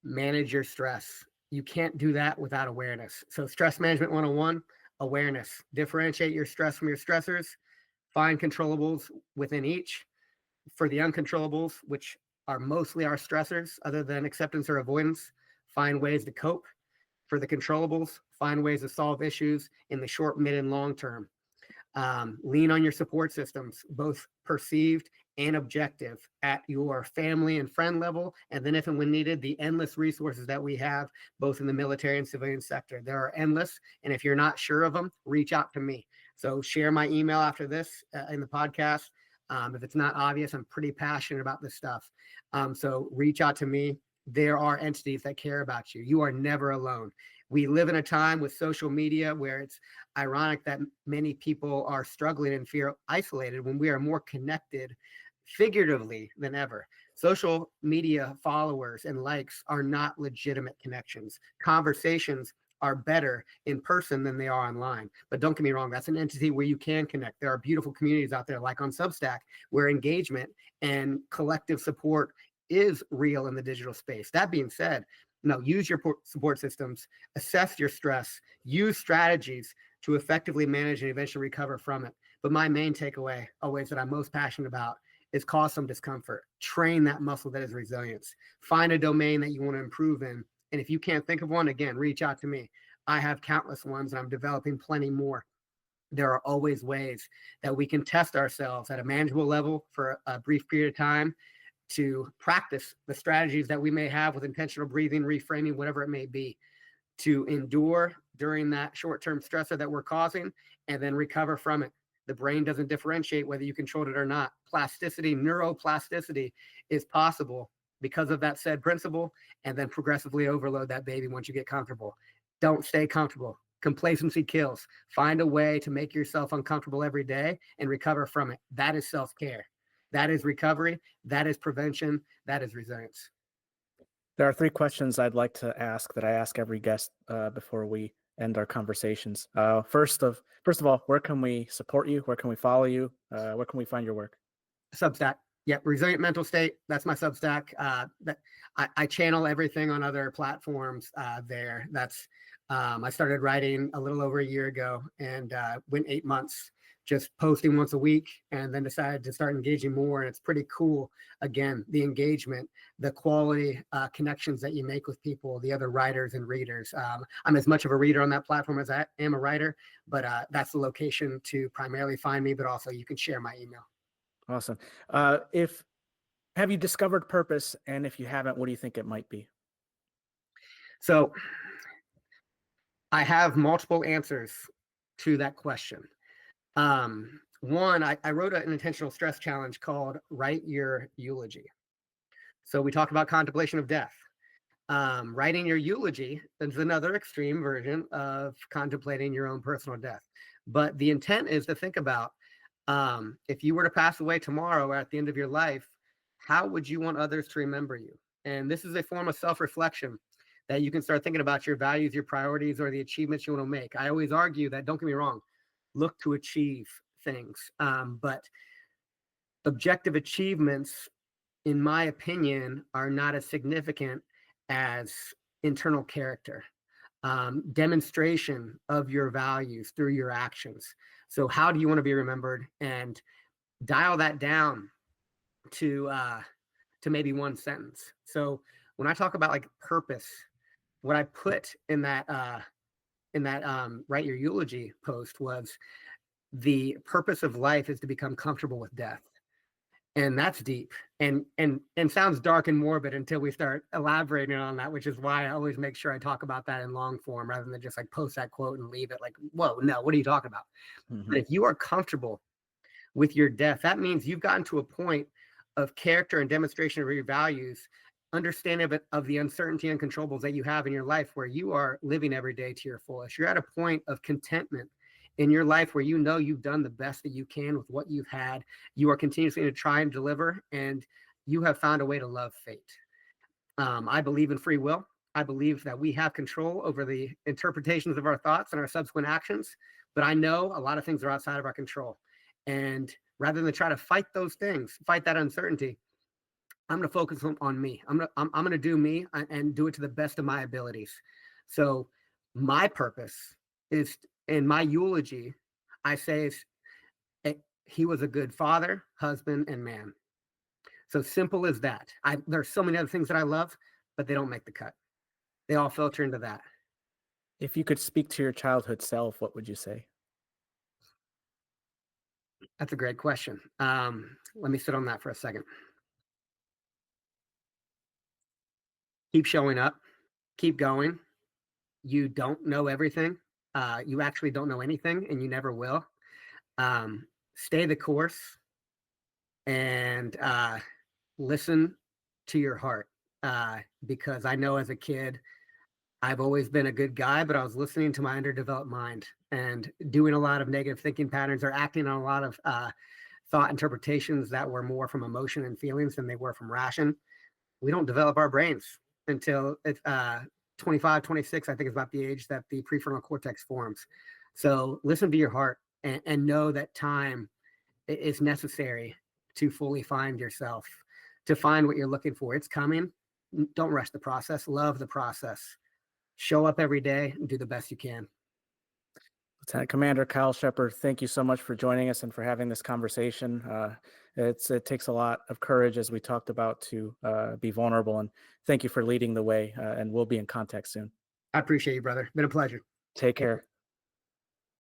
[SPEAKER 1] manage your stress. You can't do that without awareness. So stress management 101, awareness. Differentiate your stress from your stressors. Find controllables within each. For the uncontrollables, which are mostly our stressors, other than acceptance or avoidance, find ways to cope. For the controllables, find ways to solve issues in the short, mid, and long term. Lean on your support systems, both perceived and objective at your family and friend level. And then, if and when needed, the endless resources that we have, both in the military and civilian sector. There are endless. And if you're not sure of them, reach out to me. So share my email after this in the podcast. If it's not obvious, I'm pretty passionate about this stuff. So reach out to me. There are entities that care about you. You are never alone. We live in a time with social media where it's ironic that many people are struggling and feel isolated when we are more connected figuratively than ever. Social media followers and likes are not legitimate connections. Conversations are better in person than they are online. But don't get me wrong, that's an entity where you can connect. There are beautiful communities out there, like on Substack, where engagement and collective support is real in the digital space. That being said, use your support systems, assess your stress, use strategies to effectively manage and eventually recover from it. But my main takeaway, always, that I'm most passionate about is cause some discomfort. Train that muscle that is resilience. Find a domain that you want to improve in. And if you can't think of one, again, reach out to me. I have countless ones, and I'm developing plenty more. There are always ways that we can test ourselves at a manageable level for a brief period of time to practice the strategies that we may have with intentional breathing, reframing, whatever it may be, to endure during that short-term stressor that we're causing and then recover from it. The brain doesn't differentiate whether you controlled it or not. Plasticity, neuroplasticity is possible because of that said principle, and then progressively overload that baby once you get comfortable. Don't stay comfortable. Complacency kills. Find a way to make yourself uncomfortable every day and recover from it. That is self-care. That is recovery. That is prevention. That is resilience.
[SPEAKER 2] There are three questions I'd like to ask that I ask every guest before we end our conversations. First of all, where can we support you? Where can we follow you? Where can we find your work?
[SPEAKER 1] Substack. Yep, Resilient Mental State. That's my Substack. I channel everything on other platforms there. I started writing a little over a year ago, and went 8 months just posting once a week, and then decided to start engaging more. And it's pretty cool. Again, the engagement, the quality connections that you make with people, the other writers and readers. I'm as much of a reader on that platform as I am a writer, but that's the location to primarily find me, but also you can share my email.
[SPEAKER 2] Awesome. Have you discovered purpose? And if you haven't, what do you think it might be?
[SPEAKER 1] So I have multiple answers to that question. One, I wrote an intentional stress challenge called Write Your Eulogy. So we talked about contemplation of death. Writing your eulogy is another extreme version of contemplating your own personal death. But the intent is to think about, if you were to pass away tomorrow or at the end of your life, how would you want others to remember you? And this is a form of self-reflection that you can start thinking about your values, your priorities, or the achievements you want to make. I always argue that, don't get me wrong, look to achieve things. But objective achievements, in my opinion, are not as significant as internal character, demonstration of your values through your actions. So how do you want to be remembered? And dial that down to maybe one sentence. So when I talk about like purpose, what I put in that Write Your Eulogy post was, the purpose of life is to become comfortable with death. And that's deep and sounds dark and morbid until we start elaborating on that, which is why I always make sure I talk about that in long form rather than just like post that quote and leave it like, whoa, no, what are you talking about?
[SPEAKER 2] Mm-hmm.
[SPEAKER 1] But if you are comfortable with your death, that means you've gotten to a point of character and demonstration of your values, understanding of the uncertainty and controllables that you have in your life, where you are living every day to your fullest. You're at a point of contentment in your life where you know you've done the best that you can with what you've had. You are continuously to try and deliver, and you have found a way to love fate. I believe in free will. I believe that we have control over the interpretations of our thoughts and our subsequent actions, but I know a lot of things are outside of our control. And rather than try to fight those things, fight that uncertainty, I'm going to focus on me. I'm going to do me and do it to the best of my abilities. So my purpose is, in my eulogy, I say he was a good father, husband, and man. So simple as that. There's so many other things that I love, but they don't make the cut. They all filter into that.
[SPEAKER 2] If you could speak to your childhood self, what would you say?
[SPEAKER 1] That's a great question. Let me sit on that for a second. Keep showing up, keep going. You don't know everything. You actually don't know anything, and you never will. Stay the course and listen to your heart. Because I know as a kid, I've always been a good guy, but I was listening to my underdeveloped mind and doing a lot of negative thinking patterns or acting on a lot of thought interpretations that were more from emotion and feelings than they were from ration. We don't develop our brains until it's 25, 26, I think is about the age that the prefrontal cortex forms. So listen to your heart and know that time is necessary to fully find yourself, to find what you're looking for. It's coming. Don't rush the process. Love the process. Show up every day and do the best you can.
[SPEAKER 2] Lieutenant Commander Kyle Shepard, thank you so much for joining us and for having this conversation. It takes a lot of courage, as we talked about, to be vulnerable. And thank you for leading the way. And we'll be in contact soon.
[SPEAKER 1] I appreciate you, brother. Been a pleasure.
[SPEAKER 2] Take care.